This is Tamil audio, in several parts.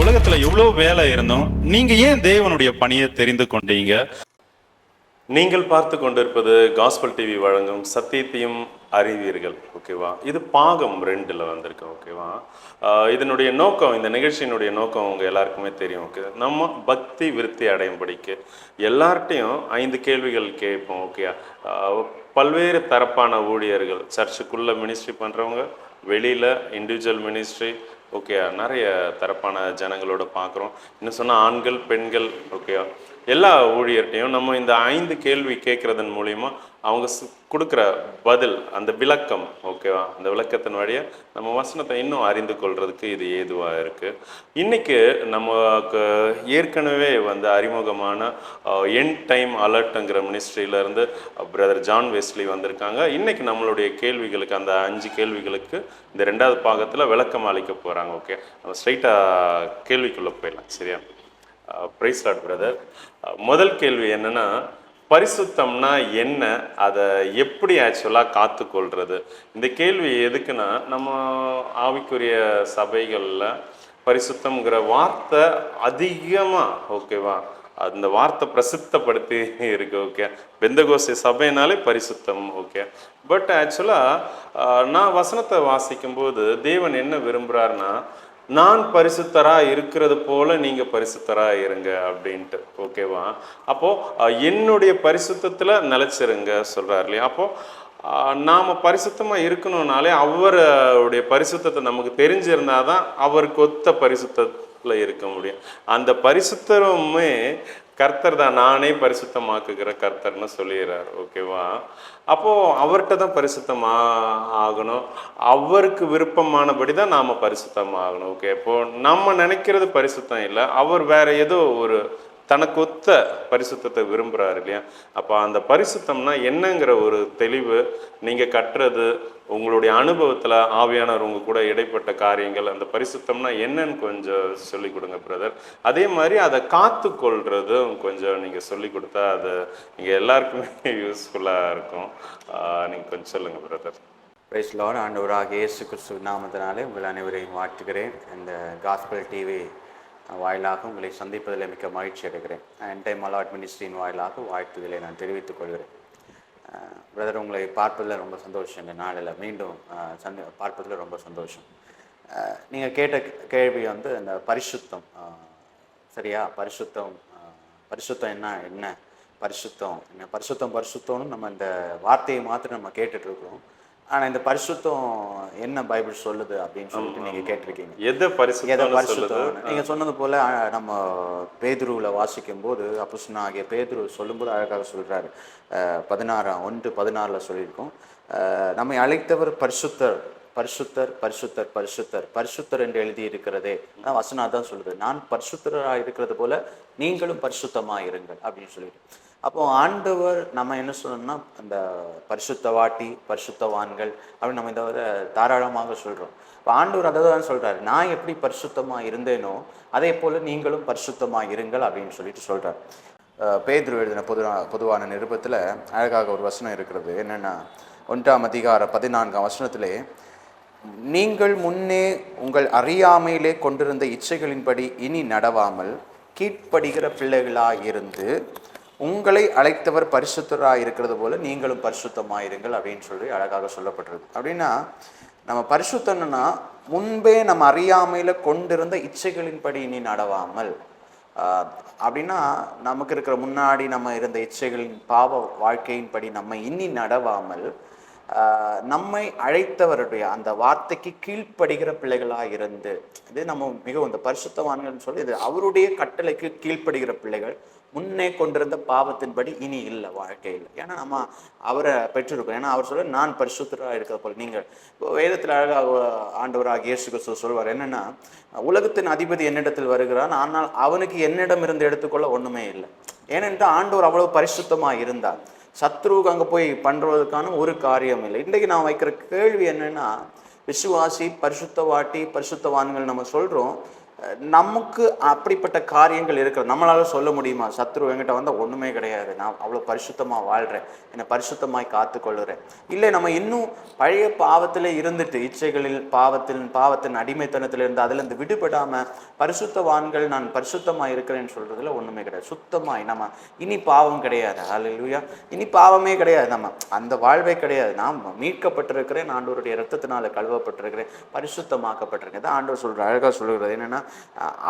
உலகத்துல எவ்வளவு வேலை இருந்தோம், நீங்க ஏன் தேவனுடைய பணியை தெரிந்து கொண்டீங்க? நீங்கள் பார்த்து கொண்டிருப்பது காஸ்பல் டிவி வழங்கும் சத்தியத்தையும் அறிவீர்கள். ஓகேவா? இது பாகம் 2ல் வந்திருக்கு. ஓகேவா? இதனுடைய நோக்கம், இந்த நிகழ்ச்சியினுடைய நோக்கம் உங்கள் எல்லாருக்குமே தெரியும். ஓகே, நம்ம பக்தி விருத்தி அடையும்படிக்கு எல்லார்ட்டையும் 5 கேள்விகள் கேட்போம். ஓகே, பல்வேறு தரப்பான ஊழியர்கள், சர்ச்சுக்குள்ளே மினிஸ்ட்ரி பண்ணுறவங்க, வெளியில் இண்டிவிஜுவல் மினிஸ்ட்ரி, ஓகே, நிறைய தரப்பான ஜனங்களோட பார்க்குறோம். இன்னும் சொன்னால் ஆண்கள், பெண்கள், ஓகே, எல்லா ஊழியர்கிட்டையும் நம்ம இந்த 5 கேள்வி கேட்குறதன் மூலிமா அவங்க கொடுக்குற பதில், அந்த விளக்கம், ஓகேவா, அந்த விளக்கத்தின் வழியாக நம்ம வசனத்தை இன்னும் அறிந்து கொள்றதுக்கு இது ஏதுவாக இருக்குது. இன்றைக்கி நமக்கு ஏற்கனவே அறிமுகமான எண்ட் டைம் அலர்ட்டுங்கிற மினிஸ்ட்ரியிலேருந்து பிரதர் ஜான் வெஸ்லி வந்திருக்காங்க. இன்றைக்கி நம்மளுடைய கேள்விகளுக்கு, அந்த 5 கேள்விகளுக்கு இந்த 2வது பாகத்தில் விளக்கம் அளிக்க போகிறாங்க. ஓகே, நம்ம ஸ்ட்ரைட்டாக கேள்விக்குள்ளே போயிடலாம். சரியா? Praise lord brother. முதல் கேள்வி என்னென்னா, பரிசுத்தம்னா என்ன, அதை எப்படி ஆக்சுவலாக காத்துக்கொள்வது? இந்த கேள்வி எதுக்குன்னா, நம்ம ஆவிக்குரிய சபைகளில் பரிசுத்தம்ங்கிற வார்த்தை அதிகமாக, ஓகேவா, அந்த வார்த்தை பிரசித்தப்படுத்தி இருக்கு. ஓகே, பெந்தகோஸ்தே சபைனாலே பரிசுத்தம். ஓகே, பட் ஆக்சுவலாக நான் வசனத்தை வாசிக்கும்போது தேவன் என்ன விரும்புகிறாருன்னா, நான் பரிசுத்தராக இருக்கிறது போல நீங்கள் பரிசுத்தராக இருங்க அப்படின்ட்டு. ஓகேவா? அப்போது என்னுடைய பரிசுத்தத்தில் நிலச்சிருங்க சொல்கிறார் இல்லையா? அப்போது நாம் பரிசுத்தமாக இருக்கணும்னாலே அவருடைய பரிசுத்தத்தை நமக்கு தெரிஞ்சிருந்தால் தான் அவருக்கு ஒத்த பரிசுத்தத்தில் இருக்க முடியும். அந்த பரிசுத்தருமே கர்த்தர் தான், நானே பரிசுத்தமாக்குகிற கர்த்தர்னு சொல்லிடுறார். ஓகேவா? அப்போது அவர்கிட்ட தான் பரிசுத்தமாக ஆகணும், அவருக்கு விருப்பமானபடி தான் நாம் பரிசுத்தமாகணும். ஓகே, இப்போது நம்ம நினைக்கிறது பரிசுத்தம் இல்லை, அவர் வேற ஏதோ ஒரு தனக்கு ஒத்த பரிசுத்தத்தை விரும்புகிறாரு இல்லையா? அப்போ அந்த பரிசுத்தம்னா என்னங்கிற ஒரு தெளிவு நீங்கள் கட்டுறது, உங்களுடைய அனுபவத்தில் ஆவியானவர் உங்கள் கூட இடைப்பட்ட காரியங்கள், அந்த பரிசுத்தம்னா என்னன்னு கொஞ்சம் சொல்லிக் கொடுங்க பிரதர். அதே மாதிரி அதை காத்து கொள்றதும் கொஞ்சம் நீங்கள் சொல்லி கொடுத்தா அது நீங்கள் எல்லாருக்குமே யூஸ்ஃபுல்லாக இருக்கும். நீங்கள் கொஞ்சம் சொல்லுங்கள் பிரதர். Price Lord. ஆண்டவராகிய இயேசு கிறிஸ்து நாமத்தினாலே உங்கள் அனைவரையும் வாழ்த்துகிறேன். இந்த காஸ்பல் டிவி வாயிலாக உங்களை சந்திப்பதில் மிக்க மகிழ்ச்சி அடைகிறேன். எண்ட் டைம் அலர்ட் மினிஸ்ட்ரியின் வாயிலாக வாழ்த்துதலை நான் தெரிவித்துக் கொள்கிறேன். பிரதர், உங்களை பார்ப்பதில் ரொம்ப சந்தோஷம். இந்த நாளில் மீண்டும் பார்ப்பதில் ரொம்ப சந்தோஷம். நீங்கள் கேட்ட கேள்வி இந்த பரிசுத்தம், சரியா? பரிசுத்தம் என்ன பரிசுத்தம் என்ன பரிசுத்தம்னு நம்ம இந்த வார்த்தையை மாத்திரம் நம்ம கேட்டுட்ருக்கிறோம். ஆனால் இந்த பரிசுத்தம் என்ன பைபிள் சொல்லுது அப்படின்னு சொல்லிட்டு நீங்கள் கேட்டிருக்கீங்க. எதை பரிசுத்தம்? நீங்கள் சொன்னது போல் நம்ம பேதுருவில் வாசிக்கும் போது அப்போஸ்தலனாகிய பேதுரு சொல்லும்போது அழகாக சொல்கிறாரு. 1:16 சொல்லியிருக்கோம், நம்மை அழைத்தவர் பரிசுத்தர் பரிசுத்தர் பரிசுத்தர் பரிசுத்தர் பரிசுத்தர் என்று எழுதி இருக்கிறதே. வசனம் தான் சொல்லுது, நான் பரிசுத்தராக இருக்கிறது போல நீங்களும் பரிசுத்தமாக இருங்கள் அப்படின்னு சொல்லிட்டு. அப்போ ஆண்டவர் நம்ம என்ன சொல்லணும்னா, அந்த பரிசுத்தவாட்டி பரிசுத்தவான்கள் அப்படின்னு நம்ம இந்த தாராளமாக சொல்கிறோம். இப்போ ஆண்டவர் அதை தான் சொல்கிறார், நான் எப்படி பரிசுத்தமாக இருந்தேனோ அதே போல் நீங்களும் பரிசுத்தமாக இருங்கள் அப்படின்னு சொல்லிட்டு சொல்கிறார். பேதுரு எழுதின பொதுவான நிருபத்தில் அழகாக ஒரு வசனம் இருக்கிறது. என்னென்னா 1:14 நீங்கள் முன்னே உங்கள் அறியாமையிலே கொண்டிருந்த இச்சைகளின்படி இனி நடவாமல் கீழ்ப்படுகிற பிள்ளைகளாக இருந்து உங்களை அழைத்தவர் பரிசுத்தராக இருக்கிறது போல நீங்களும் பரிசுத்தமாயிருங்கள் அப்படின்னு சொல்லி அழகாக சொல்லப்பட்டிருக்கு. அப்படின்னா நம்ம பரிசுத்தம்னா முன்பே நம்ம அறியாமையில் கொண்டிருந்த இச்சைகளின்படி இனி நடவாமல், அப்படின்னா நமக்கு இருக்கிற முன்னாடி நம்ம இருந்த இச்சைகளின் பாவ வாழ்க்கையின்படி நம்ம இனி நடவாமல் நம்மை அழைத்தவருடைய அந்த வார்த்தைக்கு கீழ்ப்படுகிற பிள்ளைகளாக இருந்து, இது நம்ம மிகவும் இந்த பரிசுத்தவான்கள்னு சொல்லி இது அவருடைய கட்டளைக்கு கீழ்ப்படுகிற பிள்ளைகள், முன்னே கொண்டிருந்த பாவத்தின்படி இனி இல்லை வாழ்க்கையில். ஏன்னா நம்ம அவரை பெற்றிருக்கோம். ஏன்னா அவர் சொல்ல, நான் பரிசுத்தராக இருக்கிற போல் நீங்கள். வேதத்தில் அழகாக ஆண்டவராக இயேசு கிறிஸ்து சொல்வார் என்னென்னா, உலகத்தின் அதிபதி என்னிடத்தில் வருகிறான், ஆனால் அவனுக்கு என்னிடம் இருந்து எடுத்துக்கொள்ள ஒன்றுமே இல்லை. ஏனென்றால் ஆண்டவர் அவ்வளவு பரிசுத்தமாக இருந்தார். சத்ருவுக்கு அங்கே போய் பண்ணுறதுக்கான ஒரு காரியம் இல்லை. இன்றைக்கு நான் வைக்கிற கேள்வி என்னென்னா, விசுவாசி பரிசுத்தவாட்டி பரிசுத்தவான்கள் நம்ம சொல்கிறோம், நமக்கு அப்படிப்பட்ட காரியங்கள் இருக்கிறது. நம்மளால சொல்ல முடியுமா, சத்ரு என்கிட்ட வந்தால் ஒன்றுமே கிடையாது, நான் அவ்வளோ பரிசுத்தமாக வாழ்கிறேன், என்னை பரிசுத்தமாய் காத்துக்கொள்கிறேன். இல்லை, நம்ம இன்னும் பழைய பாவத்தில் இருந்துட்டு, இச்சைகளில் பாவத்தின் அடிமைத்தனத்தில் இருந்து அதிலிருந்து விடுபடாமல் பரிசுத்தவான்கள் நான் பரிசுத்தமாக இருக்கிறேன்னு சொல்கிறதுல ஒன்றுமே கிடையாது. சுத்தமாய் நம்ம இனி பாவம் கிடையாது. ஹல்லேலூயா. இனி பாவமே கிடையாது, நம்ம அந்த வாழ்வே கிடையாது. நான் மீட்கப்பட்டிருக்கிறேன், ஆண்டவருடைய இரத்தத்தினால கழுவப்பட்டிருக்கிறேன், பரிசுத்தமாக்கப்பட்டிருக்கேன். தான் ஆண்டவர் சொல்கிற அழகாக சொல்கிறது என்னென்னா,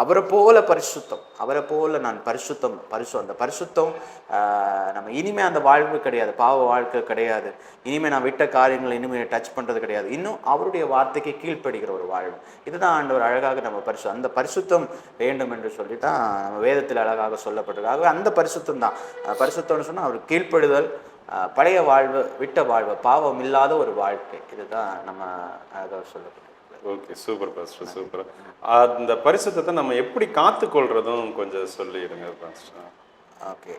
அவரை போல பரிசுத்தம், அவரை போல நான் பரிசுத்தம். அந்த பரிசுத்தம் நம்ம இனிமே அந்த வாழ்வு கிடையாது, பாவ வாழ்க்கை கிடையாது. இனிமேல் நான் விட்ட காரியங்களை இனிமேல் டச் பண்ணுறது கிடையாது. இன்னும் அவருடைய வார்த்தைக்கு கீழ்ப்படுகிற ஒரு வாழ்வு. இதுதான் ஆண்டவர் அழகாக நம்ம அந்த பரிசுத்தம் வேண்டும் என்று சொல்லி தான் நம்ம வேதத்தில் அழகாக சொல்லப்பட்டிருக்காங்க. அந்த பரிசுத்தம் தான் பரிசுத்தம்னு சொன்னால் அவர் கீழ்ப்படுதல், பழைய வாழ்வு, விட்ட வாழ்வு, பாவம் இல்லாத ஒரு வாழ்க்கை. இதுதான் நம்ம அழகாக சொல்லப்பட்டிருக்கு. Okay, super pastor, super. அந்த பரிசுத்தத்தை நம்ம எப்படி காத்துக்கொள்றதும் கொஞ்சம் சொல்லிடுங்க பாஸ்டர். ஓகே,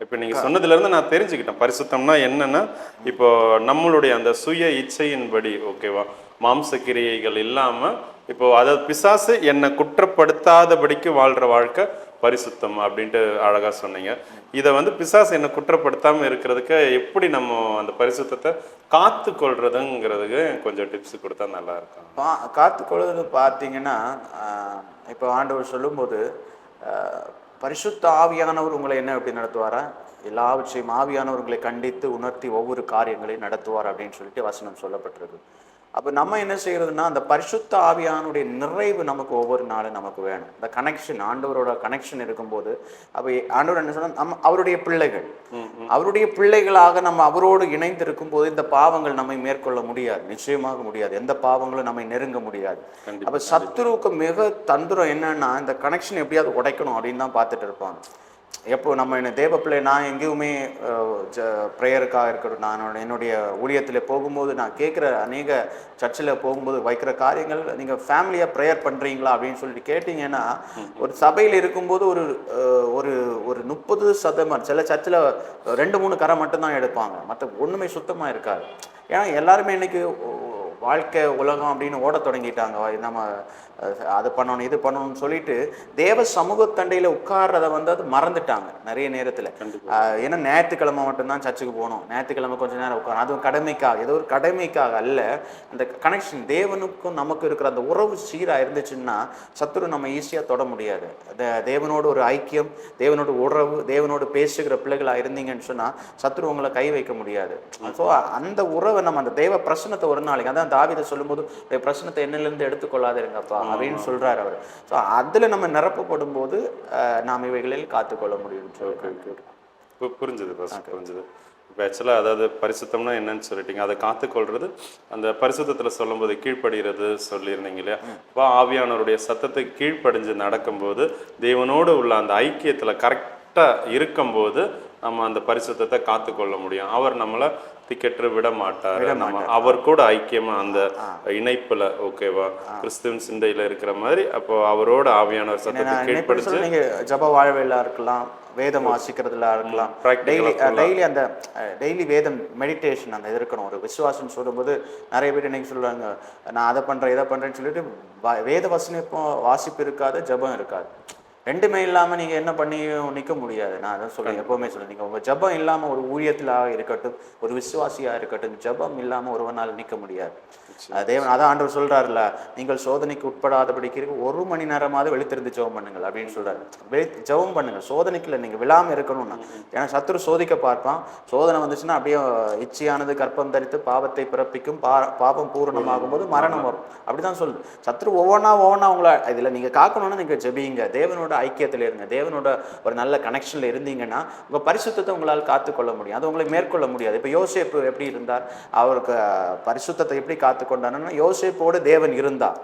இப்போ நீங்கள் சொன்னதுலேருந்து நான் தெரிஞ்சுக்கிட்டேன் பரிசுத்தம்னா என்னன்னா, இப்போ நம்மளுடைய அந்த சுய இச்சையின்படி, ஓகேவா, மாம்ச கிரியைகள் இல்லாமல், இப்போ அதாவது பிசாசு என்னை குற்றப்படுத்தாதபடிக்கு வாழ்கிற வாழ்க்கை பரிசுத்தம் அப்படின்ட்டு அழகாக சொன்னீங்க. இதை வந்து பிசாசு என்னை குற்றப்படுத்தாமல் இருக்கிறதுக்கு எப்படி நம்ம அந்த பரிசுத்தத்தை காத்து கொள்றதுங்கிறதுக்கு கொஞ்சம் டிப்ஸ் கொடுத்தா நல்லா இருக்கும். காத்துக்கொள்வது பார்த்தீங்கன்னா, இப்போ ஆண்டவர் சொல்லும்போது பரிசுத்த ஆவியானவர் உங்களை என்ன எப்படி நடத்துவாரா, எல்லாவற்றையும் ஆவியானவர் உங்களை கண்டித்து உணர்த்தி ஒவ்வொரு காரியங்களையும் நடத்துவார் அப்படின்னு சொல்லிட்டு வசனம் சொல்லப்பட்டிருக்கு. அப்போ நம்ம என்ன செய்யறதுன்னா, அந்த பரிசுத்த ஆவியானுடைய நிறைவு நமக்கு ஒவ்வொரு நாளும் நமக்கு வேணும். இந்த கனெக்ஷன், ஆண்டவரோட கனெக்ஷன் இருக்கும்போது, அப்போ ஆண்டவர் என்ன சொன்னால், நம்ம அவருடைய பிள்ளைகள், அவருடைய பிள்ளைகளாக நம்ம அவரோடு இணைந்து இருக்கும்போது இந்த பாவங்கள் நம்மை மேற்கொள்ள முடியாது, நிச்சயமாக முடியாது. எந்த பாவங்களும் நம்மை நெருங்க முடியாது. அப்போ சத்துருவுக்கு மிக தந்திரம் என்னன்னா, இந்த கனெக்ஷன் எப்படியாவது உடைக்கணும் அப்படின்னு தான் பார்த்துட்டு இருப்பாங்க. எப்போ நம்ம என்ன தேவ பிள்ளை, நான் எங்கேயுமே ப்ரேயருக்காக இருக்கட்டும், நான் என்னுடைய ஊழியத்தில் போகும்போது நான் கேட்குற அநேக சர்ச்சில் போகும்போது வைக்கிற காரியங்கள், நீங்கள் ஃபேமிலியாக ப்ரேயர் பண்ணுறீங்களா அப்படின்னு சொல்லிட்டு கேட்டிங்கன்னா, ஒரு சபையில் இருக்கும்போது ஒரு ஒரு ஒரு 30% சில சர்ச்சில் 2-3 கரை மட்டும்தான் எடுப்பாங்க, மற்ற ஒன்றுமே சுத்தமாக இருக்காது. ஏன்னா எல்லாருமே இன்னைக்கு வாழ்க்கை உலகம் அப்படின்னு ஓட தொடங்கிட்டாங்க. நம்ம அது பண்ணணும் இது பண்ணணும்னு சொல்லிட்டு தேவ சமூகத்தண்டையில் உட்கார்றத வந்து அது மறந்துட்டாங்க நிறைய நேரத்தில். ஏன்னா ஞாயிற்றுக்கிழமை மட்டும்தான் சர்ச்சுக்கு போகணும், ஞாயிற்றுக்கிழமை கொஞ்சம் நேரம் உட்காரணும், அதுவும் கடமைக்காக, ஏதோ ஒரு கடமைக்காக அல்ல. அந்த கனெக்ஷன் தேவனுக்கும் நமக்கு இருக்கிற அந்த உறவு சீராக இருந்துச்சுன்னா சத்துரு நம்ம ஈஸியாக தொட முடியாது. தேவனோடு ஒரு ஐக்கியம், தேவனோட உறவு, தேவனோடு பேசுகிற பிள்ளைகளாக இருந்தீங்கன்னு சொன்னால் சத்துரு உங்களை கை வைக்க முடியாது. ஸோ அந்த உறவை நம்ம அந்த தேவ பிரசனத்தை ஒரு நாளைக்கு, அதான் தாவீதை சொல்லும்போது பிரசனத்தை என்னிலிருந்து எடுத்துக்கொள்ளாதிருங்கப்பா அப்படின்னு சொல்றாரு அவர். ஸோ அதில் நம்ம நிரப்பப்படும் போது நாம் இவைகளில் காத்துக்கொள்ள முடியும். புரிஞ்சுது பாஸ்டர், புரிஞ்சுது. இப்போ ஆக்சுவலாக அதாவது பரிசுத்தம்னா என்னன்னு சொல்லிட்டீங்க, அதை காத்துக்கொள்றது, அந்த பரிசுத்தத்தில் சொல்லும்போது கீழ்ப்படுகிறது சொல்லியிருந்தீங்க இல்லையா. இப்போ ஆவியானவருடைய சத்தத்தை கீழ்ப்படிஞ்சு நடக்கும்போது, தேவனோடு உள்ள அந்த ஐக்கியத்தில் கரெக்டாக இருக்கும்போது நம்ம அந்த பரிசுத்தத்தை காத்துக்கொள்ள முடியும். அவர் நம்மளை திக்கெட்டு விட மாட்டார். நம்ம அவர் கூட ஐக்கியமா அந்த இணைப்புல, ஓகேவா, கிறிஸ்துவின் சிந்தையில இருக்கிற மாதிரி, அப்போ அவரோட ஆவியானவர் சத்தத்தை கீழ்ப்படிச்சு நீங்க ஜப வாழ்வையில இருக்கலாம், வேதம் வாசிக்கிறதுல இருக்கலாம், டெய்லி அந்த டெய்லி வேதம் மெடிடேஷன் அந்த இது இருக்கணும். ஒரு விசுவாசம் சொல்லும்போது நிறைய பேர் இன்னைக்கு சொல்லுவாங்க, நான் அதை பண்றேன் இதை பண்றேன்னு சொல்லிட்டு வேத வசனம் வாசிப்பு இருக்காது, ஜபம் இருக்காது. ரெண்டுமே இல்லாமல் நீங்கள் என்ன பண்ணி நிற்க முடியாது. நான் அதான் சொல்லுவேன், எப்போவுமே சொல்லுவேன், நீங்கள் உங்கள் ஜபம் இல்லாமல் ஒரு ஊழியத்திலாக இருக்கட்டும், ஒரு விசுவாசியாக இருக்கட்டும், ஜபம் இல்லாமல் ஒருவனால் நிற்க முடியாது. தேவன் அதான் ஆண்டவர் சொல்கிறாருல்ல, நீங்கள் சோதனைக்கு உட்படாதபடிக்கு 1 மணி நேரமாவது வெளித்திருந்து ஜெபம் பண்ணுங்கள் அப்படின்னு சொல்கிறாரு. ஜெபம் பண்ணுங்கள், சோதனைக்குள்ள நீங்கள் விழாமல் இருக்கணும்னா. ஏன்னா சத்துரு சோதிக்க பார்ப்பான், சோதனை வந்துச்சுன்னா அப்படியே இச்சையானது கற்பம் தரித்து பாவத்தை பிறப்பிக்கும், பாவம் பூரணமாகும் போது மரணம் வரும், அப்படிதான் சொல்லுது சத்துரு. ஒவ்வொன்றா உங்களை இதில் நீங்கள் காக்கணும்னா நீங்கள் ஜெபிங்க, தேவனோட ஐக்கியத்தில் இருங்க, தேவனோட ஒரு நல்ல கனெக்ஷனில் இருந்தீங்கன்னா உங்கள் பரிசுத்தத்தை உங்களால் காத்துக்கொள்ள முடியும், அது உங்களை மேற்கொள்ள முடியாது. இப்போ யோசேப்பு எப்படி இருந்தார், அவருக்கு பரிசுத்தத்தை எப்படி காத்து கொண்டானா, யோசேப்போடு தேவன் இருந்தார்.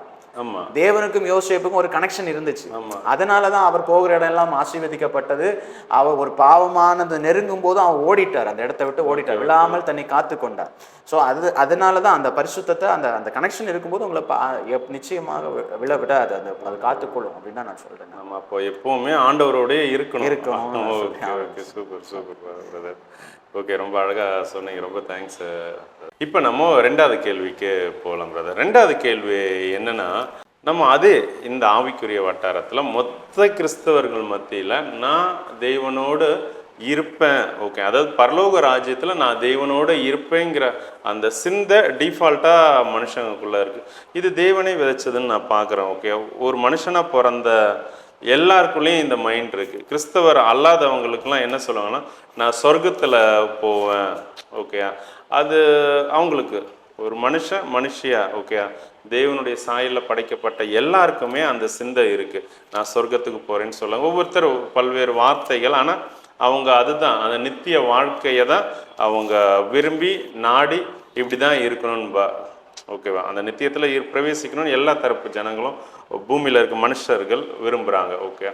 தேவனுக்கும் யோசேப்புக்கும் ஒரு கனெக்ஷன் இருந்துச்சு. அதனாலதான் அவர் போகிற இடம் எல்லாம் ஆசீர்வதிக்கப்பட்டது. அவர் ஒரு பாவமானது நெருங்கும் போது அவர் ஓடிட்டார், அந்த இடத்தை விட்டு ஓடிட்டார், விழாமல் தன்னை காத்து கொண்டார். ஸோ அதனாலதான் அந்த பரிசுத்தத்தை அந்த கனெக்ஷன் இருக்கும்போது உங்களை நிச்சயமாக விழ விடாது, அது காத்துக்கொள்ளும் அப்படின்னு தான் நான் சொல்றேன். ஆமா, அப்போ எப்பவுமே ஆண்டவரோடய இருக்கணும். Super super. ஓகே, ரொம்ப அழகாக சொன்னீங்க, ரொம்ப தேங்க்ஸ். இப்போ நம்ம 2வது கேள்விக்கு போகலாம் பிரதர். 2வது கேள்வி என்னன்னா, நம்ம அதே இந்த ஆவிக்குரிய வட்டாரத்தில் மொத்த கிறிஸ்தவர்கள் மத்தியில் நான் தேவனோடு இருப்பேன், ஓகே, அதாவது பரலோக ராஜ்யத்தில் நான் தேவனோட இருப்பேங்கிற அந்த சிந்தை டிஃபால்ட்டாக மனுஷங்களுக்குள்ளே இருக்குது. இது தேவனே விதைச்சதுன்னு நான் பார்க்குறேன். ஓகே, ஒரு மனுஷனாக பிறந்த எல்லாருக்குள்ளேயும் இந்த மைண்ட் இருக்குது. கிறிஸ்தவர் அல்லாதவங்களுக்குலாம் என்ன சொல்லுவாங்கன்னா, நான் சொர்க்கத்தில் போவேன். ஓகே, அது அவங்களுக்கு ஒரு மனுஷியா, ஓகே, தேவனுடைய சாயலில் படைக்கப்பட்ட எல்லாருக்குமே அந்த சிந்தை இருக்குது, நான் சொர்க்கத்துக்கு போகிறேன்னு சொல்லுவாங்க. ஒவ்வொருத்தர் பல்வேறு வார்த்தைகள், ஆனால் அவங்க அதுதான், அந்த நித்திய வாழ்க்கையை தான் அவங்க விரும்பி நாடி இப்படி தான் இருக்கணும்பா. ஓகேவா, அந்த நித்தியத்தில் பிரவேசிக்கணும்னு எல்லா தரப்பு ஜனங்களும் பூமியில் இருக்க மனுஷர்கள் விரும்புகிறாங்க. ஓகே,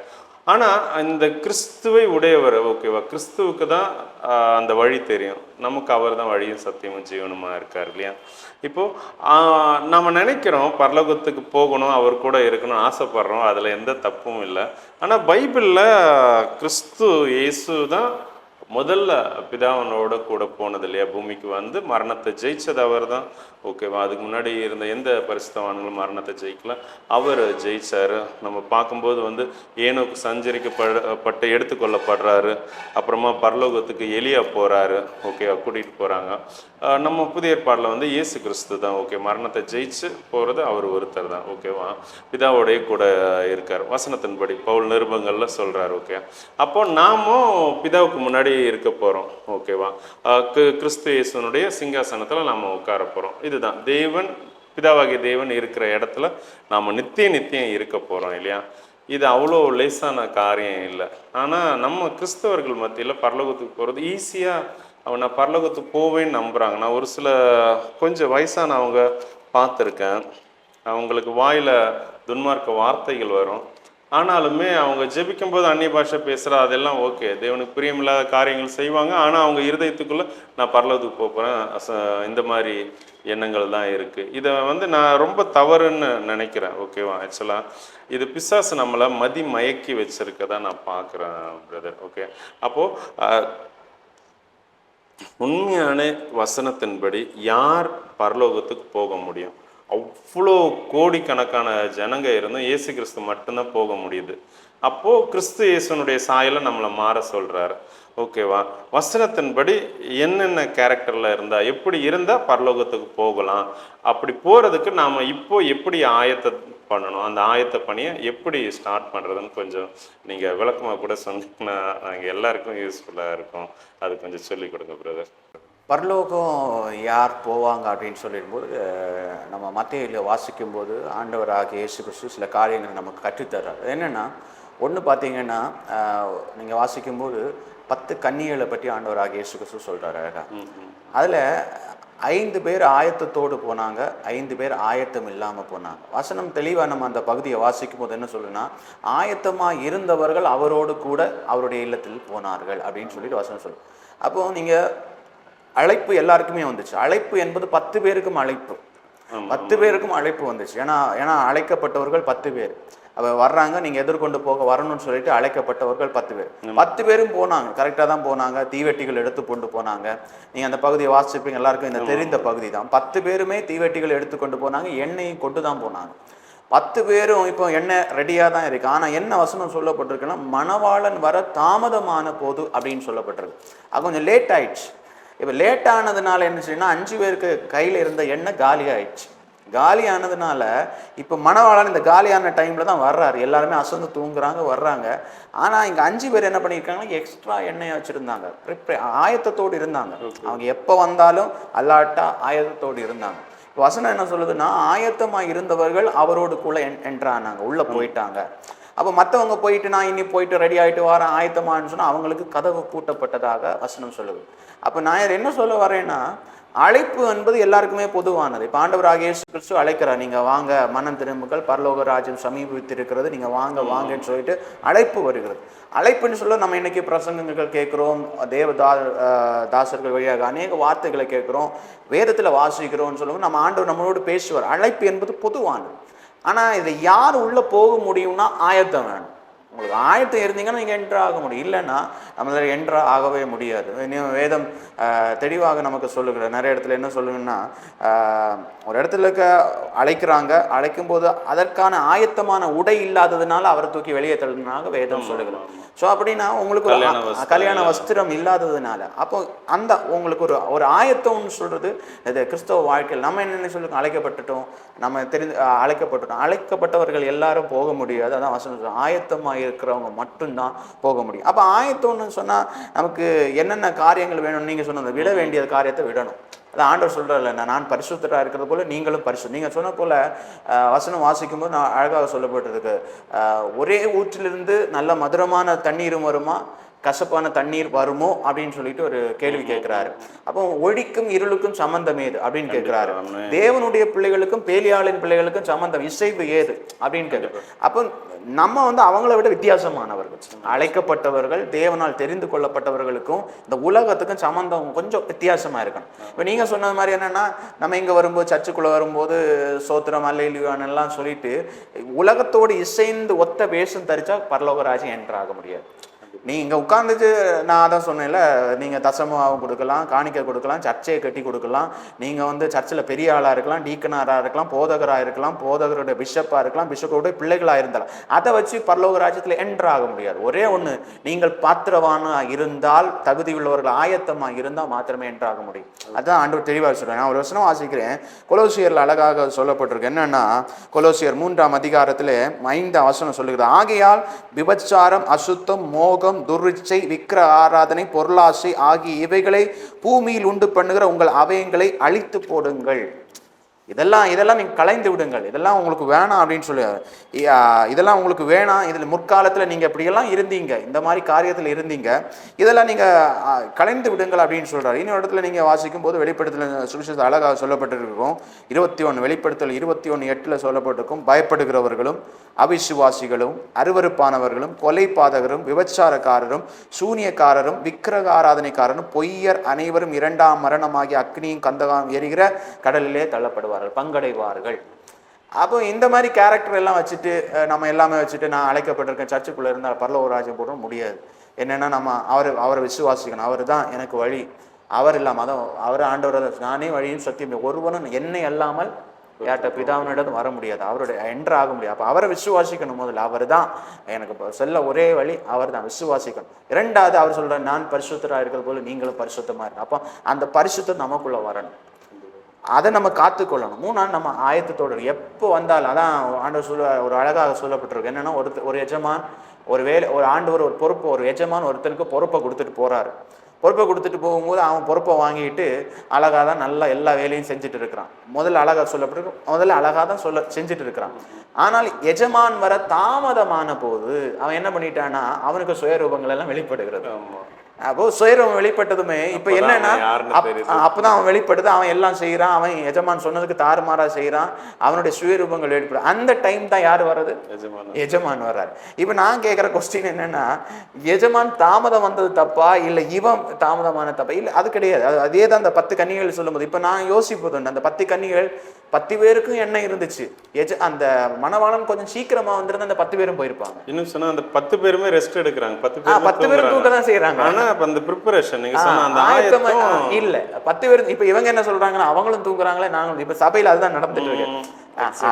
ஆனால் இந்த கிறிஸ்துவை உடையவர், ஓகேவா, கிறிஸ்துவுக்கு தான் அந்த வழி தெரியும். நமக்கு அவர் தான் வழியும் சத்தியமும் ஜீவனுமாக இருக்கார் இல்லையா. இப்போது நம்ம நினைக்கிறோம் பரலோகத்துக்கு போகணும், அவர் கூட இருக்கணும் ஆசைப்படுறோம், அதில் எந்த தப்பும் இல்லை. ஆனால் பைபிளில் கிறிஸ்து இயேசு தான் முதல்ல பிதாவனோட கூட போனது இல்லையா, பூமிக்கு வந்து மரணத்தை ஜெயிச்சது அவர் தான். ஓகேவா, அதுக்கு முன்னாடி இருந்த எந்த பரிசுத்தவான்களும் மரணத்தை ஜெயிக்கல, அவர் ஜெயிச்சார். நம்ம பார்க்கும்போது வந்து ஏனோக்கு சஞ்சரிக்கப்பட்டு எடுத்துக்கொள்ளப்படுறாரு, அப்புறமா பரலோகத்துக்கு எலியா போகிறாரு, ஓகேவா, கூட்டிகிட்டு போகிறாங்க. நம்ம புதிய ஏற்பாடில் வந்து இயேசு கிறிஸ்து தான், ஓகே, மரணத்தை ஜெயிச்சு போகிறது அவர் ஒருத்தர் தான். ஓகேவா, பிதாவோடைய கூட இருக்கார், வசனத்தின்படி பவுல் நிருபங்களில் சொல்கிறார். ஓகே, அப்போ நாமும் பிதாவுக்கு முன்னாடி இருக்க போகிறோம். ஓகேவா, கிறிஸ்து இயேசுனுடைய சிங்காசனத்தில் நாம் உட்கார போகிறோம். இதுதான் தேவன், பிதாவாகிய தேவன் இருக்கிற இடத்துல நாம் நித்தியம் இருக்க போகிறோம் இல்லையா. இது அவ்வளோ லேசான காரியம் இல்லை. ஆனால் நம்ம கிறிஸ்தவர்கள் மத்தியில் பரலோகத்துக்கு போகிறது ஈஸியாக, நான் பரலோகத்துக்கு போவேன்னு நம்புகிறாங்க. நான் ஒரு சில கொஞ்சம் வயசான அவங்க பார்த்துருக்கேன், அவங்களுக்கு வாயில் துன்மார்க்க வார்த்தைகள் வரும், ஆனாலுமே அவங்க ஜெபிக்கும்போது அந்நிய பாஷை பேசுகிறா, அதெல்லாம் ஓகே, தேவனுக்கு பிரியமில்லாத காரியங்கள் செய்வாங்க. ஆனால் அவங்க இருதயத்துக்குள்ளே நான் பரலோகத்துக்கு போகிறேன், இந்த மாதிரி எண்ணங்கள் தான் இருக்குது. இதை வந்து நான் ரொம்ப தவறுன்னு நினைக்கிறேன். ஓகேவா, ஆக்சுவலாக இது பிசாசு நம்மளை மயக்கி வச்சிருக்கதா நான் பார்க்குறேன் பிரதர். ஓகே, அப்போது உண்மையான வசனத்தின்படி யார் பரலோகத்துக்கு போக முடியும்? அவ்வளோ கோடிக்கணக்கான ஜனங்க இருந்தும் இயேசு கிறிஸ்து மட்டும்தான் போக முடியுது. அப்போது கிறிஸ்து இயேசுனுடைய சாயலை நம்மளை மாற சொல்கிறாரு. ஓகேவா, வசனத்தின்படி என்னென்ன கேரக்டரில் இருந்தால், எப்படி இருந்தால் பரலோகத்துக்கு போகலாம், அப்படி போகிறதுக்கு நாம் இப்போது எப்படி ஆயத்தை பண்ணணும், அந்த ஆயத்த பணியை எப்படி ஸ்டார்ட் பண்ணுறதுன்னு கொஞ்சம் நீங்கள் விளக்கமாக கூட சொன்னீங்கன்னா நாங்கள் எல்லாருக்கும் யூஸ்ஃபுல்லாக இருக்கும். அது கொஞ்சம் சொல்லிக் கொடுங்க பிரதர். பரலோகம் யார் போவாங்க அப்படின்னு சொல்லிடும்போது, நம்ம மத்தேயுல வாசிக்கும்போது ஆண்டவராகிய இயேசு கிறிஸ்து சில காரியங்களை நமக்கு கற்றுத்தர்றாரு. என்னென்னா, ஒன்று பார்த்தீங்கன்னா, நீங்கள் வாசிக்கும்போது 10 கன்னிகளை பற்றி ஆண்டவராகிய இயேசு கிறிஸ்து சொல்கிறாரு அழகா. அதில் 5 பேர் ஆயத்தத்தோடு போனாங்க, 5 பேர் ஆயத்தம் இல்லாமல் போனாங்க. வசனம் தெளிவாக நம்ம அந்த பகுதியை வாசிக்கும் போது என்ன சொல்லுன்னா, ஆயத்தமாக இருந்தவர்கள் அவரோடு கூட அவருடைய இல்லத்தில் போனார்கள் அப்படின்னு சொல்லிட்டு வசனம் சொல்லு. அப்போது நீங்கள் அழைப்பு எல்லாருக்குமே வந்துச்சு. அழைப்பு என்பது 10 பேருக்கும் அழைப்பு, 10 பேருக்கும் அழைப்பு வந்துச்சு. ஏன்னா அழைக்கப்பட்டவர்கள் 10 பேர் வர்றாங்க, நீங்கள் எதிர்கொண்டு போக வரணும்னு சொல்லிட்டு அழைக்கப்பட்டவர்கள் 10 பேர். 10 பேரும் போனாங்க, கரெக்டாக தான் போனாங்க. தீவெட்டிகள் எடுத்து கொண்டு போனாங்க. நீங்கள் அந்த பகுதியை வாசிப்பீங்க, எல்லாருக்கும் இந்த தெரிந்த பகுதி தான். 10 பேருமே தீவெட்டிகள் எடுத்துக்கொண்டு போனாங்க, எண்ணெயும் கொண்டு தான் போனாங்க. 10 பேரும் இப்போ எண்ணெய் ரெடியாக தான் இருக்குது. ஆனால் என்ன வசனம் சொல்லப்பட்டிருக்குன்னா, மணவாளன் வர தாமதமான போது அப்படின்னு சொல்லப்பட்டிருக்கு. அது கொஞ்சம் லேட் ஆயிடுச்சு. இப்போ லேட் ஆனதுனால என்ன செய்யணும்னா, 5 பேருக்கு கையில் இருந்த எண்ணெய் காலி ஆயிடுச்சு. காலி ஆனதுனால இப்போ மணவாளன் இந்த காலியான டைமில் தான் வர்றாரு. எல்லாருமே அசந்து தூங்குறாங்க, வர்றாங்க. ஆனால் இங்கே 5 பேர் என்ன பண்ணியிருக்காங்கன்னா, எக்ஸ்ட்ரா எண்ணெயை வச்சுருந்தாங்க, ஆயத்தத்தோடு இருந்தாங்க. அவங்க எப்போ வந்தாலும் அல்லாட்டா ஆயத்தத்தோடு இருந்தாங்க. இப்போ வசனம் என்ன சொல்லுதுன்னா, ஆயத்தமாக இருந்தவர்கள் அவரோடு கூட என்ட்ரானாங்க, உள்ளே போயிட்டாங்க. அப்போ மற்றவங்க போயிட்டு நான் இனி போயிட்டு ரெடி ஆகிட்டு வரேன் ஆயத்தமானு சொன்னால் அவங்களுக்கு கதவு பூட்டப்பட்டதாக வசனம் சொல்லுது. அப்போ நான் என்ன சொல்ல வரேன்னா, அழைப்பு என்பது எல்லாருக்குமே பொதுவானது. இப்போ ஆண்டவராகிய இயேசு கிறிஸ்து அழைக்கிறார், நீங்கள் வாங்க, மனம் திரும்புங்கள், பரலோக ராஜ்யம் சமீபித்திருக்கிறது, நீங்கள் வாங்கன்னு சொல்லிட்டு அழைப்பு வருகிறது. அழைப்புன்னு சொல்ல நம்ம இன்னைக்கு பிரசங்கங்கள் கேட்குறோம், தாசர்கள் வழியாக அநேக வார்த்தைகளை கேட்குறோம், வேதத்தில் வாசிக்கிறோம்னு சொல்லுவோம். நம்ம ஆண்டவர் நம்மளோடு பேசுவார். அழைப்பு என்பது பொதுவானது. ஆனால் இதில் யார் உள்ளே போக முடியும்னா ஆயத்தம் வேணும். உங்களுக்கு ஆயத்தம் இருந்தீங்கன்னா நீங்கள் என்ட்ரு ஆக முடியும், இல்லைன்னா நம்மளால் என்ட்ரு ஆகவே முடியாது. இன்னும் வேதம் தெளிவாக நமக்கு சொல்லுகிற நிறைய இடத்துல என்ன சொல்லுங்கன்னா, ஒரு இடத்துல அழைக்கிறாங்க, அழைக்கும்போது அதற்கான ஆயத்தமான உடை இல்லாததுனால அவரை தூக்கி வெளியே தள்ளினாங்க வேதம் சொல்லுகிறோம். ஸோ அப்படின்னா உங்களுக்கு கல்யாண வஸ்திரம் இல்லாததுனால அப்போ அந்த உங்களுக்கு ஒரு ஆயத்தம்னு சொல்றது இது கிறிஸ்தவ வாழ்க்கையில். நம்ம என்ன சொல்லுங்க, அழைக்கப்பட்டுட்டோம், நம்ம அழைக்கப்பட்டவர்கள் எல்லாரும் போக முடியாது. அதான் வசனம், ஆயத்தமாக இருக்கிறவங்க மட்டும்தான் போக முடியும். அப்போ ஆயத்தம்னு சொன்னால் நமக்கு என்னென்ன காரியங்கள் வேணும்னு நீங்கள் சொன்னது, விட வேண்டிய காரியத்தை விடணும். அதான் ஆண்டவர் சொல்கிறார்ல, நான் பரிசுத்தராக இருக்கிறது போல நீங்களும் நீங்கள் சொன்ன போல வசனம் வாசிக்கும்போது நான் அழகாக சொல்லப்பட்டிருக்கு, ஒரே ஊற்றிலிருந்து நல்ல மதுரமான தண்ணீரும் வருமா, கசப்பான தண்ணீர் வருமோ அப்படின்னு சொல்லிட்டு ஒரு கேள்வி கேட்கிறாரு. அப்போ ஒளிக்கும் இருளுக்கும் சம்பந்தம் ஏது அப்படின்னு கேட்கிறாரு. தேவனுடைய பிள்ளைகளுக்கும் பேலியாளின் பிள்ளைகளுக்கும் சம்பந்தம் இசைவு ஏது அப்படின்னு கேட்கிறாரு. அப்போ நம்ம அவங்கள விட வித்தியாசமானவர்கள், அழைக்கப்பட்டவர்கள், தேவனால் தெரிந்து கொள்ளப்பட்டவர்களுக்கும் இந்த உலகத்துக்கும் சம்பந்தம் கொஞ்சம் வித்தியாசமா இருக்கணும். இப்போ நீங்க சொன்னது மாதிரி என்னன்னா, நம்ம இங்க வரும்போது சர்ச்சுக்குள்ள வரும்போது சோத்திரம் அல்லேலூயான்னு எல்லாம் சொல்லிட்டு உலகத்தோடு இசைந்து ஒத்த வேஷம் தரிச்சா பரலோக ராஜ்யம் என்ட்ராக முடியாது. நீ இங்கே உட்காந்துட்டு நான் அதான் சொன்னேன்ல, நீங்கள் தசமாவும் கொடுக்கலாம், காணிக்கை கொடுக்கலாம், சர்ச்சையை கட்டி கொடுக்கலாம், நீங்கள் சர்ச்சில் பெரிய ஆளாக இருக்கலாம், டீக்கனாராக இருக்கலாம், போதகராக இருக்கலாம், போதகருடைய பிஷப்பாக இருக்கலாம், பிஷப்போடைய பிள்ளைகளாக இருந்தாலும் அதை வச்சு பரலோக ராஜ்யத்தில் என்ட்ரு ஆக முடியாது. ஒரே ஒன்று, நீங்கள் பாத்திரவானாக இருந்தால், தகுதி உள்ளவர்கள் ஆயத்தமாக இருந்தால் மாத்திரமே என்ட்ரு ஆக முடியும். அதுதான் ஆண்டவர் தெளிவாக சொல்கிறேன். நான் ஒரு வசனம் வாசிக்கிறேன், கொலோசியரில் அழகாக சொல்லப்பட்டிருக்கு. என்னன்னா, கொலோசியர் 3ஆம் அதிகாரத்தில் 5ஆம் வசனம் சொல்லுகிறது, ஆகையால் விபச்சாரம், அசுத்தம், மோகம், துர்ச்சை, விக்கிர ஆராதனை, பொருளாசை ஆகிய இவைகளை பூமியில் உண்டு பண்ணுகிற உங்கள் அவயங்களை அழித்து போடுங்கள். இதெல்லாம் நீங்க கலைந்து விடுங்கள், இதெல்லாம் உங்களுக்கு வேணாம் அப்படின்னு சொல்லி, இதெல்லாம் உங்களுக்கு வேணாம், இதில் முற்காலத்தில் நீங்க இப்படியெல்லாம் இருந்தீங்க, இந்த மாதிரி காரியத்தில் இருந்தீங்க, இதெல்லாம் நீங்க கலைந்து விடுங்கள் அப்படின்னு சொல்றாரு. இன்னொரு இடத்துல நீங்க வாசிக்கும் போது வெளிப்படுத்தல் சுவிசேஷம் அழகாக சொல்லப்பட்டிருக்கும். 21 வெளிப்படுத்தல் 21:8 சொல்லப்பட்டிருக்கும், பயப்படுகிறவர்களும் அவிசுவாசிகளும் அருவருப்பானவர்களும் கொலைபாதகரும் விபச்சாரக்காரரும் சூனியக்காரரும் விக்கிரக ஆராதனைக்காரரும் பொய்யர் அனைவரும் 2ஆம் மரணமாகிய அக்னியும் கந்தகம் எரிகிற கடலிலே தள்ளப்படுவார்கள், பங்கடைவார்கள். அப்போ இந்த மாதிரி கேரக்டர் எல்லாம் வச்சுட்டு நம்ம எல்லாமே வச்சுட்டு நான் அழைக்கப்பட்டிருக்கேன், சர்ச்சுக்குள்ளே இருந்தால் பரலோக ராஜ்யம் போட முடியாது. என்னென்னா நம்ம அவரை விசுவாசிக்கணும், அவர் தான் எனக்கு வழி, அவர் இல்லாமல் அதான் அவர் ஆண்டவர், நானே வழியும் சத்தியம், ஒருவனும் என்னை அல்லாமல் யார்கிட்ட பிதாவினிடம் வர முடியாது, அவருடைய என்ட்ரு ஆக முடியாது. அப்போ அவரை விசுவாசிக்கணும். முதல்ல அவர் தான் எனக்கு சொல்ல ஒரே வழி, அவர் தான் விசுவாசிக்கணும். 2வது அவர் சொல்கிறார், நான் பரிசுத்தராக இருக்கிறது போல நீங்களும் பரிசுத்தமாக இருக்கு. அப்போ அந்த பரிசுத்தம் நமக்குள்ளே வரணும், அதை நம்ம காத்துக்கொள்ளணும். 3வது நம்ம ஆயத்தத்தோடு எப்போ வந்தாலும், அதான் ஆண்டவர் ஒரு அழகாக சொல்லப்பட்டிருக்கு. என்னன்னா, ஒரு எஜமான் ஒரு ஆண்டவர் ஒரு பொறுப்பு, ஒரு எஜமான் ஒருத்தனுக்கு பொறுப்பை கொடுத்துட்டு போறாரு. பொறுப்பை கொடுத்துட்டு போகும்போது அவன் பொறுப்பை வாங்கிட்டு அழகாக தான் நல்லா எல்லா வேலையும் செஞ்சுட்டு இருக்கிறான். முதல்ல அழகாக சொல்லப்பட்டிருக்கு, முதல்ல அழகாக தான் செஞ்சுட்டு இருக்கிறான். ஆனால் எஜமான் வர தாமதமான போது அவன் என்ன பண்ணிட்டான்னா, அவனுக்கு சுயரூபங்கள் எல்லாம் வெளிப்படுகிறது. அப்போ சுயரூபம் வெளிப்பட்டதுமே இப்ப என்னன்னா, அப்பதான் அவன் வெளிப்படுது, அவன் எல்லாம் செய்யறான், அவன் எஜமான் சொன்னதுக்கு தாறுமாறா செய்யறான், அவனுடைய சுயரூபங்கள் வெளிப்படும். அந்த டைம் தான் யாரு வர்றது? எஜமான் வர்றாரு. இப்ப நான் கேட்கிற கொஸ்டின் என்னன்னா, எஜமான் தாமதம் வந்தது தப்பா இல்ல இவன் தாமதமான தப்பா? இல்ல, அது கிடையாது. அதே தான் அந்த 10 கன்னிகள் சொல்லும்போது இப்ப நான் யோசிப்பது, அந்த 10 கன்னிகள் 10 பேருக்கும் எண்ணெய் இருந்துச்சு. அந்த மணவாளன் கொஞ்சம் சீக்கிரமா வந்திருந்தா அந்த 10 பேரும் போயிருப்பாங்க. இன்னும் சொன்னா அந்த 10 பேருமே ரெஸ்ட் எடுக்கிறாங்க, 10 பேரும் தூக்க தான் செய்யறாங்க. அந்த பிரிப்பரேஷன் நீங்க சொன்ன அந்த ஆயத்தம் இல்ல. 10 பேர் இப்ப இவங்க என்ன சொல்றாங்கன்னா, அவங்களும் தூங்குறாங்களே, நாங்களும். இப்ப சபையில அதுதான் நடந்துட்டு இருக்கு.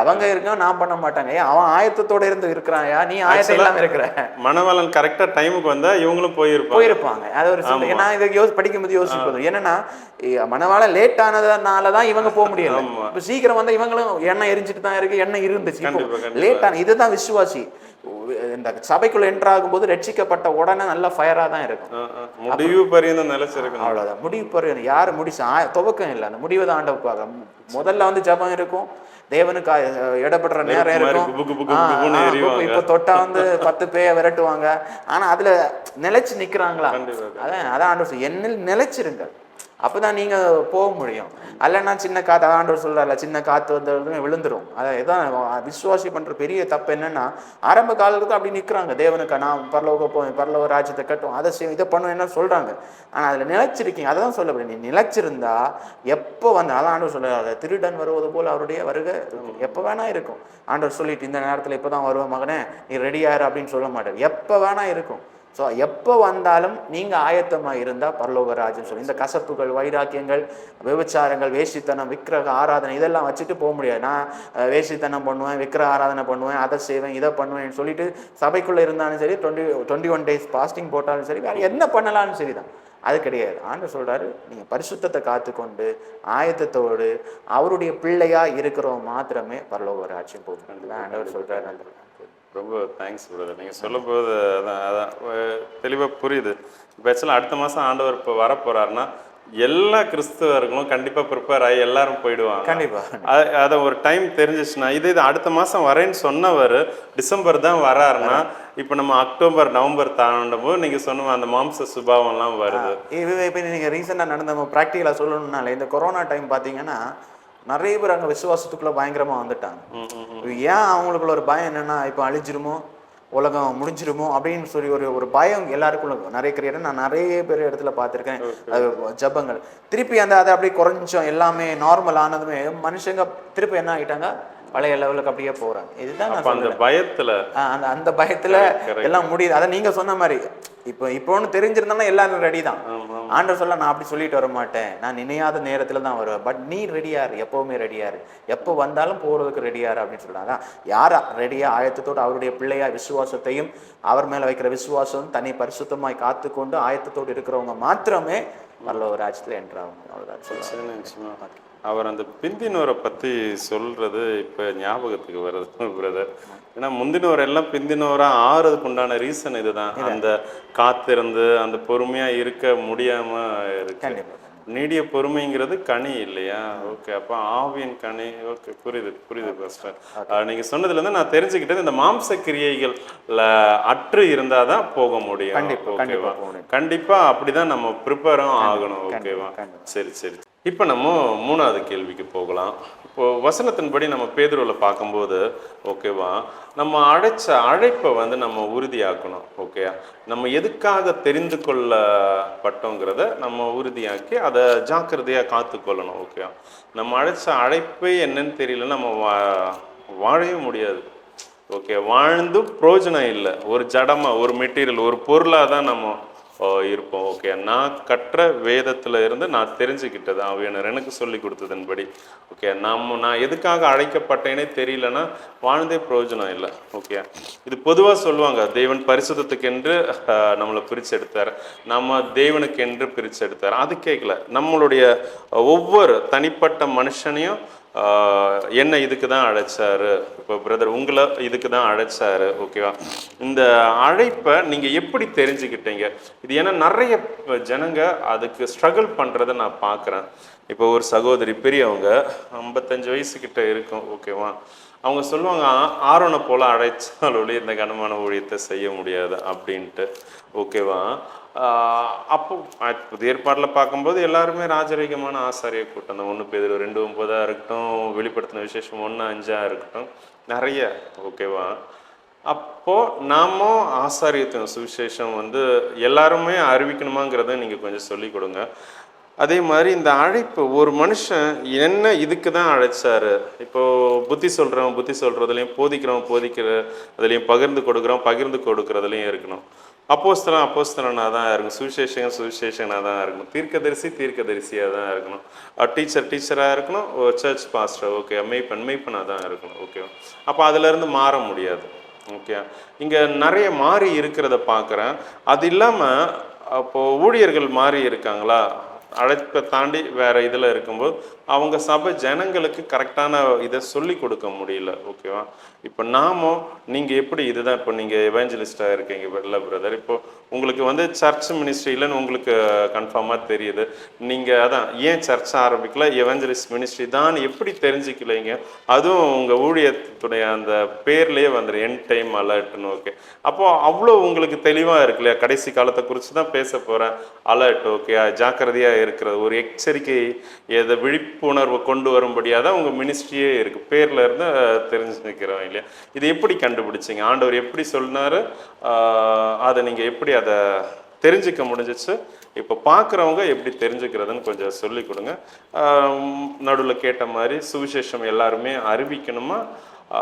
அவங்க இருக்கான், நான் பண்ண மாட்டாங்க. அவன் ஆயத்தத்தோட இருந்து இருக்கிறான், நீ ஆயத்தம் இல்லாம இருக்கிற. மணவாளன் கரெக்டா டைமுக்கு வந்தா இவங்களும் போயிருப்பாங்க. அது ஒரு சில, நான் இதை படிக்கும்போது யோசிப்பது என்னன்னா, மணவாளன் லேட் ஆனதுனாலதான் இவங்க போக முடியல. இப்ப சீக்கிரம் வந்தா இவங்களும் எண்ணெய் எரிஞ்சிட்டு தான் இருக்கு, எண்ணெய் இருந்துச்சு, லேட் ஆன. இதுதான் விசுவாசி. இந்த சபைக்குள்ள என்ட்ரு ஆகும்போது ரட்சிக்கப்பட்ட உடனே நல்ல ஃபயரா தான் இருக்கும். முடிவு பரியந்தம் நிலைச்சிருக்கும். அவ்வளவுதான், முடிவு பரியந்தம். யாரு முடிச்சா துவக்கம் இல்லை, அந்த முடிவை தான் ஆண்டவர் பார்க்க. முதல்ல ஜபம் இருக்கும், தேவனுக்கு இடப்படுற நேரம் இருக்கும். இப்ப தொட்டா 10 பேய விரட்டுவாங்க. ஆனா அதுல நிலைச்சு நிக்கிறாங்களா? அதான் ஆண்டவர், என்னில் நிலைச்சிருங்க. அப்பதான் நீங்க போக முடியும். அல்லன்னா சின்ன காத்து, ஆண்டவர் சொல்றாருல, சின்ன காத்து வந்து விழுந்துரும். இதான் விசுவாசி பண்ற பெரிய தப்பு என்னன்னா, ஆரம்ப காலத்துக்கு அப்படி நிக்கிறாங்க, தேவனுக்கு நான் பரலோக போவேன், பரலோக ராஜ்யத்தை கட்டும், அதை செய்யும், இதை பண்ணுவேன் என்ன சொல்றாங்க. ஆனா அதுல நிலைச்சிருக்கீங்க. அதை தான் சொல்ல முடியும். நீ நிலைச்சிருந்தா எப்போ வந்து, அதான் ஆண்டவர் சொல்றாரு, திருடன் வருவது போல அவருடைய வருகை எப்போ வேணா இருக்கும். ஆண்டவர் சொல்லிட்டு இந்த நேரத்துல இப்பதான் வருவேன் மகனே நீ ரெடியாரு அப்படின்னு சொல்ல மாட்டார், எப்போ வேணா இருக்கும். ஸோ எப்போ வந்தாலும் நீங்கள் ஆயத்தமாக இருந்தால் பரலோக ராஜ்யம் சொல்லி, இந்த கசப்புகள், வைராக்கியங்கள், விபச்சாரங்கள், வேசித்தனம், விக்கிரக ஆராதனை இதெல்லாம் வச்சுட்டு போக முடியாது. நான் வேசித்தனம் பண்ணுவேன், விக்கிரக ஆராதனை பண்ணுவேன், அதை செய்வேன், இதை பண்ணுவேன்னு சொல்லிட்டு சபைக்குள்ளே இருந்தாலும் சரி, 21 days ஃபாஸ்டிங் போட்டாலும் சரி, வேறு என்ன பண்ணலாலும் சரி தான். அது கிடையாது. ஆண்டவர் சொல்கிறாரு, நீங்கள் பரிசுத்தத்தை காத்துக்கொண்டு ஆயத்தத்தோடு அவருடைய பிள்ளையாக இருக்கிறவங்க மாத்திரமே பரலோக ராஜ்யம் போகுது. ஆண்டவர் சொல்கிறாரு. ரொம்ப தேங்க்ஸ் பிரதர். நீங்கள் சொல்லும்போது அதான் தெளிவாக புரியுது. இப்போ ஆக்சுவலாக அடுத்த மாதம் ஆண்டவர் இப்போ வரப்போகிறாருன்னா எல்லா கிறிஸ்தவர்களும் கண்டிப்பாக ப்ரிப்பேர் ஆகி எல்லாரும் போயிடுவாங்க. கண்டிப்பாக அதை ஒரு டைம் தெரிஞ்சிச்சுன்னா, இது அடுத்த மாதம் வரேன்னு சொன்னவர் டிசம்பர் தான் வராருன்னா, இப்போ நம்ம அக்டோபர் நவம்பர் தாண்டும் போது நீங்கள் சொன்ன அந்த மாம்ச சுபாவம்லாம் வருது. இப்போ நீங்கள் ரீசெண்டாக நடந்த ப்ராக்டிக்கலாக சொல்லணும்னால, இந்த கொரோனா டைம் பார்த்தீங்கன்னா நிறைய பேர் அங்கே விசுவாசத்துக்குள்ள பயங்கரமா வந்துட்டாங்க. ஏன் அவங்களுக்குள்ள ஒரு பயம் என்னன்னா, இப்போ அழிஞ்சிருமோ, உலகம் முடிஞ்சிருமோ அப்படின்னு சொல்லி ஒரு பயம் எல்லாருக்குள்ள நிறைய கிரியேட். நான் நிறைய பேர் இடத்துல பார்த்துருக்கேன். ஜபங்கள் திருப்பி அதை அப்படியே குறைஞ்சோம், எல்லாமே நார்மல் ஆனதுமே மனுஷங்க திருப்பி என்ன ஆகிட்டாங்க, பழைய லெவலுக்கு அப்படியே போறாங்க. இதுதான் அந்த பயத்துல அந்த பயத்துல எல்லாம் முடியுது. அதை நீங்க சொன்ன மாதிரி இப்போ ஒன்று தெரிஞ்சிருந்தோம்னா எல்லாரும் ரெடி தான். ஆண்டவர் சொல்ல, நான் அப்படி சொல்லிட்டு வர மாட்டேன், நான் நினையாத நேரத்துல தான் வருவேன், பட் நீ ரெடியாரு, எப்பவுமே ரெடியாரு, எப்போ வந்தாலும் போறதுக்கு ரெடியாரு அப்படின்னு சொல்றாங்க. யாரா ரெடியா ஆயத்தத்தோடு அவருடைய பிள்ளையா விசுவாசத்தையும் அவர் மேல வைக்கிற விசுவாசம் தன்னை பரிசுத்தமாய் காத்துக்கொண்டு ஆயத்தத்தோடு இருக்கிறவங்க மாத்திரமே பரலோக ராஜ்யத்துல என்றாகும். அவ்வளவுதான். அவர் அந்த பிந்தினோரை பற்றி சொல்கிறது இப்போ ஞாபகத்துக்கு வருது பிரதர். ஏன்னா முந்தினோர் எல்லாம் பிந்தினோராக ஆறுறதுக்கு உண்டான ரீசன் இதுதான். அந்த காத்திருந்து அந்த பொறுமையாக இருக்க முடியாமல் இருக்கு. நீடிய பொறுமைங்கிறது கனி இல்லையா? ஓகே, அப்போ ஆவியின் கனி. ஓகே, புரியுது பாஸ்டர். நீங்கள் சொன்னதுலேருந்து நான் தெரிஞ்சுக்கிட்டது, இந்த மாம்ச கிரியைகள்ல அற்று இருந்தால் தான் போக முடியும். ஓகேவா? கண்டிப்பாக அப்படி தான் நம்ம ப்ரிப்பேரும் ஆகணும். ஓகேவா? சரி. இப்போ நம்ம 3வது கேள்விக்கு போகலாம். இப்போது வசனத்தின்படி நம்ம பேதுருவில் பார்க்கும்போது, ஓகேவா, நம்ம அழைப்பை வந்து நம்ம உறுதியாக்கணும். ஓகே, நம்ம எதுக்காக தெரிந்து கொள்ளப்பட்டோங்கிறத நம்ம உறுதியாக்கி அதை ஜாக்கிரதையாக காத்துக்கொள்ளணும். ஓகே, நம்ம அழைப்பே என்னன்னு தெரியல, நம்ம வாழவே முடியாது. ஓகே, வாழ்ந்து பிரயோஜனம் இல்லை. ஒரு ஜடமாக, ஒரு மெட்டீரியல், ஒரு பொருளாக தான் நம்ம இருப்போம். ஓகே, நான் கற்ற வேதத்தில் இருந்து நான் தெரிஞ்சுக்கிட்டது ஆவியானவர் எனக்கு சொல்லி கொடுத்ததன்படி. ஓகே, நான் எதுக்காக அழைக்கப்பட்டேனே தெரியலன்னா வாழ்ந்தே பிரயோஜனம் இல்லை. ஓகே, இது பொதுவாக சொல்லுவாங்க, தேவன் பரிசுத்தத்துக்கென்று நம்மளை பிரிச்செடுத்தார், நம்ம தேவனுக்கென்று பிரிச்செடுத்தார். அது கேட்கல. நம்மளுடைய ஒவ்வொரு தனிப்பட்ட மனுஷனையும் என்ன இதுக்கு தான் அழைச்சாரு, இப்போ பிரதர் உங்களை இதுக்கு தான் அழைச்சாரு. ஓகேவா? இந்த அழைப்பை நீங்கள் எப்படி தெரிஞ்சுக்கிட்டீங்க? இது ஏன்னா நிறைய ஜனங்க அதுக்கு ஸ்ட்ரகிள் பண்ணுறதை நான் பார்க்குறேன். இப்போ ஒரு சகோதரி பெரியவங்க 55 வயசுக்கிட்ட இருக்கும். ஓகேவா? அவங்க சொல்லுவாங்க, ஆரோனை போல அழைச்சாலொழி இந்த கனமான ஊழியத்தை செய்ய முடியாது அப்படின்ட்டு. ஓகேவா? அப்போ புதிய ஏற்பாட்டில் பார்க்கும்போது எல்லாருமே ராஜரீகமான ஆசாரிய கூட்டம். அந்த 1 பேதுரு 2:9 இருக்கட்டும், வெளிப்படுத்தின விசேஷம் 1:5 இருக்கட்டும், நிறைய. ஓகேவா? அப்போது நாம ஆசாரியத்தின் சுவிசேஷம் வந்து எல்லாருமே அறிவிக்கணுமாங்கிறத நீங்கள் கொஞ்சம் சொல்லிக் கொடுங்க. அதே மாதிரி இந்த அழைப்பு, ஒரு மனுஷன் என்ன இதுக்கு தான் அழைச்சாரு. இப்போது புத்தி சொல்கிறதுலையும் போதிக்கிறதுலையும் பகிர்ந்து கொடுக்குறதுலையும் இருக்கணும். அப்போஸ்தலனாக தான் இருக்கணும், சுவிசேஷனாக தான் இருக்கணும், தீர்க்கதரிசியாக தான் இருக்கணும், டீச்சராக இருக்கணும், சர்ச் பாஸ்டர், ஓகே, மெய்ப்பனாக தான் இருக்கணும். ஓகே, அப்போ அதிலேருந்து மாற முடியாது. ஓகே, இங்கே நிறைய மாறி இருக்கிறத பார்க்குறேன். அது இல்லாமல் அப்போது ஊழியர்கள் மாறி இருக்காங்களா, அழைப்பை தாண்டி வேறு இதில் இருக்கும்போது அவங்க சபை ஜனங்களுக்கு கரெக்டான இதை சொல்லி கொடுக்க முடியல. ஓகேவா? இப்போ நீங்கள் எப்படி இதுதான், இப்போ நீங்கள் எவாஞ்சலிஸ்டாக இருக்கீங்க இல்லை பிரதர், இப்போ உங்களுக்கு வந்து சர்ச் மினிஸ்ட்ரியிலன்னு உங்களுக்கு கன்ஃபார்மாக தெரியுது. நீங்கள் அதான் ஏன் சர்ச் ஆரம்பிக்கல, எவாஞ்சலிஸ்ட் மினிஸ்ட்ரி தான் எப்படி தெரிஞ்சுக்கலைங்க? அதுவும் உங்கள் ஊழியத்துடைய அந்த பேர்லேயே வந்துடும், என் டைம் அலர்ட்னு. ஓகே, அப்போது அவ்வளோ உங்களுக்கு தெளிவாக இருக்கு இல்லையா? கடைசி காலத்தை குறித்து தான் பேச போகிறேன், அலர்ட். ஓகே, ஜாக்கிரதையாக இருக்கிறது, ஒரு எச்சரிக்கை, எதை விழிப்புணர்வு கொண்டு வரும்படியாக தான் உங்கள் மினிஸ்ட்ரியே இருக்குது. பேரில் இருந்து தெரிஞ்சுக்கிறோம் இல்லையா? இது எப்படி கண்டுபிடிச்சிங்க? ஆண்டவர் எப்படி சொன்னார்? அதை நீங்கள் எப்படி அதை தெரிஞ்சுக்க முடிஞ்சிச்சு? இப்போ பார்க்குறவங்க எப்படி தெரிஞ்சுக்கிறதுன்னு கொஞ்சம் சொல்லி கொடுங்க. நடுவில் கேட்ட மாதிரி சுவிசேஷம் எல்லாருமே அறிவிக்கணுமா,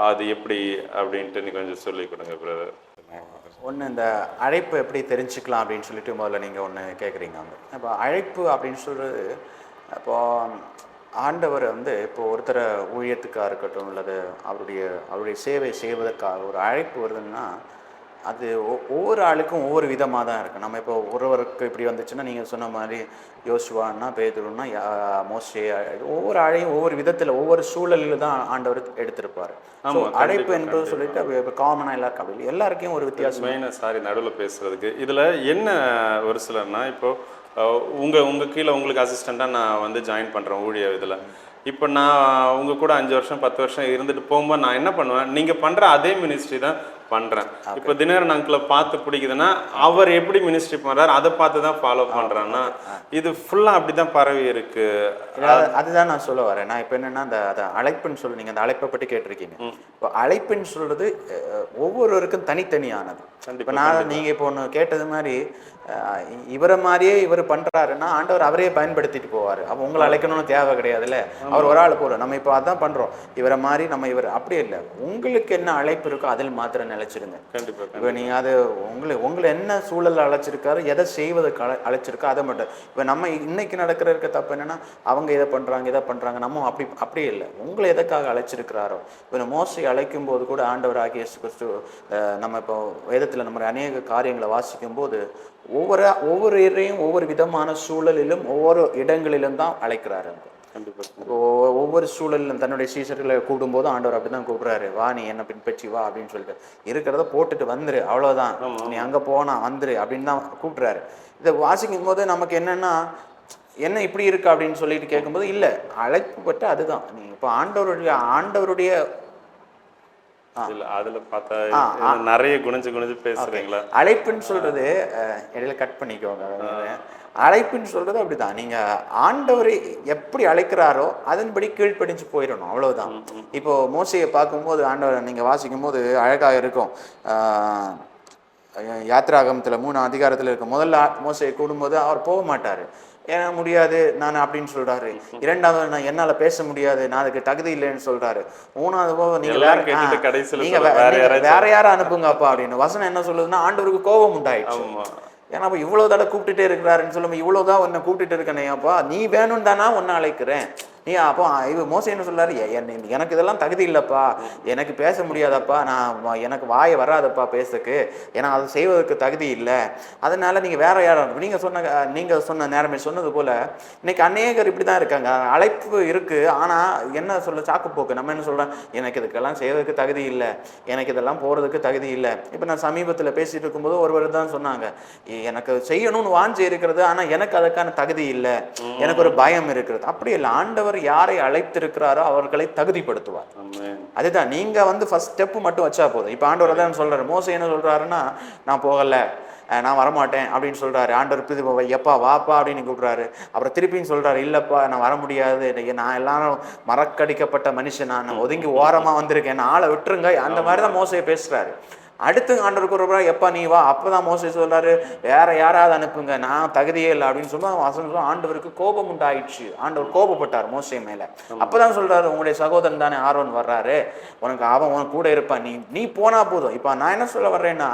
அது எப்படி அப்படின்ட்டு நீ கொஞ்சம் சொல்லி கொடுங்க பிரதர். ஒன்று, இந்த அழைப்பு எப்படி தெரிஞ்சுக்கலாம் அப்படின்னு சொல்லிட்டு முதல்ல நீங்கள் ஒன்று கேட்குறீங்க. வந்து இப்போ அழைப்பு அப்படின்னு சொல்கிறது, இப்போது ஆண்டவர் வந்து இப்போ ஒருத்தரை ஊழியத்துக்காக இருக்கட்டும், அல்லது அவருடைய சேவை செய்வதற்காக ஒரு அழைப்பு வருதுன்னா அது ஒவ்வொரு ஆளுக்கும் ஒவ்வொரு விதமாக தான் இருக்குது. நம்ம இப்போ ஒருவருக்கு இப்படி வந்துச்சுன்னா, நீங்கள் சொன்ன மாதிரி யோசுவான்னா, பேதுருன்னா, மோசே, ஒவ்வொரு ஆளையும் ஒவ்வொரு விதத்தில் ஒவ்வொரு சூழலில் தான் ஆண்டவர் எடுத்திருப்பார். அழைப்பு என்பது சொல்லிட்டு இப்போ காமனாக எல்லாருக்கும் அப்படி இல்லை, எல்லாருக்கும் ஒரு வித்தியாசம். மெயினாக சாரி நடுவில் பேசுகிறதுக்கு, இதில் என்ன ஒரு சிலர்னா, இப்போது உங்கள் கீழே உங்களுக்கு அசிஸ்டண்ட்டாக நான் வந்து ஜாயின் பண்ணுறேன் ஊழிய இதில். இப்போ நான் உங்கள் கூட 5 வருஷம் 10 வருஷம் இருந்துட்டு போகும்போது நான் என்ன பண்ணுவேன், நீங்கள் பண்ணுற அதே மினிஸ்ட்ரி தான் பண்ணுறேன். இப்போ தினகரன் அங்கிளை பார்த்து பிடிக்குதுன்னா அவர் எப்படி மினிஸ்ட்ரி பண்ணுறாரு அதை பார்த்து தான் ஃபாலோ பண்ணுறான்னா, இது ஃபுல்லாக அப்படி தான் பரவி இருக்கு. அதுதான் நான் சொல்ல வரேன். நான் இப்போ என்னென்னா, அந்த அழைப்புன்னு சொல்லி நீங்கள் அந்த அழைப்பை பற்றி கேட்டிருக்கீங்க. இப்போ அழைப்புன்னு சொல்கிறது ஒவ்வொருவருக்கும் தனித்தனியானது. இப்போ நீங்கள் இப்போ ஒன்று கேட்டது மாதிரி இவரை மாதிரியே இவர் பண்ணுறாருன்னா ஆண்டவர் அவரே பயன்படுத்திட்டு போவார். அப்போ உங்களை அழைக்கணும்னு தேவை கிடையாதுல்ல, அவர் ஒரு ஆள் போகிறோம். நம்ம இப்போ அதான் பண்ணுறோம், இவரை மாதிரி நம்ம இவர் அப்படியே இல்லை. உங்களுக்கு என்ன அழைப்பு இருக்கோ அதில் மாத்திரம் நிலைச்சிருங்க. கண்டிப்பாக. இப்போ நீங்கள் அது உங்களை என்ன சூழலில் அழைச்சிருக்காரு, எதை செய்வதற்கு அழைச்சிருக்கோ அதை மட்டும். இப்போ நம்ம இன்னைக்கு இருக்க தப்பு என்னென்னா, அவங்க இதை பண்ணுறாங்க நம்ம அப்படியே இல்லை. உங்களை எதற்காக அழைச்சிருக்கிறாரோ, இப்போ மோசை அழைக்கும் போது கூட ஆண்டவர் ஆகிய இயேசு கிறிஸ்து, நம்ம இப்போ வேதத்தில் நம்ம அநேக காரியங்களை வாசிக்கும் போது ஒவ்வொரு இறையும் ஒவ்வொரு விதமான சூழலிலும் ஒவ்வொரு இடங்களிலும் தான் அழைக்கிறாரு. ஒவ்வொரு சூழலிலும் தன்னுடைய சீசர்களை கூடும்போது ஆண்டவர் அப்படிதான் கூப்பிடுறாரு, வா நீ என்ன பின்பற்றி வா அப்படின்னு சொல்லிட்டு, இருக்கிறத போட்டுட்டு வந்துரு, அவ்வளவுதான், நீ அங்க போனா வந்துரு அப்படின்னு தான் கூப்பிடுறாரு. இதை வாசிக்கும் போது நமக்கு என்னன்னா, என்ன இப்படி இருக்கு அப்படின்னு சொல்லிட்டு கேட்கும்போது இல்லை, அழைப்புப்பட்டு அதுதான். நீ இப்போ ஆண்டவருடைய அதுல பார்த்தா நிறைய குணிஞ்சு பேசுறீங்களா? அழைப்புன்னு சொல்றது இடையில கட் பண்ணிக்கோங்க. அழைப்புன்னு சொல்றது அப்படிதான், நீங்க ஆண்டவரை எப்படி அழைக்கிறாரோ அதன்படி கீழ்ப்படிஞ்சு போயிடணும், அவ்வளவுதான். இப்போ மோசையை பார்க்கும்போது ஆண்டவர் நீங்க வாசிக்கும் போது அழகாக இருக்கும். யாத்ராகமத்துல 3 அதிகாரத்துல இருக்கும். முதல்ல மோசையை கூடும்போது அவர் போக மாட்டாரு, ஏன்னா முடியாது நான் அப்படின்னு சொல்றாரு. 2வது, நான் என்னால பேச முடியாது, நான் அதுக்கு தகுதி இல்லைன்னு சொல்றாரு. 3வது, நீங்க வேற யாரும் அனுப்புங்கப்பா அப்படின்னு. வசனம் என்ன சொல்லுதுன்னா, ஆண்டவருக்கு கோபம் உண்டாயிடுச்சு. ஏன்னா அப்ப இவ்வளவு தடவை கூப்பிட்டுட்டே இருக்கிறாருன்னு சொல்லும்போது, இவ்வளவுதான் உன்னை கூப்பிட்டுட்டு இருக்கேனேப்பா, நீ வேணும் தானா உன்னை அழைக்கிறேன். நீ அப்போ மோசை என்ன சொல்றாரு, எனக்கு இதெல்லாம் தகுதி இல்லைப்பா, எனக்கு பேச முடியாதப்பா, எனக்கு வாயை வராதப்பா பேசுக்கு, ஏன்னா அதை செய்வதற்கு தகுதி இல்லை, அதனால நீங்கள் வேற யாரும். நீங்கள் சொன்ன நேரமே சொன்னது போல இன்னைக்கு அநேகர் இப்படி தான் இருக்காங்க. அழைப்பு இருக்கு, ஆனால் என்ன சொல்ல சாக்குப்போக்கு. நம்ம என்ன சொல்கிறோம், எனக்கு இதுக்கெல்லாம் செய்வதற்கு தகுதி இல்லை, எனக்கு இதெல்லாம் போகிறதுக்கு தகுதி இல்லை. இப்போ நான் சமீபத்தில் பேசிட்டு இருக்கும்போது ஒருவர் தான் சொன்னாங்க, எனக்கு செய்யணும்னு வாஞ்சி இருக்கிறது, ஆனால் எனக்கு அதுக்கான தகுதி இல்லை, எனக்கு ஒரு பயம் இருக்கிறது. அப்படி இல்லை, ஆண்டவர் யாரை அழைத்திருக்கிறாரோ அவர்களை தகுதிப்படுத்துவார். அதுதான், நீங்க வந்து ஃபர்ஸ்ட் ஸ்டெப் மட்டும் வச்சா போதும். இப்ப ஆண்டவர் தான் சொல்றாரு, மோசை என்ன சொல்றாருன்னா, நான் போகல, நான் வரமாட்டேன் அப்படின்னு சொல்றாரு. ஆண்டவர் எப்பா வாப்பா அப்படின்னு கூப்பிடுறாரு. அப்புறம் திருப்பின்னு சொல்றாரு, இல்லப்பா நான் வர முடியாது, நான் எல்லாரும் மறக்கடிக்கப்பட்ட மனுஷன், நான் ஒதுங்கி ஓரமா வந்திருக்கேன், ஆளை விட்டுருங்க, அந்த மாதிரிதான் மோசையை பேசுறாரு. அடுத்து ஆண்டவருக்கு ஒரு எப்பா நீ வா, அப்பதான் மோசை சொல்றாரு, வேற யாராவது அனுப்புங்க, நான் தகுதியே இல்லை அப்படின்னு சொல்லுவாங்க. ஆண்டவருக்கு கோபம் உண்டாயிடுச்சு, ஆண்டவர் கோபப்பட்டார் மோசை மேல. அப்பதான் சொல்றாரு, உங்களுடைய சகோதரன் தானே ஆரோன் வர்றாரு, அவன் கூட இருப்பான், நீ போனா போதும். இப்ப நான் என்ன சொல்ல வர்றேன்னா,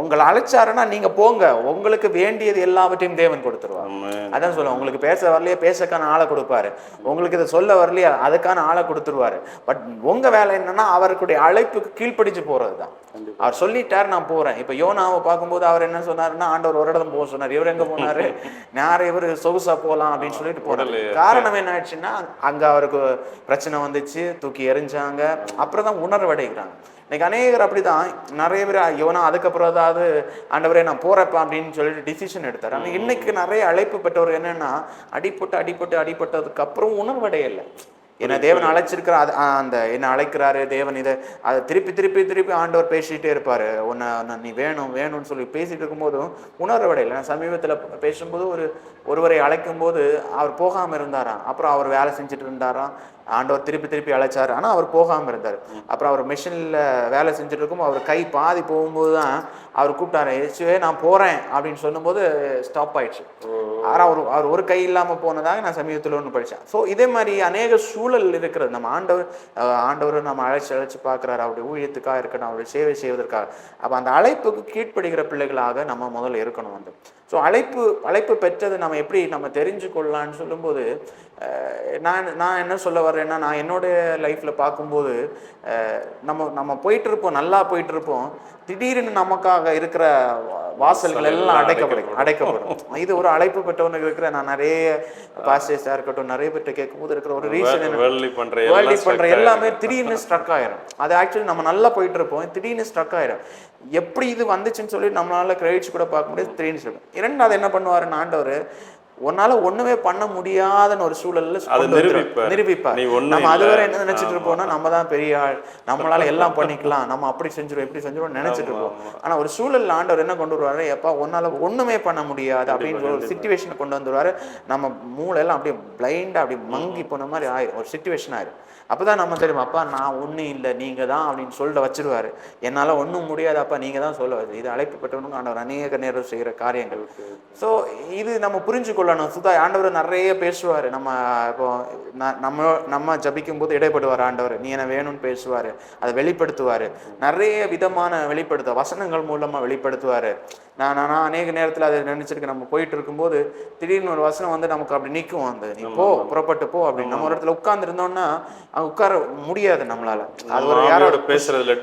உங்களை அழைச்சாருன்னா நீங்க போங்க, உங்களுக்கு வேண்டியது எல்லாவற்றையும் தேவன் கொடுத்துருவார். அதான் சொல்ல, உங்களுக்கு பேச வரலையா பேசக்கான ஆளை கொடுப்பாரு, உங்களுக்கு இதை சொல்ல வரலையா அதுக்கான ஆளை கொடுத்துருவாரு. பட் உங்க வேலை என்னன்னா அவருடைய அழைப்புக்கு கீழ்ப்படிச்சு போறதுதான். அவர் சொல்லிட்டார் நான் போறேன். இப்ப யோனாவை பார்க்கும்போது அவர் என்ன சொன்னாருன்னா, ஆண்டவர் ஒரு இடம் போக சொன்னார், இவர் எங்க போனாரு, நேரம் இவர் சொகுசா போலாம் அப்படின்னு சொல்லிட்டு போனாரு. காரணம் என்ன ஆயிடுச்சுன்னா, அங்க அவருக்கு பிரச்சனை வந்துச்சு, தூக்கி எறிஞ்சாங்க, அப்புறம் தான் உணர்வடைகிறாங்க. இன்னைக்கு அநேகர் அப்படிதான், நிறைய பேர் யோனா அதுக்கப்புறம் ஏதாவது ஆண்டவரே நான் போறப்ப அப்படின்னு சொல்லிட்டு டிசிஷன் எடுத்தார். ஆனால் இன்னைக்கு நிறைய அழைப்பு பெற்றவர் என்னன்னா, அடிப்பட்டதுக்கு அப்புறம் உணர்வடையலை. என்னை தேவன் அழைச்சிருக்கிற அது அந்த என்னை அழைக்கிறாரு தேவன், இதை அதை திருப்பி திருப்பி திருப்பி ஆண்டவர் பேசிகிட்டே இருப்பார். உன்னை நீ வேணும் வேணும்னு சொல்லி பேசிகிட்டு இருக்கும்போதும் உணர்வடையில். நான் சமீபத்தில் பேசும்போது ஒருவரை அழைக்கும் போது அவர் போகாமல் இருந்தாராம். அப்புறம் அவர் வேலை செஞ்சுட்டு இருந்தாராம். ஆண்டவர் திருப்பி திருப்பி அழைச்சார், ஆனால் அவர் போகாமல் இருந்தார். அப்புறம் அவர் மிஷினில் வேலை செஞ்சுட்டு இருக்கும், அவர் கை பாதி போகும்போது தான் அவர் கூப்பிட்டாரு, ஏசுவே நான் போகிறேன் அப்படின்னு சொல்லும்போது ஸ்டாப் ஆயிடுச்சு. ஆனால் அவர் ஒரு கை இல்லாமல் போனதாக நான் சமீபத்தில் ஒன்று படித்தேன். ஸோ இதே மாதிரி அநேக சூழல் இருக்கிறது. நம்ம ஆண்டவர் நம்ம அழைச்சி பார்க்குறாரு, அவருடைய ஊழியத்துக்காக இருக்கணும், அவருடைய சேவை செய்வதற்காக. அப்போ அந்த அழைப்புக்கு கீழ்ப்படுகிற பிள்ளைகளாக நம்ம முதல்ல இருக்கணும் வந்து. ஸோ அழைப்பு பெற்றது நம்ம எப்படி நம்ம தெரிஞ்சு கொள்ளலான்னு சொல்லும்போது, நான் என்ன சொல்ல வர்றேன்னா, நான் என்னோடய லைஃப்பில் பார்க்கும்போது நம்ம போயிட்டு இருப்போம், நல்லா போயிட்டு இருப்போம், திடீர்னு நமக்காக இருக்கிற வாசல்கள் எல்லாம் அடைக்கப்படும். இது ஒரு அழைப்பு பெற்றவனுக்கு இருக்கிற, நான் நிறைய பாஸ்டர்ஸாக இருக்கட்டும் நிறைய பேர்ட்ட கேட்கும்போது இருக்கிற ஒரு ரீசன், வேர்ல்டி பண்ற எல்லாமே திடீர்னு ஸ்ட்ரக் ஆயிரும். அது ஆக்சுவலி நம்ம நல்லா போயிட்டு இருப்போம், திடீர்னு ஸ்ட்ரக் ஆயிரும். எப்படி இது வந்துச்சுன்னு சொல்லி நம்மளால கிரெடிட்ஸ் கூட பார்க்க முடியாது, திடீர்னு சொல்லும். இரண்டாவது என்ன பண்ணுவாருன்னு, ஆண்டவர் உன்னால ஒண்ணுமே பண்ண முடியாதுன்னு ஒரு சூழல்ல நிரூபிப்பார். நம்ம அதுவரை என்ன நினைச்சிட்டு இருப்போம்னா, நம்ம தான் பெரிய ஆள், நம்மளால எல்லாம் பண்ணிக்கலாம், நம்ம அப்படி செஞ்சிருவோம் இப்படி செஞ்சிருவோம் நினைச்சிட்டு இருப்போம். ஆனா ஒரு சூழல்ல ஆண்டவர் என்ன கொண்டு வருவாரு, எப்பா உன்னால ஒண்ணுமே பண்ண முடியாது அப்படின்னு ஒரு சிச்சுவேஷனை கொண்டு வந்துருவாரு. நம்ம மூளை எல்லாம் அப்படியே பிளைண்டா அப்படி மங்கி போன மாதிரி ஆயிரும், ஒரு சிச்சுவேஷன் ஆயிரும். அப்பதான் நம்ம தெரியும், அப்பா நான் ஒன்றும் இல்லை நீங்க தான் அப்படின்னு சொல்ல வச்சிருவாரு. என்னால ஒன்றும் முடியாது அப்பா நீங்க தான் சொல்ல வச்சு. இது அழைப்புப்பட்டவனுக்கு ஆண்டவர் அநேக நேரம் செய்யற காரியங்கள். ஸோ இது நம்ம புரிஞ்சு கொள்ளணும். ஆண்டவர் நிறைய பேசுவாரு. இப்போ நம்ம ஜபிக்கும் போது இடைப்படுவார் ஆண்டவர், நீ என்ன வேணும்னு பேசுவாரு, அதை வெளிப்படுத்துவாரு. நிறைய விதமான வசனங்கள் மூலமா வெளிப்படுத்துவாரு. நான் அநேக நேரத்தில் அதை நினைச்சிருக்கேன். நம்ம போயிட்டு இருக்கும்போது திடீர்னு ஒரு வசனம் வந்து நமக்கு அப்படி நிற்கும், வந்து நீ புறப்பட்டு போ அப்படின்னு. நம்ம ஒரு இடத்துல உட்கார்ந்து இருந்தோம்னா அங்க உட்கார முடியாது நம்மளால. அது ஒரு யாரோட பேசுறது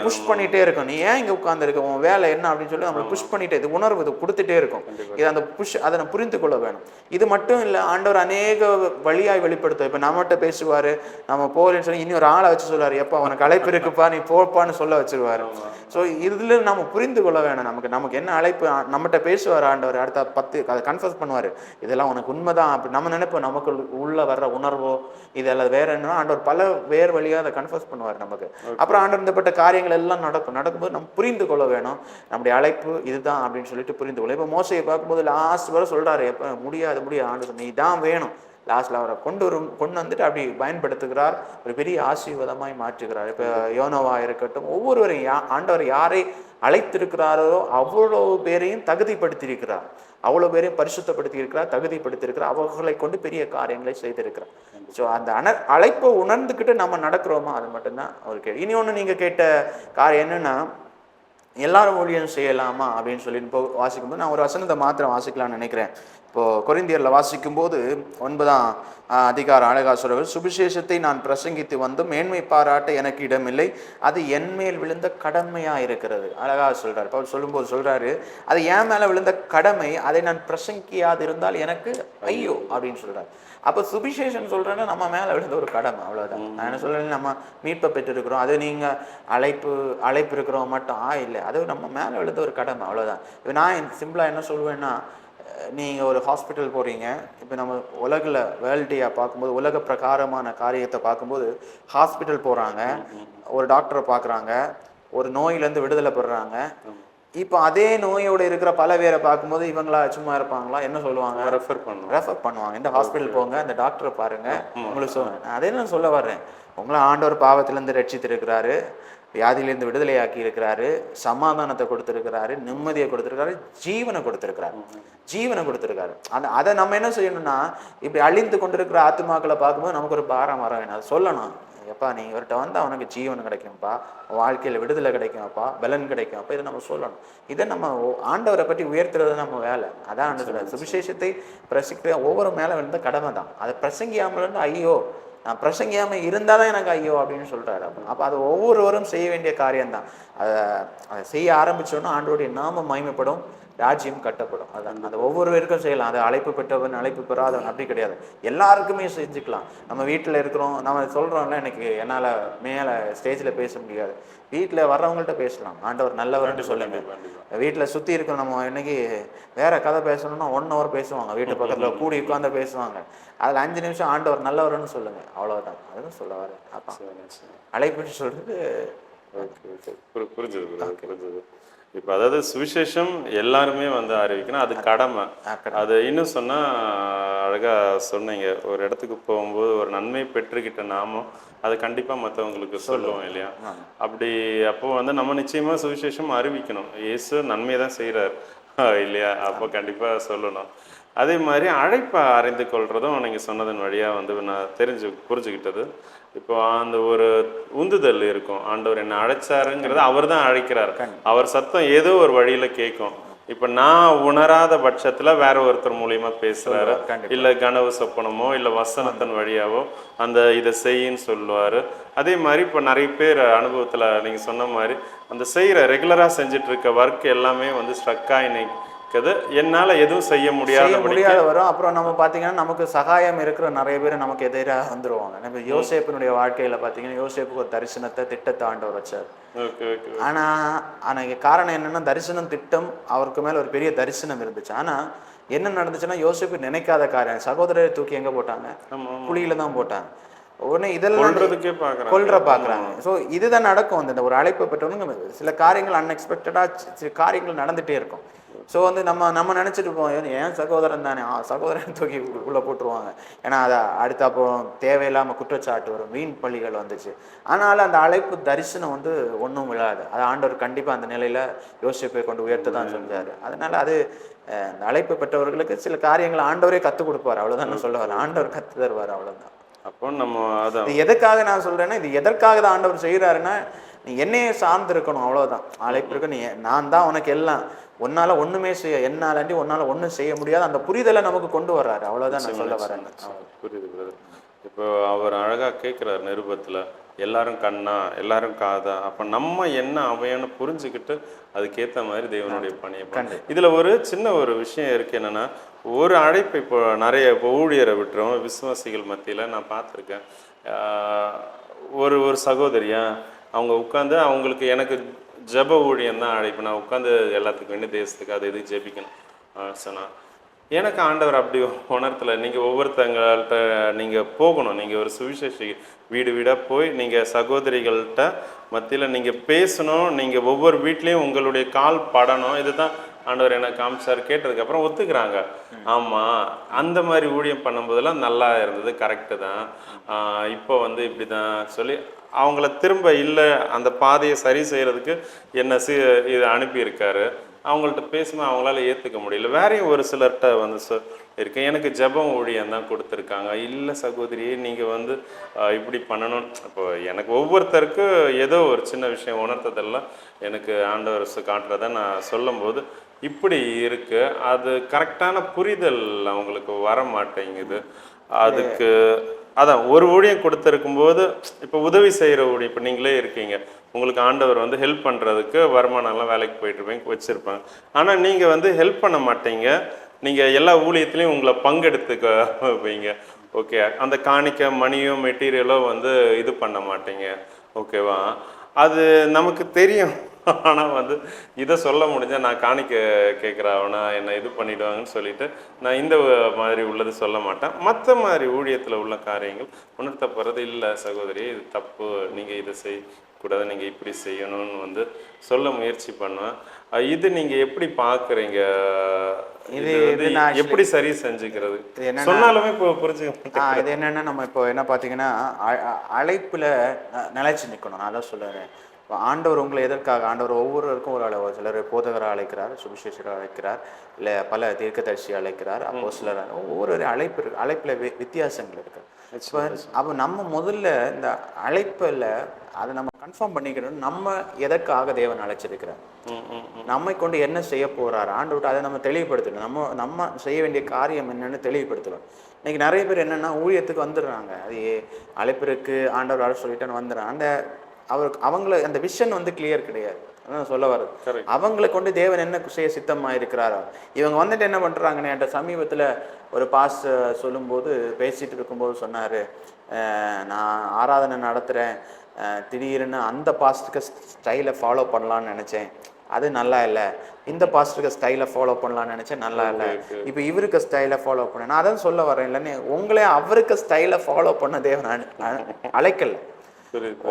புஷ் பண்ணிட்டே இருக்கும், நீ ஏன் இங்க உட்கார்ந்து இருக்க, உன் வேலை என்ன அப்படின்னு சொல்லி நம்மளை புஷ் பண்ணிட்டே, இது உணர்வு இது கொடுத்துட்டே இருக்கும். இது அந்த புஷ், அதை நம்ம புரிந்து கொள்ள வேணும். இது மட்டும் இல்லை, ஆண்டவர் அநேக வழியாய் வெளிப்படுத்தும். இப்போ நம்மகிட்ட பேசுவாரு, நம்ம போகலன்னு சொல்லி இன்னொரு ஆளை வச்சு சொல்லுவாரு, எப்பா உனக்கு அழைப்பு இருக்குப்பா நீ போப்பான்னு சொல்ல வச்சிருவாரு. ஸோ இதுல நம்ம புரிந்து கொள்ள வேணும், நமக்கு என்ன அழைப்பு. நம்மகிட்ட பேசுவார் ஆண்டவர், அடுத்த 10 அதை கன்ஃபர்ஸ் பண்ணுவாரு, இதெல்லாம் உனக்கு உண்மைதான் அப்படி நம்ம நினைப்போம். நமக்கு உள்ள வர்ற உணர்வோ இதெல்லாம் வேற என்ன, ஆண்டவர் பல வேறு வழியாக அதை கன்ஃபர்ஸ் பண்ணுவார் நமக்கு. அப்புறம் ஆண்டவர் இந்தப்பட்ட காரியங்கள் எல்லாம் நடக்கும்போது நம்ம புரிந்து கொள்ள வேணும், நம்முடைய அழைப்பு இதுதான் அப்படின்னு சொல்லிட்டு புரிந்து கொள்ள. இப்போ மோசையை பார்க்கும்போது லாஸ்ட் வரை சொல்றாரு, எப்ப முடியாது ஆண்டவர் நீ தான் வேணும். லாஸ்ட்ல அவரை கொண்டு வந்துட்டு அப்படி பயன்படுத்துகிறார், ஒரு பெரிய ஆசீர்வாதமாய் மாற்றுகிறார். இப்போ யோனோவா இருக்கட்டும், ஒவ்வொருவரையும் ஆண்டவர் யாரை அழைத்திருக்கிறாரோ அவ்வளோ பேரையும் தகுதிப்படுத்தியிருக்கிறார், அவ்வளோ பேரையும் பரிசுத்தப்படுத்தி இருக்கிறார், தகுதிப்படுத்தியிருக்கிறார். அவர்களை கொண்டு பெரிய காரியங்களை செய்திருக்கிறார். ஸோ அந்த அழைப்பை உணர்ந்துக்கிட்டு நம்ம நடக்கிறோமா, அது மட்டும்தான் ஒரு கேள்வி. இனி ஒன்று நீங்கள் கேட்ட காரியம் என்னன்னா, எல்லாரும் ஊழியம் செய்யலாமா அப்படின்னு சொல்லி இப்போ வாசிக்கும்போது நான் ஒரு வசனத்தை மாத்திரம் வாசிக்கலாம்னு நினைக்கிறேன். இப்போ கொரிந்தியர்ல வாசிக்கும் போது 9ஆம் அதிகாரம் அழகா சொல்றவர், சுவிசேஷத்தை நான் பிரசங்கித்து வந்தும் மேன்மை பாராட்ட எனக்கு இடமில்லை, அது என் மேல் விழுந்த கடமையா இருக்கிறது. அழகா சொல்றாரு. அவர் சொல்லும்போது சொல்றாரு, அது என் மேல விழுந்த கடமை, அதை நான் பிரசங்கியாது இருந்தால் எனக்கு ஐயோ அப்படின்னு சொல்றாரு. அப்போ சுவிசேஷன் சொல்றேன்னா நம்ம மேல விழுந்த ஒரு கடமை, அவ்வளவுதான். நான் என்ன சொல்றேன், நம்ம மீட்பை பெற்றிருக்கிறோம், அது நீங்க அழைப்பு இருக்கிறோம் மட்டும் இல்லை, அது நம்ம மேல விழுந்த ஒரு கடமை, அவ்வளவுதான். இப்போ நான் சிம்பிளா என்ன சொல்லுவேன்னா, நீங்கள் ஒரு ஹாஸ்பிட்டல் போகிறீங்க, இப்போ நம்ம வேர்ல்டியாக பார்க்கும்போது உலக பிரகாரமான காரியத்தை பார்க்கும்போது ஹாஸ்பிட்டல் போகிறாங்க, ஒரு டாக்டரை பார்க்குறாங்க, ஒரு நோயிலேருந்து விடுதலை பெறுறாங்க. இப்போ அதே நோயோட இருக்கிற பல பேரை பார்க்கும்போது இவங்களா சும்மா இருப்பாங்களா, என்ன சொல்லுவாங்க, ரெஃபர் பண்ணுவாங்க, இந்த ஹாஸ்பிட்டல் போங்க, இந்த டாக்டரை பாருங்க, உங்களுக்கு சொல்லுவேன். அதே நான் சொல்ல வர்றேன், உங்களை ஆண்டவர் பாவத்திலேருந்து ரட்சித்திருக்கிறாரு, வியாதியிலேருந்து விடுதலையாக்கி இருக்கிறாரு, சமாதானத்தை கொடுத்துருக்கிறாரு, நிம்மதியை கொடுத்துருக்காரு, ஜீவனை கொடுத்துருக்காரு. அதை நம்ம என்ன செய்யணும்னா, இப்படி அழிந்து கொண்டிருக்கிற ஆத்மாக்களை பார்க்கும்போது நமக்கு ஒரு பாரம் வர வேணும், அதை சொல்லணும். எப்பா நீ இவர்கிட்ட வந்து அவனுக்கு ஜீவன் கிடைக்கும்ப்பா, வாழ்க்கையில் விடுதலை கிடைக்கும்ப்பா, பலன் கிடைக்கும்ப்பா, இதை நம்ம சொல்லணும். இதை நம்ம ஆண்டவரை பற்றி உயர்த்துறது நம்ம வேலை. அதான் ஆண்டவர் சுவிசேஷத்தை பிரசங்கிக்கிற ஒவ்வொரு மேலே விழுந்த கடமை தான். அதை பிரசங்கியாமல் இருந்து ஐயோ, நான் பிரசங்கியாமல் இருந்தால் தான் எனக்கு ஐயோ அப்படின்னு சொல்கிறாரு. அப்போ அது ஒவ்வொருவரும் செய்ய வேண்டிய காரியம்தான். அதை செய்ய ஆரம்பித்தோன்னா ஆண்டவருடைய நாமம் மகிமைப்படும், ராஜ்யம் கட்டப்படும். அதான் அது ஒவ்வொருவருக்கும் செய்யலாம். அது அழைப்பு பெற்றவன் அழைப்பு பெறாதவன் அப்படி கிடையாது, எல்லாருக்குமே செஞ்சுக்கலாம். நம்ம வீட்டில் இருக்கிறோம், நம்ம சொல்கிறோம்ல எனக்கு என்னால் மேலே ஸ்டேஜில் பேச முடியாது, வீட்டில் வர்றவங்கள்ட்ட பேசலாம், ஆண்டவர் நல்லவர்னு சொல்லுங்க. வீட்டில் சுற்றி இருக்கிற நம்ம இன்னைக்கு வேற கதை பேசணும்னா 1 hour பேசுவாங்க, வீட்டு பக்கத்தில் கூடி உட்காந்து பேசுவாங்க, அதில் 5 நிமிஷம் ஆண்டவர் நல்லவர்னு சொல்லுங்க, அவ்வளோதான். அதுவும் சொல்ல வரேன். அப்போ அழைப்புன்னு சொல்றது புரிஞ்சுது. இப்போ அதாவது சுவிசேஷம் எல்லாருமே வந்து அறிவிக்கணும், அது கடமை. அது இன்னும் சொன்னா அழகா சொன்னீங்க, ஒரு இடத்துக்கு போகும்போது ஒரு நன்மை பெற்றுக்கிட்ட நாமும் அதை கண்டிப்பா மற்றவங்களுக்கு சொல்லுவோம் இல்லையா? அப்படி அப்போ வந்து நம்ம நிச்சயமா சுவிசேஷம் அறிவிக்கணும். இயேசு நன்மையை தான் செய்யறாரு இல்லையா? அப்போ கண்டிப்பா சொல்லணும். அதே மாதிரி அழைப்பை அறிந்து கொள்றதும் நீங்க சொன்னதன் வழியா வந்து நான் புரிஞ்சுக்கிட்டது. இப்போ அந்த ஒரு உந்துதல் இருக்கும், ஆண்டவர் என்ன அழைச்சாருங்கிறது அவர் தான் அழைக்கிறார், அவர் சத்தம் ஏதோ ஒரு வழியில கேட்கும். இப்ப நான் உணராத பட்சத்துல வேற ஒருத்தர் மூலியமா பேசுறாரு, இல்ல கனவு சொப்பனமோ இல்ல வசனத்தின் வழியாவோ அந்த இதை செய்யின்னு சொல்லுவாரு. அதே மாதிரி இப்ப நிறைய பேர் அனுபவத்துல நீங்க சொன்ன மாதிரி அந்த செய்யற ரெகுலரா செஞ்சுட்டு இருக்க ஒர்க் எல்லாமே வந்து ஸ்ட்ரக்காய் நிற்குது, என்னால எதுவும் செய்ய முடியாத வரும். அப்புறம் நம்ம பாத்தீங்கன்னா நமக்கு சகாயம் இருக்கிற நிறைய பேர் நமக்கு எதிராக வந்துருவாங்க. நம்ம யோசேப்பினுடைய வாழ்க்கையில பாத்தீங்கன்னா யோசேப்புக்கு ஒரு தரிசனத்தை திட்டத்தை ஆண்டவர் வச்சார். ஆனா காரணம் என்னன்னா தரிசனம் திட்டம், அவருக்கு மேல ஒரு பெரிய தரிசனம் இருந்துச்சு. ஆனா என்ன நடந்துச்சுன்னா யோசேப்பு நினைக்காத காரியம், சகோதரரை தூக்கி எங்க போட்டாங்க? குழியில தான் போட்டாங்க. உடனே இதெல்லாம் கொல்ற பாக்குறாங்க. ஸோ இதுதான் நடக்கும். அந்த ஒரு அழைப்பை பெற்றவங்க சில காரியங்கள் அன்எக்ஸ்பெக்டடா சில காரியங்கள் நடந்துட்டே இருக்கும். ஸோ வந்து நம்ம நினைச்சிட்டு போவோம் ஏன் சகோதரன் தானே, சகோதரன் தூக்கி உள்ள போட்டுருவாங்க. ஏன்னா அதை அடுத்த அப்புறம் தேவையில்லாமல் குற்றச்சாட்டு வரும், வீண் பள்ளிகள் வந்துச்சு. ஆனாலும் அந்த அழைப்பு தரிசனம் வந்து ஒன்றும் விழாது. அது ஆண்டவர் கண்டிப்பாக அந்த நிலையில யோசிப்பை கொண்டு உயர்த்த தான் செஞ்சாரு. அதனால அது அந்த அழைப்பு பெற்றவர்களுக்கு சில காரியங்களை ஆண்டவரே கற்றுக் கொடுப்பார், அவ்வளோதான் நான் சொல்ல வரேன். ஆண்டவர் கற்று தருவார், அவ்வளோதான். அப்போ நம்ம அதான் எதுக்காக நான் சொல்றேன்னா, இது எதற்காக தான் ஆண்டவர் செய்யறாருன்னா, நீ என்னையே சார்ந்து இருக்கணும், அவ்வளவுதான். அழைப்பு இருக்கு, நீ நான் தான் உனக்கு எல்லாம், உன்னால ஒண்ணுமே என்னாலாண்டி உன்னால ஒண்ணும் செய்ய முடியாது, அந்த புரிதலை நமக்கு கொண்டு வர்றாரு, அவ்வளவுதான் நான் சொல்ல வரேன். புரியுது. இப்போ அவர் அழகா கேட்கிறார் நிருபத்துல, எல்லாரும் கண்ணா எல்லாரும் காதா, அப்ப நம்ம என்ன அவையான்னு புரிஞ்சுக்கிட்டு அதுக்கேற்ற மாதிரி தேவனுடைய பணியை. இதுல ஒரு சின்ன ஒரு விஷயம் இருக்கு, என்னன்னா ஒரு அழைப்பு இப்போ நிறைய இப்போ ஊழியரை விட்டுரும் விசுவாசிகள் மத்தியில நான் பார்த்துருக்கேன். ஒரு சகோதரியா அவங்க உட்காந்து அவங்களுக்கு எனக்கு ஜப ஊழியம் தான் அழைப்பு, நான் உட்காந்து எல்லாத்துக்கும் வேண்டிய தேசத்துக்கு அது இது ஜெபிக்கணும் சொன்னா, எனக்கு ஆண்டவர் அப்படி உணர்த்தலை. நீங்கள் ஒவ்வொருத்தங்கள்ட்ட நீங்கள் போகணும், நீங்கள் ஒரு சுவிசேஷி வீடு வீடாக போய் நீங்கள் சகோதரிகள்கிட்ட மத்தியில் நீங்கள் பேசணும், நீங்கள் ஒவ்வொரு வீட்லேயும் உங்களுடைய கால் படணும். இதுதான் ஆண்டவர் எனக்கு காமிச்சார். கேட்டதுக்கப்புறம் ஒத்துக்கிறாங்க, ஆமாம் அந்த மாதிரி ஊழியம் பண்ணும்போதெல்லாம் நல்லா இருந்தது, கரெக்டு தான், இப்போ வந்து இப்படி தான் சொல்லி அவங்கள திரும்ப இல்லை அந்த பாதையை சரி செய்கிறதுக்கு என்ன இது அனுப்பியிருக்காரு. அவங்கள்ட்ட பேசும்போது அவங்களால ஏற்றுக்க முடியல. வேறையும் ஒரு சிலர்கிட்ட வந்து இருக்கேன், எனக்கு ஜெபம் ஊழியம் தான் கொடுத்துருக்காங்க, இல்லை சகோதரியே நீங்கள் வந்து இப்படி பண்ணணும். இப்போ எனக்கு ஒவ்வொருத்தருக்கும் ஏதோ ஒரு சின்ன விஷயம் உணர்த்ததெல்லாம் எனக்கு ஆண்டவர் காட்டுறத நான் சொல்லும்போது இப்படி இருக்கு, அது கரெக்டான புரிதல் அவங்களுக்கு வர மாட்டேங்குது. அதுக்கு அதான் ஒரு ஊழியம் கொடுத்துருக்கும்போது இப்போ உதவி செய்கிற ஊழியம், இப்போ நீங்களே இருக்கீங்க, உங்களுக்கு ஆண்டவர் வந்து ஹெல்ப் பண்ணுறதுக்கு வருமானம்லாம் வேலைக்கு போயிட்டுருப்பீங்க வச்சுருப்பாங்க, ஆனால் நீங்கள் வந்து ஹெல்ப் பண்ண மாட்டீங்க, நீங்கள் எல்லா ஊழியத்துலேயும் உங்களை பங்கெடுத்துக்க வைங்க. ஓகே, அந்த காணிக்க மணியோ மெட்டீரியலோ வந்து இது பண்ண மாட்டீங்க, ஓகேவா? அது நமக்கு தெரியும். ஆனால் வந்து இதை சொல்ல முடிஞ்சால் நான் காணிக்க கேட்குறாவனா என்னை இது பண்ணிவிடுவாங்கன்னு சொல்லிட்டு நான் இந்த மாதிரி உள்ளது சொல்ல மாட்டேன். மற்ற மாதிரி ஊழியத்தில் உள்ள காரியங்கள் உணர்த்தப்படுறது, இல்லை சகோதரி இது தப்பு, நீங்கள் இதை செய்யக்கூடாது, நீங்கள் இப்படி செய்யணும்னு வந்து சொல்ல முயற்சி பண்ணுவேன். இது நீங்கள் எப்படி பார்க்குறீங்க? இது எப்படி சரி செஞ்சுக்கிறது சொன்னாலுமே இப்போ புரிஞ்சுக்க. இது என்னென்னா, நம்ம இப்போ என்ன பார்த்தீங்கன்னா அழைப்பில் நிலைச்சு நிற்கணும். நான் தான் சொல்லுறேன், ஆண்டவர் உங்களை எதற்காக, ஆண்டவர் ஒவ்வொருவருக்கும் ஒரு அளவு, சிலர் போதகரை அழைக்கிறார், சுவிசேஷரை அழைக்கிறார், இல்லை பல தீர்க்கதரிசி அழைக்கிறார், அப்போ சிலர் ஒவ்வொரு அழைப்பில் வித்தியாசங்கள் இருக்கு. அப்போ நம்ம முதல்ல இந்த அழைப்பில் அதை நம்ம கன்ஃபார்ம் பண்ணிக்கணும், நம்ம எதற்காக தேவன் அழைச்சிருக்கிறார், நம்மை கொண்டு என்ன செய்ய போறாரு ஆண்டவர்கிட்ட, அதை நம்ம தெளிவுபடுத்தணும். நம்ம செய்ய வேண்டிய காரியம் என்னன்னு தெளிவுபடுத்தணும். இன்னைக்கு நிறைய பேர் என்னன்னா ஊழியத்துக்கு வந்துடுறாங்க, அது அழைப்பிற்கு ஆண்டவர் சொல்லிட்டேன்னு வந்துடுறாங்க, அவங்களுக்கு அந்த விஷன் வந்து கிளியர் கிடையாது. அதான் சொல்ல வருது. அவங்களை கொண்டு தேவன் என்ன செய்ய சித்தமா இருக்கிறாரோ. இவங்க வந்துட்டு என்ன பண்றாங்கன்னு என்கிட்ட சமீபத்துல ஒரு பாஸ் சொல்லும்போது, பேசிட்டு இருக்கும்போது சொன்னாரு, நான் ஆராதனை நடத்துறேன், திடீர்னு அந்த பாஸ்டுக்கு ஸ்டைலை ஃபாலோ பண்ணலான்னு நினைச்சேன், அது நல்லா இல்லை. இந்த பாஸ்டருக்கு ஸ்டைலை ஃபாலோ பண்ணலாம்னு நினைச்சேன், நல்லா இல்லை. இப்போ இவருக்கு ஸ்டைலை ஃபாலோ பண்ண, நான் அதான் சொல்ல வரேன் இல்லைன்னு, உங்களே அவருக்கு ஸ்டைலை ஃபாலோ பண்ண தேவன் அழைக்கல.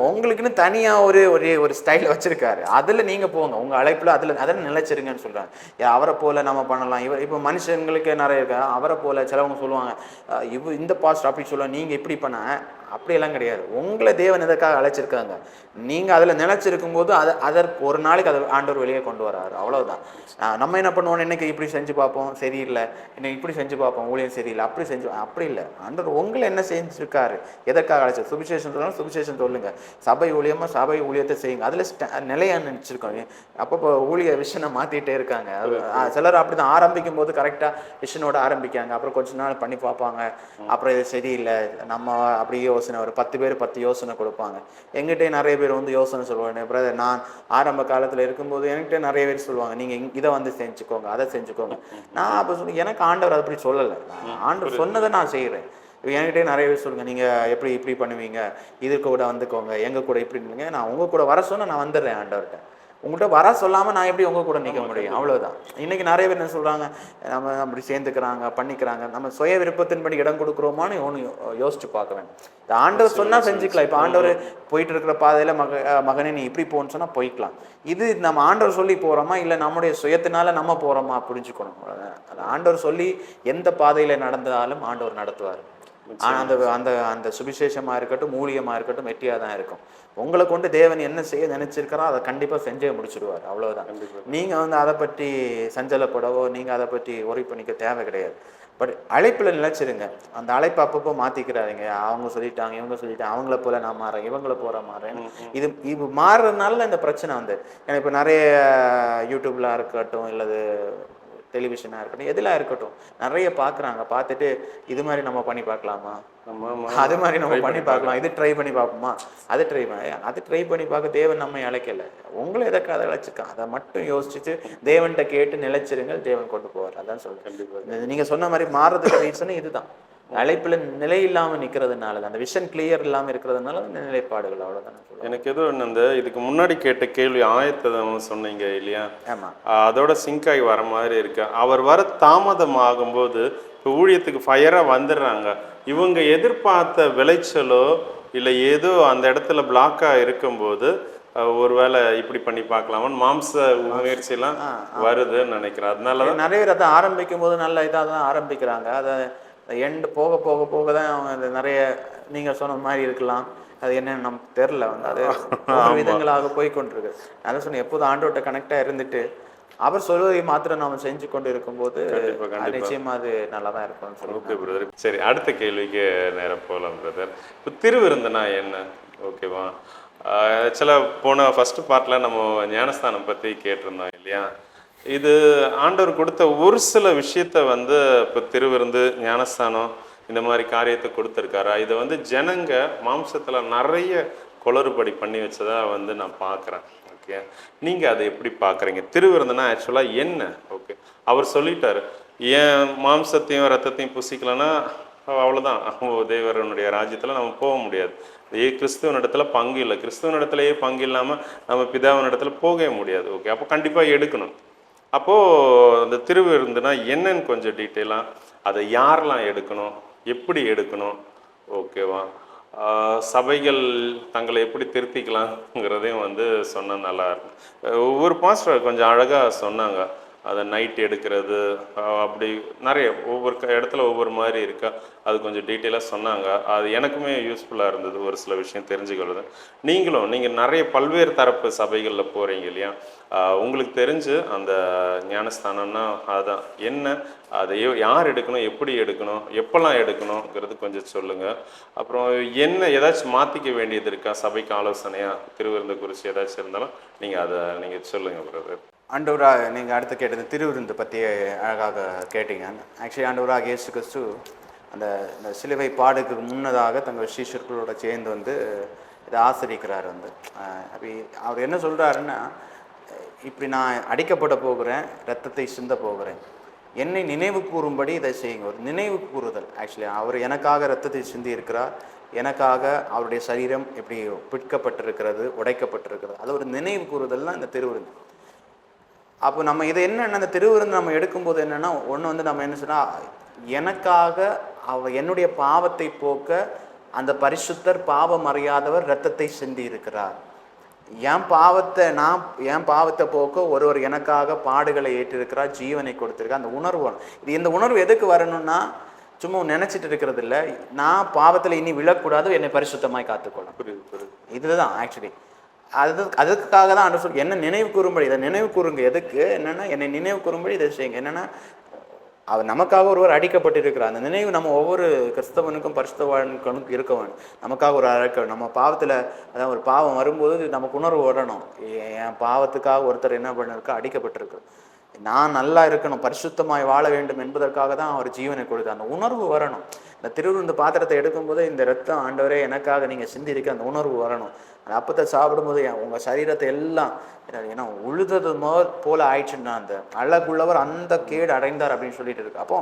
உங்களுக்குன்னு தனியா ஒரு ஸ்டைல் வச்சிருக்காரு, அதுல நீங்க போங்க, உங்க அழைப்புல அதில் நிலைச்சிருங்கன்னு சொல்றாங்க. அவரை போல நம்ம பண்ணலாம். இப்போ மனுஷங்களுக்கு நிறைய இருக்கா, அவரை போல சிலவங்க சொல்லுவாங்க, இந்த பாஸ்ட் அப்படி சொல்லுவாங்க, நீங்க இப்படி பண்ண, அப்படியெல்லாம் கிடையாது. உங்களை தேவன் எதற்காக அழைச்சிருக்காங்க, நீங்க அதுல நிலைச்சிருக்கும் போது அதற்கு ஒரு நாளைக்கு அதை ஆண்டவர் வெளியே கொண்டு வராரு, அவ்வளவுதான். நம்ம என்ன பண்ணுவோம், இன்னைக்கு இப்படி செஞ்சு பார்ப்போம் சரியில்லை, இன்னைக்கு இப்படி செஞ்சு பார்ப்போம் ஊழியம் சரியில்லை, அப்படி இல்லை. ஆண்டவர் உங்களை என்ன செஞ்சிருக்காரு, எதற்காக அழைச்சார். சுவிசேஷம் சொல்லணும், சுவிசேஷம் சொல்லுங்க. சபை ஊழியமா சபை ஊழியத்தை செய்யுங்க, அதுல நிலையா நினைச்சிருக்கோம். அப்பப்போ ஊழிய விஷனை மாத்திட்டே இருக்காங்க. சிலர் அப்படிதான் ஆரம்பிக்கும் போது கரெக்டா விஷனோட ஆரம்பிக்காங்க, அப்புறம் கொஞ்ச நாள் பண்ணி பார்ப்பாங்க, அப்புறம் இது சரியில்லை, நம்ம அப்படியே யோசனை, ஒரு 10 பேர் 10 யோசனை கொடுப்பாங்க. எங்கிட்டே நிறைய பேர் வந்து யோசனை சொல்லுவாங்க. பிரதர், நான் ஆரம்ப காலத்துல இருக்கும்போது என்கிட்ட நிறைய பேர் சொல்லுவாங்க, நீங்க இதை வந்து செஞ்சுக்கோங்க, அதை செஞ்சுக்கோங்க. நான் அப்ப சொல்லி, எனக்கு ஆண்டவர் அப்படி சொல்லலை, ஆண்டவர் சொன்னதை நான் செய்யறேன். என்கிட்டே நிறைய பேர் சொல்லுங்க, நீங்க எப்படி இப்படி பண்ணுவீங்க, இது கூட வந்துக்கோங்க, எங்க கூட இப்படி இல்லைங்க, நான் உங்க கூட வர சொன்னா நான் வந்துடுறேன் ஆண்டவர்கிட்ட. உங்கள்கிட்ட வர சொல்லாம நான் எப்படி உங்க கூட நிற்க முடியும், அவ்வளவுதான். இன்னைக்கு நிறைய பேர் என்ன சொல்றாங்க, நம்ம அப்படி சேர்ந்துக்கிறாங்க, பண்ணிக்கிறாங்க, நம்ம சுய விருப்பத்தின்படி இடம் கொடுக்குறோமான்னு யோசிச்சு பார்க்க வேண்டும். இந்த ஆண்டவர் சொன்னா செஞ்சுக்கலாம். இப்ப ஆண்டவர் போயிட்டு இருக்கிற பாதையில மகனே நீ இப்படி போன்னு சொன்னா போய்க்கலாம். இது நம்ம ஆண்டவர் சொல்லி போறோமா, இல்லை நம்முடைய சுயத்தினால நம்ம போறோமா, புரிஞ்சுக்கணும். ஆண்டவர் சொல்லி எந்த பாதையில நடந்தாலும் ஆண்டவர் நடத்துவார். அந்த அந்த அந்த சுவிசேஷமா இருக்கட்டும், ஊழியமா இருக்கட்டும், வெற்றியா தான் இருக்கும். உங்களை கொண்டு தேவன் என்ன செய்ய நினைச்சிருக்கிறோ அதை கண்டிப்பா செஞ்சே முடிச்சிடுவார், அவ்வளவுதான். நீங்க வந்து அதை பற்றி சஞ்சலப்படவோ, நீங்க அதை பற்றி ஒரி பண்ணிக்க தேவை கிடையாது. பட் அழைப்புல நிலைச்சிருங்க. அந்த அழைப்பு அப்பப்போ மாத்திக்கிறாருங்க. அவங்க சொல்லிட்டாங்க, இவங்க சொல்லிட்டாங்க, அவங்கள போல நான் மாறேன், இவங்களை போற மாறேன். இது மாறுறதுனால இந்த பிரச்சனை வந்து, ஏன்னா இப்ப நிறைய யூடியூப்ல இருக்கட்டும், இல்லது டெலிவிஷனாக இருக்கட்டும், எதுலாம் இருக்கட்டும், நிறைய பார்க்குறாங்க. பார்த்துட்டு இது மாதிரி நம்ம பண்ணி பார்க்கலாமா, அது மாதிரி நம்ம பண்ணி பார்க்கலாம், இது ட்ரை பண்ணி பார்ப்போமா, அது ட்ரை பண்ணி பார்க்க தேவன் நம்ம அழைக்கலை. உங்களை எதற்காக அழைச்சிருக்கான், அதை மட்டும் யோசிச்சுட்டு தேவன்கிட்ட கேட்டு நிலைச்சிருங்க, தேவன் கொண்டு போவார். அதான் சொல்றேன். நீங்க சொன்ன மாதிரி மாறுறதுக்கு ரீசன் இதுதான். அழைப்புல நிலை இல்லாம நிக்கிறதுனால, அந்த விஷன் கிளியர் இல்லாம இருக்கிறதுனால நிலைப்பாடுகள், அவ்வளவுதான். எனக்கு ஏதோ அந்த இதுக்கு முன்னாடி கேட்ட கேள்வி ஆயத்தம் சொன்னீங்க இல்லையா, அதோட சிங்க் ஆகி வர மாதிரி இருக்கு. அவர் வர தாமதம் ஆகும்போது இப்போ ஊழியத்துக்கு ஃபயரா வந்துடுறாங்க, இவங்க எதிர்பார்த்த விளைச்சலோ இல்லை ஏதோ அந்த இடத்துல பிளாக்கா இருக்கும்போது ஒருவேளை இப்படி பண்ணி பார்க்கலாமான்னு மாம்ச முயற்சியெல்லாம் வருதுன்னு நினைக்கிறேன். அதனால நிறைய பேர் அதை ஆரம்பிக்கும் போது நல்ல இதாக தான் ஆரம்பிக்கிறாங்க. அதை எண்டு போக போக போக தான் அவங்க நிறைய நீங்க சொன்ன மாதிரி இருக்கலாம், அது என்னன்னு நமக்கு தெரியல, வந்து அது விதங்களாக போய்கொண்டிருக்கு. அதை சொன்ன எப்போதும் ஆண்டோட்ட கனெக்டா இருந்துட்டு அவர் சொல்வதை மாத்திரம் நாம செஞ்சு கொண்டு இருக்கும்போது நிச்சயமா அது நல்லா தான் இருக்கும்னு சொல்லுவோம். சரி, அடுத்த கேள்விக்கு நேரம் போகலாம் பிரதர். இப்போ திருவிருந்தனா என்ன, ஓகேவா? சில போன ஃபர்ஸ்ட் பார்ட்ல நம்ம ஞானஸ்தானம் பத்தி கேட்டிருந்தோம் இல்லையா. இது ஆண்டவர் கொடுத்த ஒரு சில விஷயத்த வந்து இப்போ திருவிருந்து, ஞானஸ்தானம், இந்த மாதிரி காரியத்தை கொடுத்துருக்காரா? இதை வந்து ஜனங்க மாம்சத்துல நிறைய குளறுபடி பண்ணி வச்சதா வந்து நான் பார்க்குறேன். ஓகே, நீங்க அதை எப்படி பார்க்குறீங்க? திருவிருந்துனா ஆக்சுவலாக என்ன? ஓகே, அவர் சொல்லிட்டாரு, ஏன் மாம்சத்தையும் ரத்தத்தையும் புசிக்கலன்னா அவ்வளோதான், தேவரனுடைய ராஜ்யத்தில் நம்ம போக முடியாது. கிறிஸ்துவன் இடத்துல பங்கு இல்லை, கிறிஸ்துவன் இடத்துலயே பங்கு இல்லாமல் நம்ம பிதாவின் இடத்துல போகவே முடியாது. ஓகே, அப்போ கண்டிப்பாக எடுக்கணும். அப்போது அந்த திருவிருந்துனா என்னன்னு கொஞ்சம் டீட்டெயிலாக, அதை யாரெல்லாம் எடுக்கணும், எப்படி எடுக்கணும், ஓகேவா? சபைகள் தங்களை எப்படி திருத்திக்கலாங்கிறதையும் வந்து சொன்னால் நல்லா இருக்கும். ஒவ்வொரு பாஸ்டர் கொஞ்சம் அழகாக சொன்னாங்க, அதை நைட் எடுக்கிறது அப்படி நிறைய ஒவ்வொரு இடத்துல ஒவ்வொரு மாதிரி இருக்கா, அது கொஞ்சம் டீட்டெயிலாக சொன்னாங்க. அது எனக்குமே யூஸ்ஃபுல்லாக இருந்தது, ஒரு சில விஷயம் தெரிஞ்சுக்கிறது. நீங்கள் நிறைய பல்வேறு தரப்பு சபைகளில் போகிறீங்க இல்லையா, உங்களுக்கு தெரிஞ்சு அந்த ஞானஸ்தானம்னா அதுதான் என்ன, அதை யார் எடுக்கணும், எப்படி எடுக்கணும், எப்போல்லாம் எடுக்கணுங்கிறது கொஞ்சம் சொல்லுங்கள். அப்புறம் என்ன ஏதாச்சும் மாற்றிக்க வேண்டியது இருக்கா சபைக்கு ஆலோசனையாக, திருவிருந்து குறித்து ஏதாச்சும் இருந்தாலும் நீங்கள் சொல்லுங்கள் பிரதர். ஆண்டவராக நீங்கள் அடுத்து கேட்டது திருவிருந்து பற்றி அழகாக கேட்டீங்க. ஆக்சுவலி ஆண்டவராக இயேசு கிறிஸ்து அந்த சிலுவை பாடுக்கு முன்னதாக தங்கள் சீஷர்களோட சேர்ந்து வந்து இதை ஆசிரிக்கிறார். வந்து அப்படி அவர் என்ன சொல்கிறாருன்னா, இப்படி நான் அடிக்கப்பட போகிறேன், இரத்தத்தை சிந்த போகிறேன், என்னை நினைவு கூறும்படி இதை செய்யுங்க. ஒரு நினைவு கூறுதல். ஆக்சுவலி அவர் எனக்காக இரத்தத்தை சிந்தி இருக்கிறார், எனக்காக அவருடைய சரீரம் இப்படி பிற்கப்பட்டிருக்கிறது, உடைக்கப்பட்டிருக்கிறது, அது ஒரு நினைவு கூறுதல் தான் இந்த திருவிருந்து. அப்போ நம்ம இதை என்னென்ன அந்த திருவிருந்து நம்ம எடுக்கும்போது என்னென்னா, ஒன்று வந்து நம்ம என்ன சொன்னால், எனக்காக என்னுடைய பாவத்தை போக்க அந்த பரிசுத்தர், பாவம் அறியாதவர் இரத்தத்தை சிந்தி இருக்கிறார். என் பாவத்தை போக்க ஒருவர் எனக்காக பாடுகளை ஏற்றிருக்கிறார், ஜீவனை கொடுத்திருக்கார். அந்த உணர்வு, இந்த உணர்வு எதுக்கு வரணும்னா, சும்மா நினைச்சிட்டு இருக்கிறது இல்லை, நான் பாவத்தில் இனி விழக்கூடாது, என்னை பரிசுத்தமாய் காத்துக்கொள்ளும். இதுதான் ஆக்சுவலி அதுக்காக தான் சொல் என்ன நினைவு கூறும்படி, இதை நினைவு கூறுங்க. எதுக்கு என்னன்னா, என்னை நினைவு கூறும்படி இதை செய்யுங்க. என்னன்னா, அவர் நமக்காக ஒருவர் அடிக்கப்பட்டிருக்கிறார். அந்த நினைவு நம்ம ஒவ்வொரு கிறிஸ்தவனுக்கும் பரிசுத்தவானுக்கும் இருக்க வேணும். நமக்காக ஒரு அழைக்க, நம்ம பாவத்தில், அதான் ஒரு பாவம் வரும்போது நமக்கு உணர்வு வரணும், என் பாவத்துக்காக ஒருத்தர் என்ன பண்ணிருக்கா, அடிக்கப்பட்டிருக்கு, நான் நல்லா இருக்கணும், பரிசுத்தமாய் வாழ வேண்டும் என்பதற்காக தான் அவர் ஜீவனை கொடுத்தார். அந்த உணர்வு வரணும். இந்த திருவிருந்து பாத்திரத்தை எடுக்கும்போது, இந்த ரத்தம் ஆண்டவரே எனக்காக நீங்கள் சிந்திருக்க அந்த உணர்வு வரணும். அந்த அப்பத்தை சாப்பிடும்போது உங்கள் சரீரத்தை எல்லாம் ஏன்னா உழுதது போல ஆயிடுச்சுன்னா, அந்த அழகுள்ளவர் அந்த கேடு அடைந்தார் அப்படின்னு சொல்லிட்டு இருக்கு. அப்போ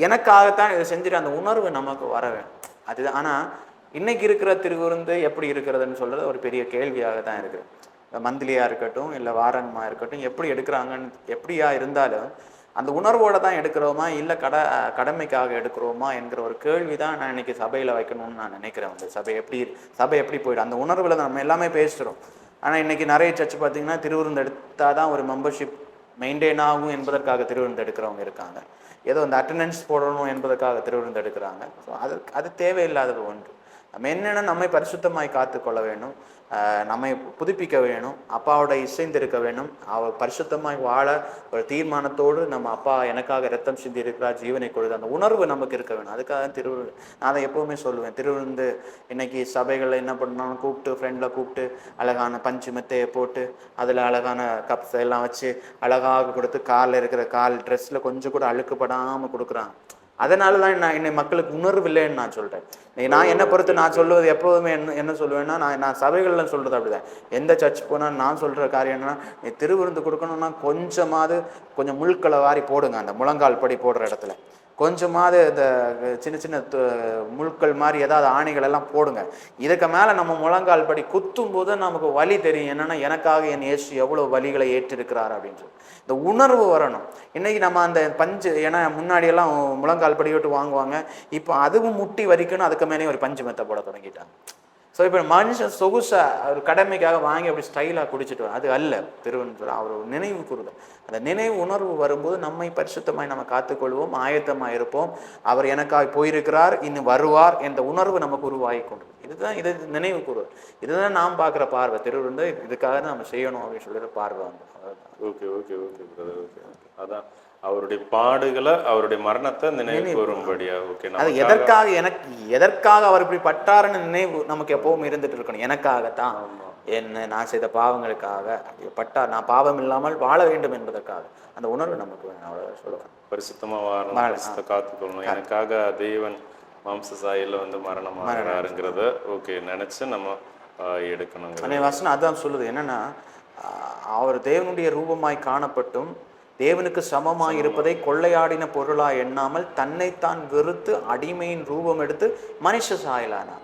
எனக்காகத்தான் இதை செஞ்சுட்டு அந்த உணர்வு நமக்கு வர வேணும். அதுதான். ஆனால் இன்னைக்கு இருக்கிற திருவிருந்து எப்படி இருக்கிறதுன்னு சொல்றது ஒரு பெரிய கேள்வியாக தான் இருக்குது. மந்த்லியாக இருக்கட்டும், இல்லை வாரமாக இருக்கட்டும், எப்படி எடுக்கிறாங்கன்னு, எப்படியா இருந்தாலும் அந்த உணர்வோடு தான் எடுக்கிறோமா, இல்லை கடமைக்காக எடுக்கிறோமா என்கிற ஒரு கேள்வி தான் நான் இன்னைக்கு சபையில் வைக்கணும்னு நான் நினைக்கிறேன். அந்த சபை எப்படி போயிடும், அந்த உணர்வில் தான் நம்ம எல்லாமே பேசுகிறோம். ஆனால் இன்னைக்கு நிறைய சர்ச் பார்த்தீங்கன்னா, திருவிருந்து எடுத்தால் தான் ஒரு மெம்பர்ஷிப் மெயின்டைன் ஆகும் என்பதற்காக திருவிருந்து எடுக்கிறவங்க இருக்காங்க. ஏதோ அந்த அட்டண்டன்ஸ் போடணும் என்பதற்காக திருவிருந்து எடுக்கிறாங்க. ஸோ அது தேவையில்லாதது ஒன்று. நம்ம என்னென்னா, நம்மை பரிசுத்தமாய் காத்துக்கொள்ள வேணும், நம்மை புதுப்பிக்க வேணும், அப்பாவோட இசைந்திருக்க வேணும், அவர் பரிசுத்தமாய் வாழ ஒரு தீர்மானத்தோடு நம்ம அப்பா எனக்காக ரத்தம் சிந்தி இருக்கிறார், ஜீவனை கொடுத்து அந்த உணர்வு நமக்கு இருக்க வேணும். அதுக்காக திருவிருந்து நான் அதை எப்போவுமே சொல்லுவேன். திருவிருந்து இன்னைக்கு சபைகளில் என்ன பண்ணாலும் கூப்பிட்டு, ஃப்ரெண்டில் கூப்பிட்டு, அழகான பஞ்சு மெத்தையை போட்டு, அதில் அழகான கப்ஸ் எல்லாம் வச்சு அழகாக கொடுத்து, காலில் இருக்கிற ட்ரெஸ்ஸில் கொஞ்சம் கூட அழுக்குப்படாமல் கொடுக்குறாங்க. அதனால தான் என்னை மக்களுக்கு உணர்வு இல்லைன்னு நான் சொல்கிறேன். நான் என்னை பொறுத்து நான் சொல்லுவது எப்போதுமே என்ன சொல்லுவேன்னா, நான் சபைகளில் சொல்கிறது அப்படிதான். எந்த சர்ச் போனால் நான் சொல்கிற காரியம் என்னன்னா, நீ திருவிருந்து கொடுக்கணும்னா கொஞ்சம் முள்களை வாரி போடுங்க. அந்த முழங்கால் படி போடுற இடத்துல கொஞ்சமாவது இந்த சின்ன சின்ன முள்கள் மாதிரி ஏதாவது ஆணிகள் எல்லாம் போடுங்க. இதுக்கு மேலே நம்ம முழங்கால் படி குத்தும் போது நமக்கு வலி தெரியும். என்னென்னா, எனக்காக என் இயேசு எவ்வளோ வலிகளை ஏற்றிருக்கிறார் அப்படின்னு சொல்லி இந்த உணர்வு வரணும். இன்னைக்கு நம்ம அந்த பஞ்சு, ஏன்னா முன்னாடியெல்லாம் முழங்கால் படி விட்டு வாங்குவாங்க, இப்போ அதுவும் முட்டி வரிக்கணும், அதுக்கு மேலே ஒரு பஞ்சு மெத்தை போட தொடங்கிட்டாங்க. ஸோ இப்போ மனுஷன் சொகுசா ஒரு கடமைக்காக வாங்கி அப்படி ஸ்டைலாக குடிச்சிட்டு வரும். அது அல்ல திருவன்னு சொல்ல, அவர் ஒரு நினைவு கூறுதல். அந்த நினைவு உணர்வு வரும்போது நம்மை பரிசுத்தமாய் நம்ம காத்துக்கொள்வோம், ஆயத்தமாக இருப்போம். அவர் எனக்காக போயிருக்கிறார், இன்னும் வருவார் என்ற உணர்வு நமக்கு உருவாகி கொண்டு. இது நினைவு கூறுதல். இதுதான் நாம் பார்க்குற பார்வை. திருவிருந்து இதுக்காக தான் நம்ம செய்யணும் அப்படின்னு சொல்லிட்டு பார்வை வந்து. Okay okay okay brother, okay okay. அதான் அவருடைய பாடுகளை, அவருடைய மரணத்தை நினைவு கூறும்படியா. ஓகே. அது எதற்காக அவர் இப்படி பட்டாருன்னு நினைவு நமக்கு எப்பவும் இருந்துட்டு இருக்கணும். எனக்காகத்தான், என்ன நான் செய்த பாவங்களுக்காக பட்டார், நான் பாவம் இல்லாமல் வாழ வேண்டும் என்பதற்காக அந்த உணர்வு நமக்கு வேணும். அவ்வளோ சொல்லுவேன். பரிசுத்தமா வாழணும், காத்துக்கொள்ளணும். எனக்காக தேவன் மாம்ச சாயில வந்து மரணமாகிறாருங்கிறத ஓகே நினைச்சு நம்ம எடுக்கணும். வசனம் அதான் சொல்லுது. என்னன்னா, அவர் தேவனுடைய ரூபமாய் காணப்பட்டும் தேவனுக்கு சமமாய் இருப்பதை கொள்ளையாடின பொருளாய் எண்ணாமல் தன்னைத்தான் வெறுத்து அடிமையின் ரூபம் எடுத்து மனுஷ சாயலானார்.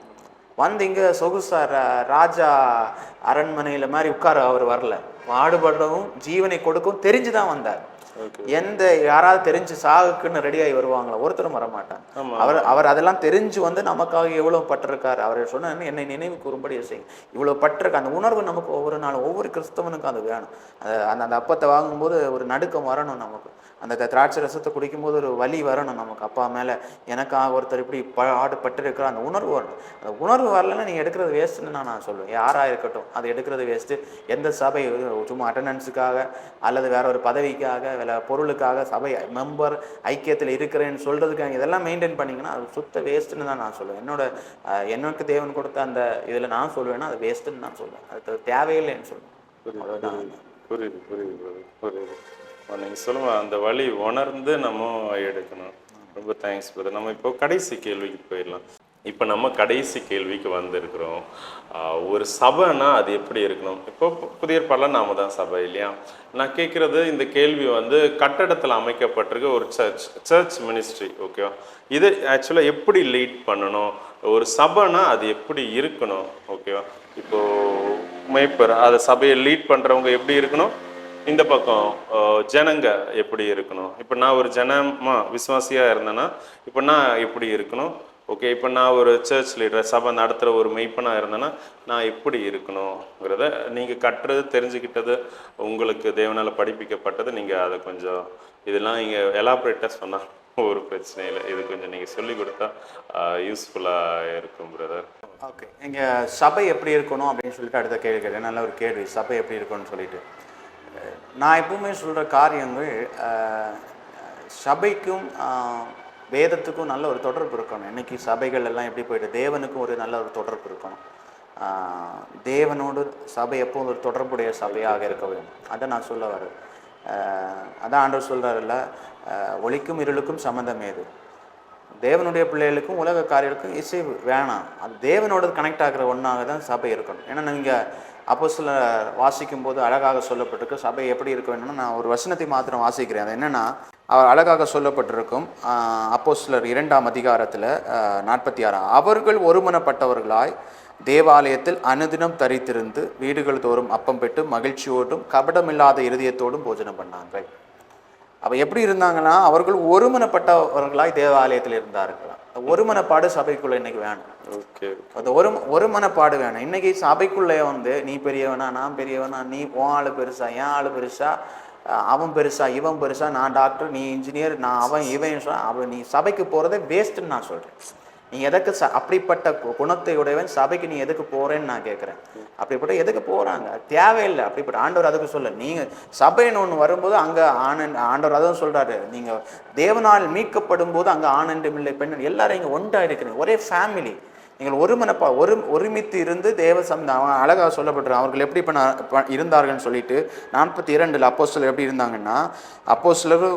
வந்து இங்க சொகுசார் ராஜா அரண்மனையில மாதிரி உட்கார அவர் வரல. பாடுபடவும் ஜீவனை கொடுக்கவும் தெரிஞ்சுதான் வந்தார். யாராவது தெரிஞ்சு சாகுக்குன்னு ரெடியாகி வருவாங்களா? ஒருத்தரும் வரமாட்டாங்க. அவர் அதெல்லாம் தெரிஞ்சு வந்து நமக்காக எவ்வளவு பட்டிருக்காரு. அவர் சொன்ன என்னை நினைவு கூறும்படி செய்யும். இவ்வளவு பட்டிருக்க அந்த உணர்வு நமக்கு ஒவ்வொரு நாளும் ஒவ்வொரு கிறிஸ்தவனுக்கும் அது வேணும். அந்த அப்பத்தை வாங்கும்போது ஒரு நடுக்கம் வரணும் நமக்கு. அந்த திராட்சை ரசத்தை குடிக்கும்போது ஒரு வலி வரணும் நமக்கு. அப்பா மேலே எனக்காக ஒருத்தர் இப்படி பாடுபட்டு அந்த உணர்வு வரணும். அந்த உணர்வு வரலன்னா நீங்கள் எடுக்கிறது வேஸ்ட்டுன்னு நான் சொல்லுவேன். யாராக இருக்கட்டும், அது எடுக்கிறது வேஸ்ட்டு. எந்த சபை சும்மா அட்டண்டன்ஸுக்காக அல்லது வேற ஒரு பதவிக்காக வேலை பொருளுக்காக சபை மெம்பர் ஐக்கியத்தில் இருக்கிறேன்னு சொல்கிறதுக்காக இதெல்லாம் மெயின்டைன் பண்ணிங்கன்னா அது சுத்த வேஸ்ட்டுன்னு தான் நான் சொல்லுவேன். எனக்கு தேவன் கொடுத்த அந்த இதில் நான் சொல்லுவேன்னா அது வேஸ்ட்டுன்னு நான் சொல்லுவேன். அது தேவையில்லைன்னு சொல்லுவேன். அவ்வளோதான். புரியுது புரியுது புரியுது. நீங்கள் சொல்லுங்க, அந்த வழி உணர்ந்து நம்ம எடுக்கணும். ரொம்ப தேங்க்ஸ் பிரதர். நம்ம இப்போ கடைசி கேள்விக்கு போயிடலாம். இப்போ நம்ம கடைசி கேள்விக்கு வந்திருக்கிறோம். ஒரு சபைனா அது எப்படி இருக்கணும்? இப்போ புதிய ஏற்பாடுல நாம தான் சபை இல்லையா? நான் கேட்குறது, இந்த கேள்வி வந்து கட்டடத்தில் அமைக்கப்பட்டிருக்க ஒரு சர்ச் மினிஸ்ட்ரி, ஓகேவா? இது ஆக்சுவலாக எப்படி லீட் பண்ணணும்? ஒரு சபைனா அது எப்படி இருக்கணும், ஓகேவா? இப்போது மேய்ப்பர் அதை சபையை லீட் பண்ணுறவங்க எப்படி இருக்கணும்? இந்த பக்கம் ஜனங்க எப்படி இருக்கணும்? இப்போ நான் ஒரு ஜனமா விசுவாசியாக இருந்தேன்னா இப்போ நான் எப்படி இருக்கணும்? ஓகே, இப்போ நான் ஒரு சர்ச் லீடர், சபை நடத்துகிற ஒரு மெய்ப்பனாக இருந்தேன்னா நான் எப்படி இருக்கணுங்கிறத நீங்கள் கட்டுறது, தெரிஞ்சுக்கிட்டது, உங்களுக்கு தேவனால் படிப்பிக்கப்பட்டது, நீங்கள் அதை கொஞ்சம் இதெல்லாம் இங்கே எலாபரேட்டாக சொன்னால் ஒரு பிரச்சனை இல்லை. இது கொஞ்சம் நீங்கள் சொல்லிக் கொடுத்தா யூஸ்ஃபுல்லாக இருக்கும் பிரதர். ஓகே, இங்கே சபை எப்படி இருக்கணும் அப்படின்னு சொல்லிட்டு அடுத்த கேள்வி கேட்டேன். நல்ல ஒரு கேள்வி, சபை எப்படி இருக்கணும்னு சொல்லிட்டு. நான் எப்பவுமே சொல்கிற காரியங்கள், சபைக்கும் வேதத்துக்கும் நல்ல ஒரு தொடர்பு இருக்கணும். இன்றைக்கி சபைகள் எல்லாம் எப்படி போயிட்டு, தேவனுக்கும் ஒரு நல்ல ஒரு தொடர்பு இருக்கணும். தேவனோடு சபை எப்போது ஒரு தொடர்புடைய சபையாக இருக்க வேண்டும். அதை நான் சொல்ல வரேன். அதான் ஆண்டவர் சொல்கிறாருல்ல, ஒளிக்கும் இருளுக்கும் சம்மந்தம் ஏது. தேவனுடைய பிள்ளைகளுக்கும் உலக காரியங்களுக்கும் இசை வேணாம். அது தேவனோட கனெக்ட் ஆகிற ஒன்றாக தான் சபை இருக்கணும். ஏன்னா நீங்கள் அப்போஸ்தலர் வாசிக்கும் போது அழகாக சொல்லப்பட்டிருக்கு சபை எப்படி இருக்க வேணும்னா, நான் ஒரு வசனத்தை மாத்திரம் வாசிக்கிறேன். அது என்னென்னா, அவர் அழகாக சொல்லப்பட்டிருக்கும் அப்போஸ்தலர் 2ஆம் அதிகாரத்தில் 46. அவர்கள் ஒருமனப்பட்டவர்களாய் தேவாலயத்தில் அனுதினம் தரித்திருந்து வீடுகள் தோறும் அப்பம் பெற்று மகிழ்ச்சியோடும் கபடமில்லாத இருதயத்தோடும் போஜனம் பண்ணாங்க. அப்போ எப்படி இருந்தாங்கன்னா, அவர்கள் ஒருமனப்பட்டவர்களாய் தேவாலயத்தில் இருந்தார்கள். ஒருமனப்பாடு சபைக்குள்ளே இன்னைக்கு வேணும். அது ஒருமனப்பாடு வேணும். இன்னைக்கு சபைக்குள்ளே வந்து நீ பெரியவனா, நான் பெரியவனா, நீ உன் ஆளு பெருசா, என் ஆளு பெருசா, அவன் பெருசா, இவன் பெருசா, நான் டாக்டர், நீ இன்ஜினியர், நான் அவன் இவன், அவன் நீ சபைக்கு போகிறதே வேஸ்ட்டுன்னு நான் சொல்கிறேன். நீ எதுக்கு அப்படிப்பட்ட குணத்தை உடையவன் சபைக்கு நீ எதுக்கு போகிறேன்னு நான் கேட்குறேன். அப்படிப்பட்ட எதுக்கு போகிறாங்க? தேவையில்லை. அப்படிப்பட்ட ஆண்டவர் அதுக்கு சொல்ல, நீங்கள் சபைன்னு ஒன்று வரும்போது அங்கே ஆண்டவர் அதான் சொல்கிறாரு, நீங்கள் தேவனால் மீட்கப்படும் போது அங்கே ஆனந்தம் இல்லை, பெண் எல்லாரும் இங்கே ஒன்றா இருக்கிறீங்க, ஒரே ஃபேமிலி. நீங்கள் ஒருமித்து இருந்து அவன் அழகாக சொல்லப்பட்டிருக்கான். அவர்கள் எப்படி இருந்தார்கள்னு சொல்லிட்டு 42 அப்போஸ்தலர் எப்படி இருந்தாங்கன்னா, அப்போஸ்தலர்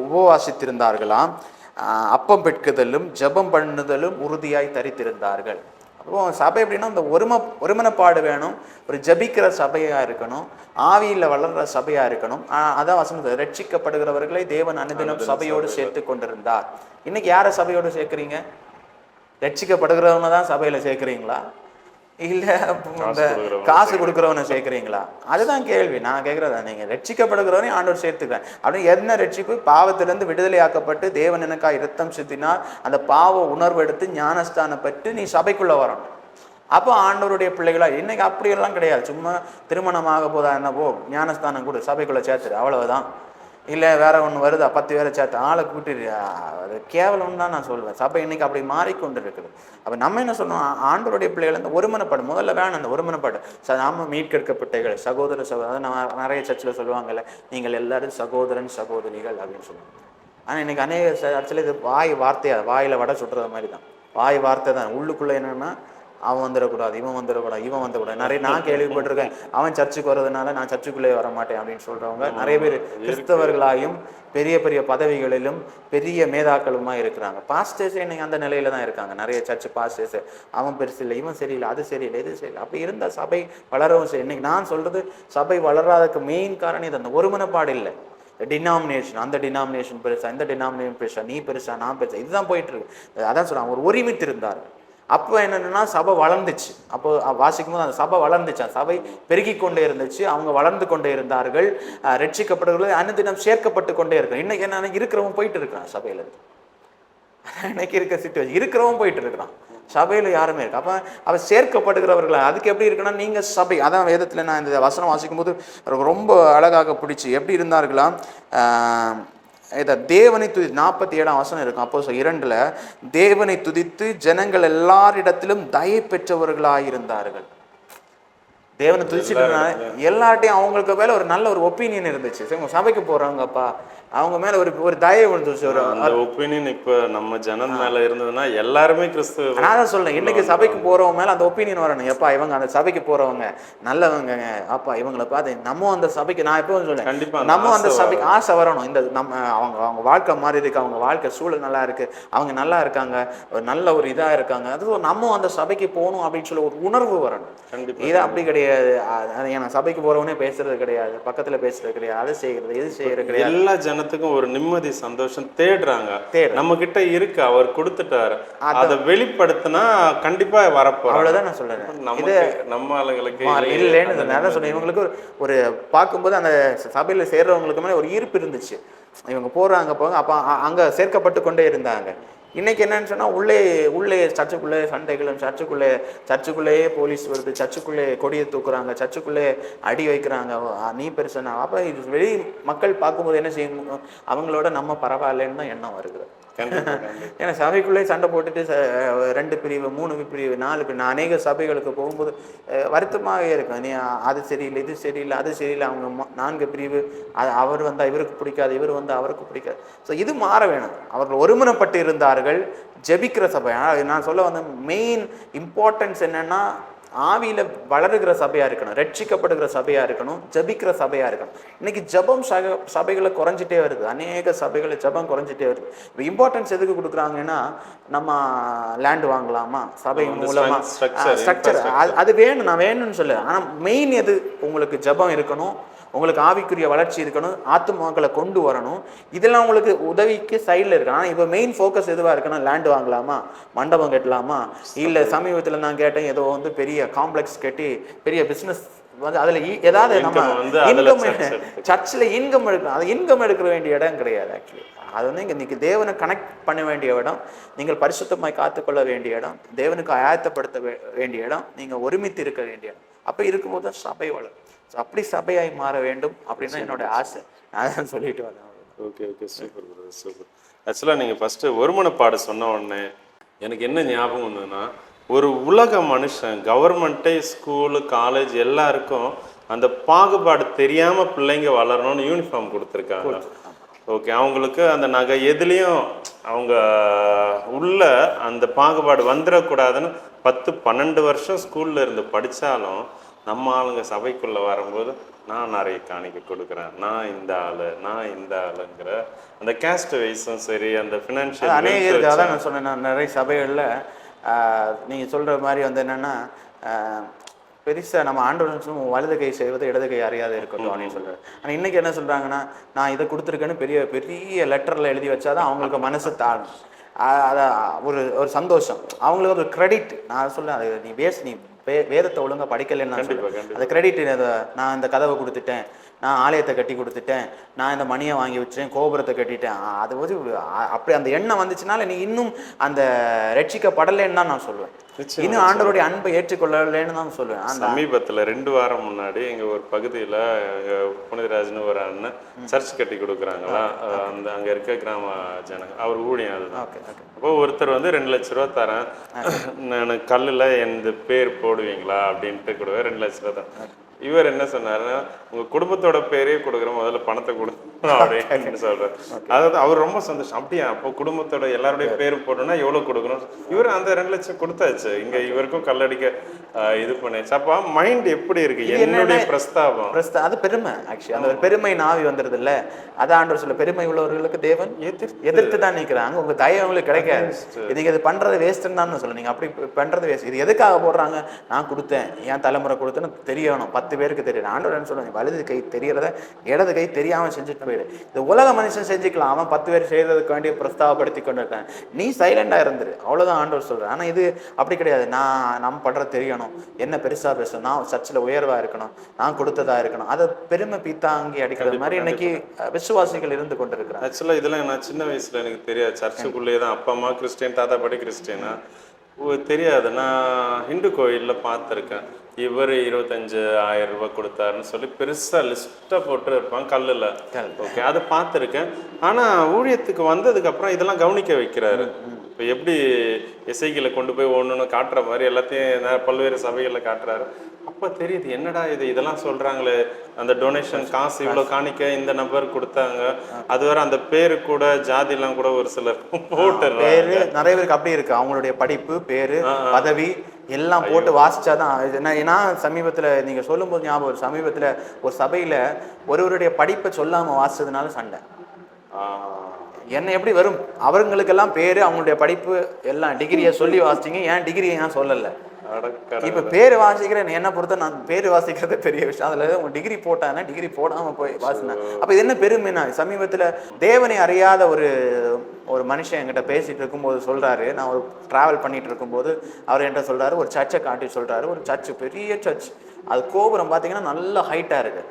உபவாசித்திருந்தார்களாம், அப்பம் பெட்குதலும் ஜெபம் பண்ணுதலும் உறுதியாய் தரித்திருந்தார்கள். அப்போ சபை எப்படின்னா, இந்த ஒருமனப்பாடு வேணும், ஒரு ஜபிக்கிற சபையாக இருக்கணும், ஆவியில் வளர்கிற சபையாக இருக்கணும். அதான் வசனம், ரட்சிக்கப்படுகிறவர்களை தேவன் அனுதினம் சபையோடு சேர்த்து கொண்டிருந்தார். இன்னைக்கு யாரை சபையோடு சேர்க்குறீங்க? ரட்சிக்கப்படுகிறவனை தான் சபையில் சேர்க்குறீங்களா, இல்லை இந்த காசு கொடுக்குறவனை சேர்க்குறீங்களா? அதுதான் கேள்வி. நான் கேட்குறதா, நீங்கள் ரட்சிக்கப்படுகிறவனையும் ஆண்டவர் சேர்த்துக்கிறேன் அப்படின்னு. என்ன ரட்சிப்பு? பாவத்திலிருந்து விடுதலையாக்கப்பட்டு தேவன் எனக்காக இரத்தம் சிந்தினார், அந்த பாவ உணர்வு எடுத்து ஞானஸ்தானம் பெற்று நீ சபைக்குள்ளே வரணும். அப்போ ஆண்டவருடைய பிள்ளைகளா. இன்னைக்கு அப்படியெல்லாம் கிடையாது. சும்மா திருமணமாக போதா என்ன, போ ஞானஸ்தானம் கூட சபைக்குள்ளே சேர்த்துரு, அவ்வளவுதான். இல்லை வேற ஒன்று வருதா, 10 பேரை சேர்த்து ஆளை கூட்டிடு, அது கேவலம் தான் நான் சொல்லுவேன். சபை இன்னைக்கு அப்படி மாறிக்கொண்டு இருக்குது. அப்போ நம்ம என்ன சொன்னோம், ஆண்டவருடைய பிள்ளைகள் இந்த ஒருமனப்பாடு முதல்ல வேணும். அந்த ஒருமனப்பாடு நாம மீட்கெடுக்கப்பட்டகள் சகோதர அதை நான் நிறைய சர்ச்சில் சொல்லுவாங்கல்ல, நீங்கள் எல்லாரும் சகோதரன் சகோதரிகள் அப்படின்னு சொல்லுவாங்க. ஆனால் இன்னைக்கு அநேக சர்ச்சில் இது வார்த்தையா, வாயில் வடை சுட்டுறது மாதிரி தான், வாய் வார்த்தை தான். உள்ளுக்குள்ளே என்னென்னா, அவன் வந்துடக்கூடாது, இவன் வந்துடக்கூடாது, இவன் வந்துடக்கூடாது. நிறைய நான் கேள்விப்பட்டிருக்கேன், அவன் சர்ச்சுக்கு வர்றதுனால நான் சர்ச்சுக்குள்ளே வர மாட்டேன் அப்படின்னு சொல்கிறவங்க நிறைய பேர் கிறிஸ்தவர்களாயும் பெரிய பெரிய பதவிகளிலும் பெரிய மேதாக்களுமா இருக்கிறாங்க. பாஸ்டர்ஸே இன்னைக்கு அந்த நிலையில தான் இருக்காங்க. நிறைய சர்ச் பாஸ்டர்ஸ், அவன் பெருசு இல்லை, இவன் சரியில்லை, அது சரியில்லை, இது சரியில்லை. அப்படி இருந்தால் சபை வளரவும் சரி. இன்னைக்கு நான் சொல்றது, சபை வளராததுக்கு மெயின் காரணம் இது, அந்த ஒருமனப்பாடு இல்லை. டினாமினேஷன், அந்த டினாமினேஷன் பெருசா, இந்த டினாமினேஷன் பெருசா, நீ பெருசா, நான் பெருசா, இதுதான் போயிட்டு இருக்கு. அதான் சொல்றாங்க, ஒரு ஒருமித்து இருந்தார். அப்போ என்னன்னா, சபை வளர்ந்துச்சு. அப்போ வாசிக்கும் போது அந்த சபை வளர்ந்துச்சு, சபை பெருகி கொண்டே இருந்துச்சு, அவங்க வளர்ந்து கொண்டே இருந்தார்கள். ரட்சிக்கப்படுகிறது அனுதினம் சேர்க்கப்பட்டு கொண்டே இருக்கு. இன்னைக்கு என்ன, இருக்கிறவன் போயிட்டு இருக்கிறான் சபையில இருந்து. இன்னைக்கு இருக்க சிச்சுவேஷன், இருக்கிறவன் போயிட்டு இருக்கிறான், சபையில யாருமே இருக்கு. அப்ப அவ சேர்க்கப்படுகிறவர்கள் அதுக்கு எப்படி இருக்குன்னா, நீங்க சபை. அதான் வேதத்துல நான் இந்த வசனம் வாசிக்கும் போது ரொம்ப அழகாக பிடிச்சி எப்படி இருந்தார்களாம். இதை தேவனை துதி 47ஆம் வசனம் இருக்கும் அப்போ 2ல், தேவனை துதித்து ஜனங்கள் எல்லாரிடத்திலும் தயை பெற்றவர்களாயிருந்தார்கள். தேவனை துதிச்சுட்டு எல்லாட்டையும் அவங்களுக்கு மேல ஒரு நல்ல ஒரு ஒப்பீனியன் இருந்துச்சு. சபைக்கு போறவங்கப்பா அவங்க மேல ஒரு தயவு வந்துச்சு. ஒரு அந்த ஒப்பீனியன் இப்ப நம்ம ஜனம் மேல இருந்ததுன்னா எல்லாருமே கிறிஸ்துவ. நான் தான் சொல்றேன், இன்னைக்கு சபைக்கு போறவங்க மேல அந்த ஒப்பீனியன் வரணும். எப்பா இவங்க அந்த சபைக்கு போறவங்க நல்லவங்க, அப்பா இவங்களை பார்த்து நம்ம அந்த சபைக்கு, நான் எப்பவும் சொல்றேன், கண்டிப்பா நம்ம அந்த சபைக்கு ஆசை வரணும். இந்த நம்ம அவங்க வாழ்க்கை மாதிரி இருக்கு, அவங்க வாழ்க்கை சூழல் நல்லா இருக்கு, அவங்க நல்லா இருக்காங்க, ஒரு நல்ல ஒரு இதா இருக்காங்க, அது நம்ம அந்த சபைக்கு போகணும் அப்படின்னு சொல்லி ஒரு உணர்வு வரணும். இது அப்படி கிடையாது. ஏன்னா சபைக்கு போறவனே பேசுறது கிடையாது, பக்கத்துல பேசுறது கிடையாது, அதை செய்யறது இது செய்யறது கிடையாது. எல்லா ஜனத்துக்கும் ஒரு நிம்மதி சந்தோஷம் தேடுறாங்க. நம்ம கிட்ட இருக்கு, அவர் கொடுத்துட்டாரு, அதை வெளிப்படுத்தினா கண்டிப்பா வரப்போம். அவ்வளவுதான் நான் சொல்றேன். நம்ம ஆளுங்களுக்கு இல்லைன்னு நான் சொல்றேன். இவங்களுக்கு ஒரு பார்க்கும்போது அந்த சபையில சேர்றவங்களுக்கு மேலே ஒரு ஈர்ப்பு இருந்துச்சு. இவங்க போறாங்க போங்க, அப்ப அங்க சேர்க்கப்பட்டு கொண்டே இருந்தாங்க. இன்னைக்கு என்னன்னு சொன்னா உள்ளே சர்ச்சுக்குள்ளே சண்டைகளும், சர்ச்சுக்குள்ளேயே போலீஸ் வருது, சர்ச்சுக்குள்ளே கொடியை தூக்குறாங்க, சர்ச்சுக்குள்ளே அடி வைக்கிறாங்க, நீ பெருசுனா. அப்ப இது வெளி மக்கள் பார்க்கும்போது என்ன செய்யணும், அவங்களோட நம்ம பரவாயில்லைன்னு தான் எண்ணம் வருது. ஏன்னா சபைக்குள்ளே சண்டை போட்டுட்டு 2 பிரிவு 3 பிரிவு 4 பிரிவு, நான் அநேக சபைகளுக்கு போகும்போது வருத்தமாகவே இருக்கும். நீ அது சரியில்லை, இது சரியில்லை, அது சரியில்லை, அவங்க 4 பிரிவு, அவர் வந்தால் இவருக்கு பிடிக்காது, இவர் வந்தால் அவருக்கு பிடிக்காது. ஸோ இது மாற வேணும். அவர்கள் ஒருமனப்பட்டு இருந்தார்கள். ஜெபிக்கிற சபை, நான் சொல்ல வந்த மெயின் இம்பார்ட்டன்ஸ் என்னன்னா, ஆவியில வளருகிற சபையா இருக்கணும், ரட்சிக்கப்படுகிற சபையா இருக்கணும், ஜபிக்கிற சபையா இருக்கணும். இன்னைக்கு ஜபம் சபைகளை குறைஞ்சிட்டே வருது, அநேக சபைகளை ஜபம் குறைஞ்சிட்டே வருது. இப்போ இம்பார்ட்டன்ஸ் எதுக்கு கொடுக்குறாங்கன்னா, நம்ம லேண்ட் வாங்கலாமா, சபை மூலமா ஸ்ட்ரக்சர், அது வேணும், நான் வேணும்னு சொல்லு. ஆனா மெயின் எது, உங்களுக்கு ஜபம் இருக்கணும், உங்களுக்கு ஆவிக்குரிய வளர்ச்சி இருக்கணும், ஆத்துமாக்களை கொண்டு வரணும். இதெல்லாம் உங்களுக்கு உதவிக்கு சைடில் இருக்கு. ஆனால் இப்போ மெயின் ஃபோக்கஸ் எதுவாக இருக்குன்னா, லேண்ட் வாங்கலாமா, மண்டபம் கட்டலாமா, இல்லை சமீபத்தில் நான் கேட்டேன், ஏதோ வந்து பெரிய காம்ப்ளெக்ஸ் கட்டி பெரிய பிஸ்னஸ் வந்து அதில் ஏதாவது நம்ம இன்கம், சர்ச்சில் இன்கம் எடுக்கணும். அது இன்கம் எடுக்க வேண்டிய இடம் கிடையாது. ஆக்சுவலி அது வந்து இன்னைக்கு தேவனை கனெக்ட் பண்ண வேண்டிய இடம், நீங்கள் பரிசுத்தமாய் காத்துக்கொள்ள வேண்டிய இடம், தேவனுக்கு ஆயத்தப்படுத்த வேண்டிய இடம், நீங்கள் ஒருமித்து இருக்க வேண்டிய இடம். அப்போ இருக்கும்போது தான் சபை வளரும். அப்படி சபையாய் மாற வேண்டும் அப்படின்னு என்னோட ஆசை. நான் சொல்லிட்டு வரேன். Okay okay, super brother, super. ஆக்சுவலாக நீங்கள் ஃபஸ்ட்டு ஒருமனப்பாடு சொன்ன உடனே எனக்கு என்ன ஞாபகம் வந்ததுன்னா, ஒரு உலக மனுஷன், கவர்மெண்ட்டே, ஸ்கூலு, காலேஜ் எல்லாருக்கும் அந்த பாகுபாடு தெரியாமல் பிள்ளைங்க வளரணும்னு யூனிஃபார்ம் கொடுத்துருக்காங்க. ஓகே, அவங்களுக்கு அந்த நகை எதுலேயும் அவங்க உள்ள அந்த பாகுபாடு வந்துடக்கூடாதுன்னு 10-12 வருஷம் ஸ்கூலில் இருந்து படித்தாலும், நம்ம ஆளுங்க சபைக்குள்ள வரும்போது நான் நிறைய காணிக்க கொடுக்குறேன், நான் இந்த ஆளுங்கிற அந்த கேஸ்ட் வைஸும் சரி, அந்த ஃபினான்ஷியல் அநேக இருக்கு. அதான் நான் சொன்னேன், நான் நிறைய சபைகளில் நீங்கள் சொல்கிற மாதிரி வந்து என்னென்னா, பெருசாக நம்ம ஆண்டவனும் வலது கை செய்வது இடது கை அறியாத இருக்கட்டும் அப்படின்னு சொல்கிறார். ஆனால் இன்றைக்கி என்ன சொல்கிறாங்கன்னா, நான் இதை கொடுத்துருக்கேன்னு பெரிய பெரிய லெட்டரில் எழுதி வச்சாதான் அவங்களுக்கு மனசு தாழும். அதான் ஒரு சந்தோஷம், அவங்களுக்கு ஒரு கிரெடிட். நான் சொல்லேன், அது நீ வேதத்தை ஒழுங்காக படிக்கலைன்னு அந்த கிரெடிட், நான் இந்த கதவை கொடுத்துட்டேன், நான் ஆலயத்தை கட்டி கொடுத்துட்டேன், நான் இந்த மணியை வாங்கி வச்சேன், கோபுரத்தை கட்டிட்டேன், அது வந்து அப்படி அந்த எண்ணம் வந்துச்சுனால நீ இன்னும் அந்த ரட்சிக்கப்படலைன்னு தான் நான் சொல்லுவேன். இன்னும் ஆண்டவருடைய அன்பை ஏற்றுக்கொள்ளலைன்னு தான் சொல்லுவேன். சமீபத்தில் 2 வாரம் முன்னாடி எங்கள் ஒரு பகுதியில் புனிதராஜ்னு ஒரு அண்ணன் சர்ச் கட்டி கொடுக்குறாங்களா, அந்த அங்கே இருக்க கிராம ஜனங்க, அவர் ஊழியம் அதுதான். அப்போ ஒருத்தர் வந்து 2 லட்ச ரூபா தரேன், நான் கல்லில் எந்த பேர் போடுவீங்களா அப்படின்ட்டு கொடுவேன், 2 லட்ச ரூபா தான். இவர் என்ன சொன்னாருன்னா, உங்க குடும்பத்தோட பேரே கொடுக்குற, முதல்ல பணத்தை கொடுக்கணும் அப்படின்னு சொல்றாரு. அதாவது அவர் ரொம்ப சந்தோஷம். அப்படியா, அப்போ குடும்பத்தோட எல்லாருடைய பேர் போடணும்னா எவ்வளவு கொடுக்கணும்? இவர் அந்த 2 லட்சம் கொடுத்தாச்சு, இங்க இவருக்கும் கல்லடிக்க இது பண்ணியாச்சு. அப்ப மைண்ட் எப்படி இருக்கு, என்னுடைய பிரஸ்தாபம், அது பெருமை. ஆக்சுவலி அந்த ஒரு பெருமை நாவி வந்துருது இல்ல, அதான் ஆண்டவர் சொல்ல, பெருமை உள்ளவர்களுக்கு தேவன் எதிர்த்து தான் நிற்கிறாங்க, உங்க தயவு உங்களுக்கு கிடைக்காது, நீங்க இது பண்றது வேஸ்ட்ன்னு தான் சொல்ல. நீங்க அப்படி பண்றது வேஸ்ட். இது எதுக்காக போடுறாங்க, நான் கொடுத்தேன், என் தலைமுறை கொடுத்தேன்னு தெரியணும், 10 பேருக்கு தெரியும். ஆண்டவர் என்ன சொல்லுவாங்க, வலது கை தெரியறத இடது கை தெரியாம செஞ்சுட்டு போயிடு. இந்த உலக மனுஷன் செஞ்சுக்கலாம், அவன் 10 பேர் செய்யறதுக்கு வேண்டிய பிரஸ்தாவப்படுத்தி கொண்டு இருக்கான், நீ சைலண்டா இருந்துரு, அவ்வளவுதான் ஆண்டவர் சொல்றேன். ஆனா இது அப்படி கிடையாது. நம்ம பண்றது தெரியணும், என்ன பெருசா பேசணும், நான் சர்ச்சில் உயர்வா இருக்கணும், நான் கொடுத்ததா இருக்கணும், அதை பெருமை பீத்தாங்கி அடிக்கிற மாதிரி இன்னைக்கு விசுவாசிகள் இருந்து கொண்டு இருக்கிறாங்க. ஆக்சுவலா இதெல்லாம் நான் சின்ன வயசுல எனக்கு தெரியாது. சர்ச்சுக்குள்ளேயே தான், அப்பா அம்மா கிறிஸ்டியன், தாத்தா பாட்டி கிறிஸ்டியனா தெரியாது. நான் ஹிந்து கோயிலில் பார்த்துருக்கேன், இவர் 25,000 ரூபாய் கொடுத்தாருன்னு சொல்லி பெருசாக லிஸ்ட்டாக போட்டு இருப்பாங்க கல்லில். ஓகே, அதை பார்த்துருக்கேன். ஆனால் ஊழியத்துக்கு வந்ததுக்கப்புறம் இதெல்லாம் கவனிக்க வைக்கிறாரு. இப்போ எப்படி எஸ்ஐக்கில் கொண்டு போய் ஒன்று காட்டுற மாதிரி எல்லாத்தையும் பல்வேறு சபைகளில் காட்டுறாரு. அப்போ தெரியுது என்னடா இதெல்லாம் சொல்கிறாங்களே, அந்த டொனேஷன் காசு இவ்வளோ காணிக்க இந்த நபர் கொடுத்தாங்க, அது வேற அந்த பேரு கூட ஜாதிலாம் கூட ஒரு சிலர் போட்டுறாங்க. பேரு நிறைய பேருக்கு அப்படி இருக்கு, அவங்களுடைய படிப்பு, பேரு, பதவி எல்லாம் போட்டு வாசிச்சாதான். ஏன்னா சமீபத்துல நீங்க சொல்லும் போது ஞாபகம், சமீபத்துல ஒரு சபையில ஒருவருடைய படிப்பை சொல்லாம வாசிச்சதுனால சண்டை. என்ன எப்படி வரும், அவங்களுக்கெல்லாம் பேரு, அவங்களுடைய படிப்பு எல்லாம், டிகிரியை சொல்லி வாசிச்சிங்க, ஏன் டிகிரியை ஏன் சொல்லலை? இப்ப பேரு வாசிக்கிறேன், என்ன பொறுத்த நான் பேரு வாசிக்கிறது பெரிய விஷயம். அதுல உங்க டிகிரி போட்டானே, டிகிரி போடாம போய் வாசினேன். அப்ப இது என்ன பெருமைனா, சமீபத்துல தேவனை அறியாத ஒரு மனுஷன் என்கிட்ட பேசிட்டு இருக்கும்போது சொல்றாரு, நான் ஒரு டிராவல் பண்ணிட்டு இருக்கும்போது அவர் என்கிட்ட சொல்றாரு, ஒரு சர்ச்சை காட்டி சொல்றாரு, ஒரு சர்ச், பெரிய சர்ச், அது கோபுரம் பாத்தீங்கன்னா நல்ல ஹைட்டா இருக்கு.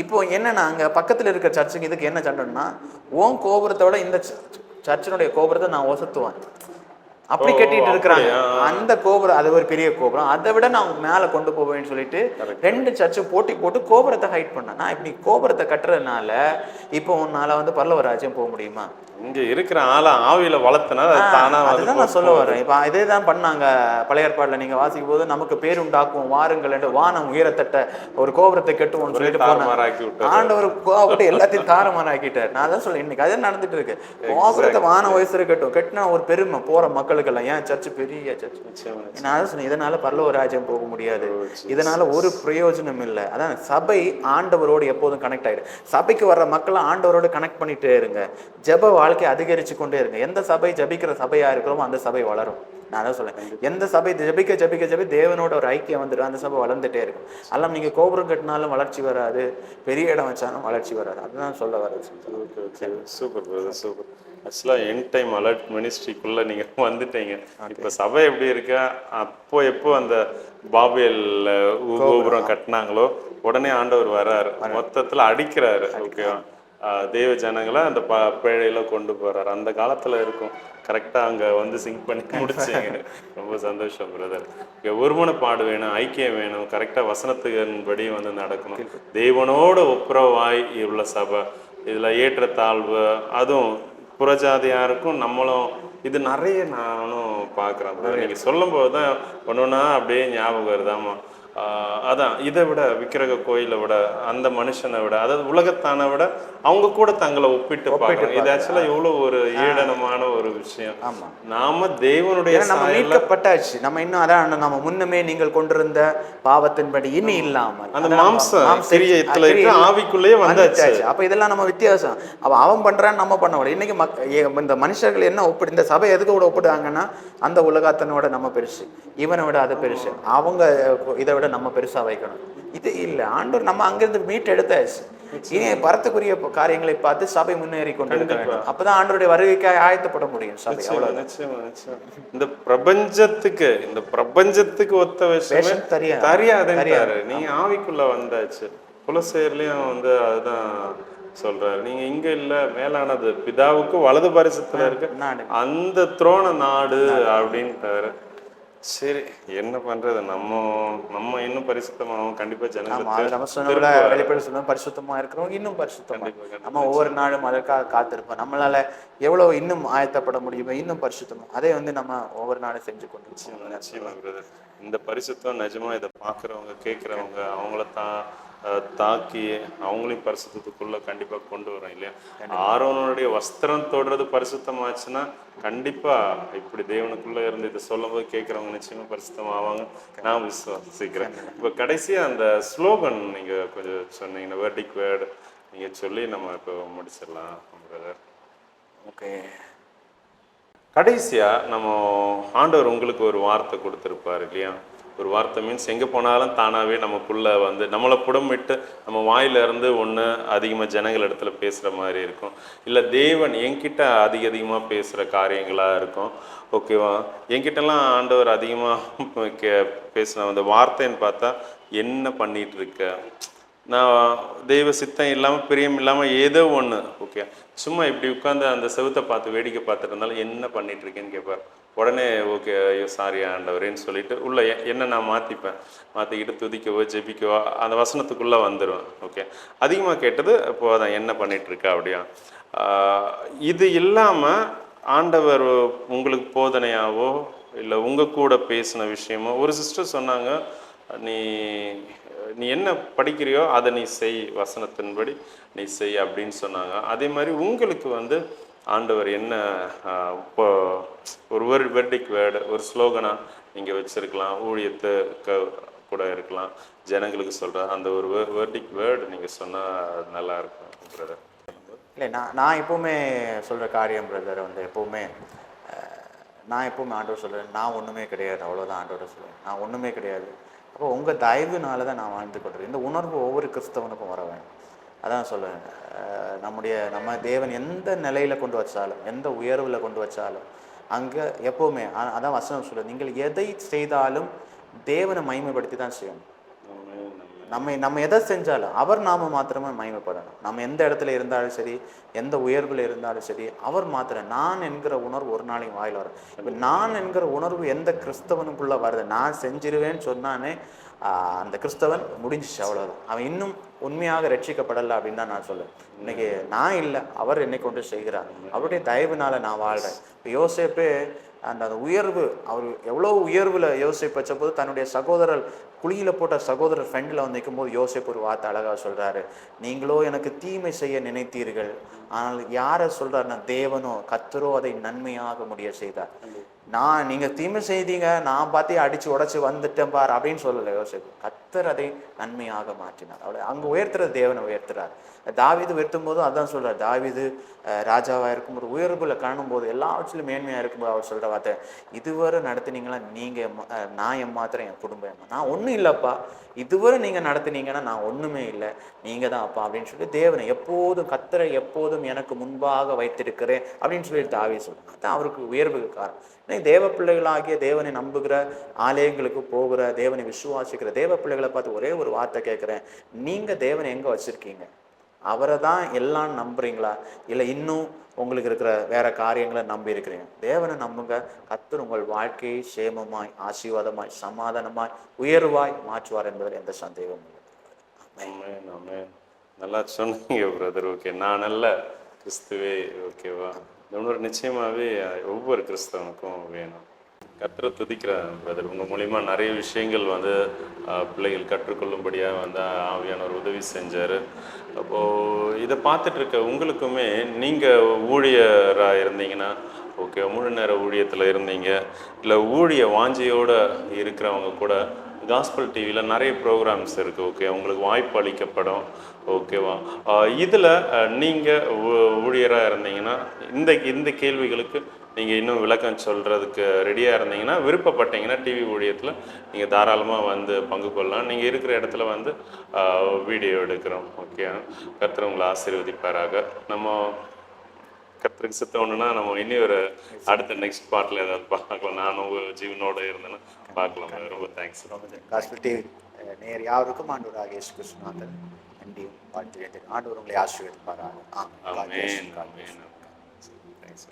இப்போ என்னன்னா அங்க பக்கத்துல இருக்க சர்ச்சுக்கு இதுக்கு என்ன சண்டைன்னா, உன் கோபுரத்தை விட இந்த சர்ச்சினுடைய கோபுரத்தை நான் ஒசத்துவேன் அப்படி கட்டிட்டு இருக்கிறாங்க. அந்த கோபுரம் அது ஒரு பெரிய கோபுரம், அதை விட நான் மேல கொண்டு போவேன்னு சொல்லிட்டு 2 சர்ச்சும் போட்டி போட்டு கோபுரத்தை ஹைட் பண்ணேன். நான் இப்படி கோபுரத்தை கட்டுறதுனால இப்போ உன்னால பரலோக ராஜ்யம் போக முடியுமா? இங்க இருக்கிற ஆளை ஆவியில வளர்த்தனா அதுதான் நான் சொல்ல வரேன். இப்ப இதே தான் பண்ணாங்க பழைய ஏற்பாடுல. நீங்க வாசிக்கும் போது நமக்கு பேர் உண்டாக்குவோம் வாருங்கள் என்று வானம் உயரத்தட்ட ஒரு கோபுரத்தை கட்டுவோம்னு சொல்லிட்டு போனாங்க. ஆண்டவர் கோபத்தை எல்லாத்தையும் தாறுமாறாக்கிட்டார். நான் தான் சொல்ல, இன்னைக்கு அதே நடந்துட்டு இருக்கு. கோபுரத்தை வான வயசுல கட்டினா ஒரு பெருமை போற மக்களுக்கு எல்லாம். ஏன் சர்ச்சு பெரிய சர்ச், நான் தான் சொன்னேன், இதனால பரலோக ராஜ்யம் போக முடியாது, இதனால ஒரு பிரயோஜனம் இல்லை. அதான் சபை ஆண்டவரோடு எப்போதும் கனெக்ட் ஆயிடும். சபைக்கு வர்ற மக்களை ஆண்டவரோடு கனெக்ட் பண்ணிட்டே இருங்க. ஜெப வாழ்க்கை அதிகரிச்சு கொண்டே இருங்க. எந்த சபை ஜபிக்கிற சபையா இருக்கிறோமோ அந்த சபை வளரும். நான் தான் சொல்றேன், எந்த சபை ஜபிக்க ஜபிக்க ஜபி தேவனோட ஒரு ஐக்கியம் வந்துடும், அந்த சபை வளர்ந்துட்டே இருக்கும். அதெல்லாம் நீங்க கோபுரம் கட்டினாலும் வளர்ச்சி வராது, பெரிய இடம் வச்சாலும் வளர்ச்சி வராது. அதுதான் சொல்ல வர்றது. Super brother, super. ஆக்சுவலாக எண்ட் டைம் அலர்ட் மினிஸ்ட்ரிக்குள்ள நீங்க வந்துட்டீங்க. இப்போ சபை எப்படி இருக்கா, எப்போ அந்த பாபேல் கோபுரம் கட்டினாங்களோ உடனே ஆண்டவர் வர்றாரு, மொத்தத்துல அடிக்கிறாரு. ஓகேவா, தேவ ஜனங்களை அந்த பேழையில கொண்டு போறாரு. அந்த காலத்துல இருக்கும். கரெக்டா அங்க சிங்க் பண்ணி முடிச்சீங்க. ரொம்ப சந்தோஷம் பிரதர். ஒருமனப்பாடு வேணும், ஐக்கியம் வேணும், கரெக்டா வசனத்துக்கு நடக்கணும். தேவனோட ஒப்புரவாய் உள்ள சபை, இதுல ஏற்றத்தாழ்வு, அதுவும் புறஜாதியாருக்கும் நம்மளும், இது நிறைய நானும் பார்க்குறேன். நீங்க சொல்லும் போதுதான் ஒன்னொன்னா அப்படியே ஞாபகம் வருதாமா. அதான் இதை விட விக்கிரக கோயிலை விட, அந்த மனுஷனை விட, அதாவது உலகத்தான விட அவங்க கூட தங்களை ஒப்பிட்டு பார்க்கணும். இது ஆக்சுவலா எவ்வளவு ஒரு ஏளனமான ஒரு விஷயம். நாம தேவனுடைய மீட்கப்பட்டாச்சு, நம்ம இன்னும் அதான் நம்ம முன்னமே நீங்கள் கொண்டிருந்த பாவத்தின்படி இனி இல்லாமல் அந்த மாம்சம் ஆவிக்குள்ளேயே வந்தாச்சு. அப்ப இதெல்லாம் நம்ம வித்தியாசம். அவன் பண்றான்னு நம்ம பண்ண முடியும். இன்னைக்கு இந்த மனுஷர்கள் என்ன ஒப்பிடு, இந்த சபை எதுக்கு கூட ஒப்பிடுவாங்கன்னா, அந்த உலகத்தனோட நம்ம பெருசு, இவனை விட அது பெருசு, அவங்க இதை விட நம்ம பெருசா வைக்கணும். இது இல்ல, ஆண்டவர் நம்ம அங்கிருந்து மீட் எடுத்தாச்சு. இனி பரத்துக்குரிய காரியங்களை பார்த்து சபை முன்னேறி கொண்டு இருக்க வேண்டும். அப்பதான் ஆண்டவருடைய வருகைக்காக ஆயத்தப்பட முடியும் சபை. இந்த பிரபஞ்சத்துக்கு ஒத்த விஷயம் தெரியாது. நீங்க ஆவிக்குள்ள வந்தாச்சு. குலசேர்லயும் அதுதான் சொல்றாரு, நீங்க இங்க இல்ல, மேலானது பிதாவுக்கு வலது பரிசுத்துல இருக்கு அந்த துரோண நாடு அப்படின்ட்டாரு. சரி, என்ன பண்றது, நம்ம இன்னும் பரிசுத்தமாகவும் கண்டிப்பா வெளிப்படை பரிசுத்தமா இருக்கிறவங்க இன்னும் பரிசுத்தமா நம்ம ஒவ்வொரு நாளும் அதற்காக காத்திருப்போம். நம்மளால எவ்வளவு இன்னும் ஆயத்தப்பட முடியுமோ இன்னும் பரிசுத்தமா அதை நம்ம ஒவ்வொரு நாளும் செஞ்சு கொண்டு. இந்த பரிசுத்தம் நிஜமா இதை பாக்குறவங்க கேட்கிறவங்க அவங்கள தாக்கி அவங்களையும் பரிசுத்தத்துக்குள்ள கண்டிப்பா கொண்டு வரும் இல்லையா. ஆரோனுடைய வஸ்திரம் தொடுறது பரிசுத்தமாச்சுன்னா கண்டிப்பா இப்படி தேவனுக்குள்ள இருந்து இதை சொல்லும் போது கேட்கறவங்க நிச்சயமா பரிசுத்தம் ஆவாங்க, நான் விசுவாசிக்கிறேன். இப்ப கடைசியா அந்த ஸ்லோகன் நீங்க கொஞ்சம் சொன்னீங்கன்னா, வேர்டிக் வேர்டு நீங்க சொல்லி நம்ம இப்போ முடிச்சிடலாம் பிரதர். ஓகே, கடைசியா நம்ம ஆண்டவர் உங்களுக்கு ஒரு வார்த்தை கொடுத்துருப்பாரு இல்லையா. ஒரு வார்த்தை மீன்ஸ் எங்கே போனாலும் தானாகவே நமக்குள்ளே நம்மளை புடமிட்டு நம்ம வாயிலிருந்து ஒன்று அதிகமாக ஜனங்கள் இடத்துல பேசுகிற மாதிரி இருக்கும், இல்லை தேவன் என்கிட்ட அதிகமாக பேசுகிற காரியங்களாக இருக்கும். ஓகேவா, என்கிட்டலாம் ஆண்டவர் அதிகமாக பேசின அந்த வார்த்தைன்னு பார்த்தா, என்ன பண்ணிகிட்டு இருக்க, நான் தெய்வ சித்தம் இல்லாமல் பிரியம் இல்லாமல் ஏதோ ஒன்று, ஓகே சும்மா இப்படி உட்காந்து அந்த செவுத்தை பார்த்து வேடிக்கை பார்த்துட்டு இருந்தாலும் என்ன பண்ணிட்டு இருக்கேன்னு கேட்பார். உடனே ஓகே ஐயோ சாரி ஆண்டவரேன்னு சொல்லிட்டு உள்ள என்ன நான் மாற்றிப்பேன், மாற்றிக்கிட்டு துதிக்கவோ ஜெபிக்கவோ அந்த வசனத்துக்குள்ளே வந்துடுவேன். ஓகே, அதிகமாக கேட்டது இப்போ அதான் என்ன பண்ணிகிட்ருக்கா அப்படியா. இது இல்லாமல் ஆண்டவர் உங்களுக்கு போதனையாவோ இல்லை உங்கள் கூட பேசின விஷயமோ. ஒரு சிஸ்டர் சொன்னாங்க, நீ நீ என்ன படிக்கிறியோ அதை நீ செய், வசனத்தின்படி நீ செய் அப்படின்னு சொன்னாங்க. அதே மாதிரி உங்களுக்கு வந்து ஆண்டவர் என்ன இப்போ ஒரு வெர்டிக் வேர்டு, ஒரு ஸ்லோகனா நீங்கள் வச்சுருக்கலாம், ஊழியத்தை கூட இருக்கலாம், ஜனங்களுக்கு சொல்கிற அந்த ஒரு வெர்டிக் வேர்டு நீங்கள் சொன்னால் நல்லா இருக்கும் பிரதர். இல்லை, நான் எப்போவுமே சொல்கிற காரியம் பிரதர் வந்து எப்போவுமே நான் எப்போவுமே ஆண்டவர் சொல்கிறேன், நான் ஒன்றுமே கிடையாது, அவ்வளோதான் ஆண்டவர் சொல்லுவேன், நான் ஒன்றுமே கிடையாது. அப்போ உங்கள் தயவுனால தான் நான் வாழ்ந்து கொண்டிருக்கேன். இந்த உணர்வு ஒவ்வொரு கிறிஸ்தவனுக்கும் வர வேணும். அதான் சொல்லுவேன், நம்ம தேவன் எந்த நிலையில் கொண்டு வச்சாலும், எந்த உயர்வில் கொண்டு வச்சாலும், அங்கே எப்போவுமே அதான் வசனம் சொல்லுது, நீங்கள் எதை செய்தாலும் தேவனை மகிமைப்படுத்தி தான் செய்யணும். நம்ம எதை செஞ்சாலும் அவர் நாம மாத்திரமே மகிமைப்படணும். நம்ம எந்த இடத்துல இருந்தாலும் சரி, எந்த உயர்வில் இருந்தாலும் சரி, அவர் மாத்திரம் நான் என்கிற உணர்வு ஒரு நாளைக்கு வாயில் வரும். இப்போ நான் என்கிற உணர்வு எந்த கிறிஸ்தவனுக்குள்ள வருது, நான் செஞ்சிருவேன்னு சொன்னானே அந்த கிறிஸ்தவன் முடிஞ்சிச்சு, அவ்வளோதான். அவன் இன்னும் உண்மையாக ரட்சிக்கப்படலை அப்படின்னு தான் நான் சொல்லுவேன். இன்னைக்கு நான் இல்லை, அவர் என்னை கொண்டு செய்கிறார், அவருடைய தயவுனால நான் வாழ்கிறேன். இப்போ யோசேப்பே அந்த உயர்வு, அவர் எவ்வளோ உயர்வில் யோசேப்பு வச்சபோது தன்னுடைய சகோதரர் குழியில் போட்ட சகோதரர் ஃப்ரெண்டில் வந்து நிற்கும்போது யோசேப்பு ஒரு வார்த்தை அழகாக சொல்கிறாரு, நீங்களோ எனக்கு தீமை செய்ய நினைத்தீர்கள், ஆனால் யாரை சொல்கிறாருன்னா தேவனோ கர்த்தரோ அதை நன்மையாக முடிய செய்தார். நீங்கள் தீமை செய்தீங்க, நான் பார்த்து அடித்து உடச்சி வந்துட்டேன் பார் அப்படின்னு சொல்லலை யோசேப்பு, கர்த்தர் அதை நன்மையாக மாற்றினார். அவளை அங்கே உயர்த்துறது தேவனை உயர்த்துறார். தாவீது உயர்த்தும் போதும் அதான் சொல்கிறார், தாவீது ராஜாவாக இருக்கும்போது உயர்வுல காணும்போது எல்லாவற்றிலும் மேன்மையாக இருக்கும்போது அவர் சொல்கிற வார்த்தை, இதுவரை நடத்துனீங்களா நீங்கள், நான் ஏமாத்திரம் என் குடும்பம், நான் ஒன்றும் இல்லைப்பா, இதுவரை நீங்கள் நடத்துனீங்கன்னா நான் ஒன்றுமே இல்லை, நீங்கள் தான் அப்பா அப்படின்னு சொல்லி தேவனை எப்போதும் கர்த்தரை எப்போதும் எனக்கு முன்பாக வைத்திருக்கிறேன் அப்படின்னு சொல்லிட்டு தாவீது சொல்கிறார். அதான் அவருக்கு உயர்வுக்கு காரணம். இன்னைக்கு தேவ பிள்ளைகளாகிய தேவனை நம்புகிற, ஆலயங்களுக்கு போகிற, தேவனை விசுவாசிக்கிற தேவ பிள்ளைகளை பார்த்து ஒரே ஒரு வார்த்தை கேட்குறேன், நீங்கள் தேவனை எங்கே வச்சுருக்கீங்க? அவரை தான் எல்லாம் நம்புறீங்களா, இல்லை இன்னும் உங்களுக்கு இருக்கிற வேற காரியங்களை நம்பி இருக்கிறீங்க? தேவனை நம்புங்க, கர்த்தர் உங்கள் வாழ்க்கையை சேமமாய், ஆசீர்வாதமாய், சமாதானமாய், உயர்வாய் மாற்றுவார் என்பதில் எந்த சந்தேகமும் இல்லை. நல்லா சொன்னீங்க பிரதர். ஓகே, நான் நல்ல கிறிஸ்துவே. ஓகேவா, இன்னொரு நிச்சயமாகவே ஒவ்வொரு கிறிஸ்தவனுக்கும் வேணும். கர்த்தரை துதிக்கிறேன் பிரதர், உங்கள் மூலிமா நிறைய விஷயங்கள் வந்து பிள்ளைகள் கற்றுக்கொள்ளும்படியாக வந்து ஆவியானவர் உதவி செஞ்சார். அப்போது இதை பார்த்துட்டு இருக்க உங்களுக்குமே, நீங்கள் ஊழியராக இருந்தீங்கன்னா ஓகே, முழு நேர ஊழியத்தில் இருந்தீங்க, இல்லை ஊழிய வாஞ்சியோடு இருக்கிறவங்க கூட காஸ்பல் டிவியில் நிறைய ப்ரோக்ராம்ஸ் இருக்குது. ஓகே, உங்களுக்கு வாய்ப்பு அளிக்கப்படும். ஓகேவா, இதில் நீங்கள் ஊழியராக இருந்தீங்கன்னா இந்த கேள்விகளுக்கு நீங்கள் இன்னும் விளக்கம் சொல்கிறதுக்கு ரெடியாக இருந்தீங்கன்னா, விருப்பப்பட்டீங்கன்னா டிவி ஊழியத்தில் நீங்கள் தாராளமாக வந்து பங்கு கொள்ளலாம். நீங்கள் இருக்கிற இடத்துல வந்து வீடியோ எடுக்கிறோம். ஓகே, கர்த்தர் உங்களை ஆசீர்வதிப்பாராக. நம்ம கர்த்தருக்கு சித்தம் ஒன்றுனா நம்ம இனி ஒரு அடுத்த நெக்ஸ்ட் பார்ட்டில் ஏதாவது பார்க்கலாம். நானும் உங்கள் ஜீவனோடு இருந்தேன்னா பார்க்கலாம். ரொம்ப தேங்க்ஸ். காஸ்பல் டிவி நேர் யாருக்கும் ஆண்டவராகிய இயேசு கிறிஸ்துவின் நன்றியும் வாழ்த்துகிறேன். ஆண்டவர் உங்களை ஆசீர்வதிப்பாராக. ஆமென். ஆமென். தேங்க்ஸ்.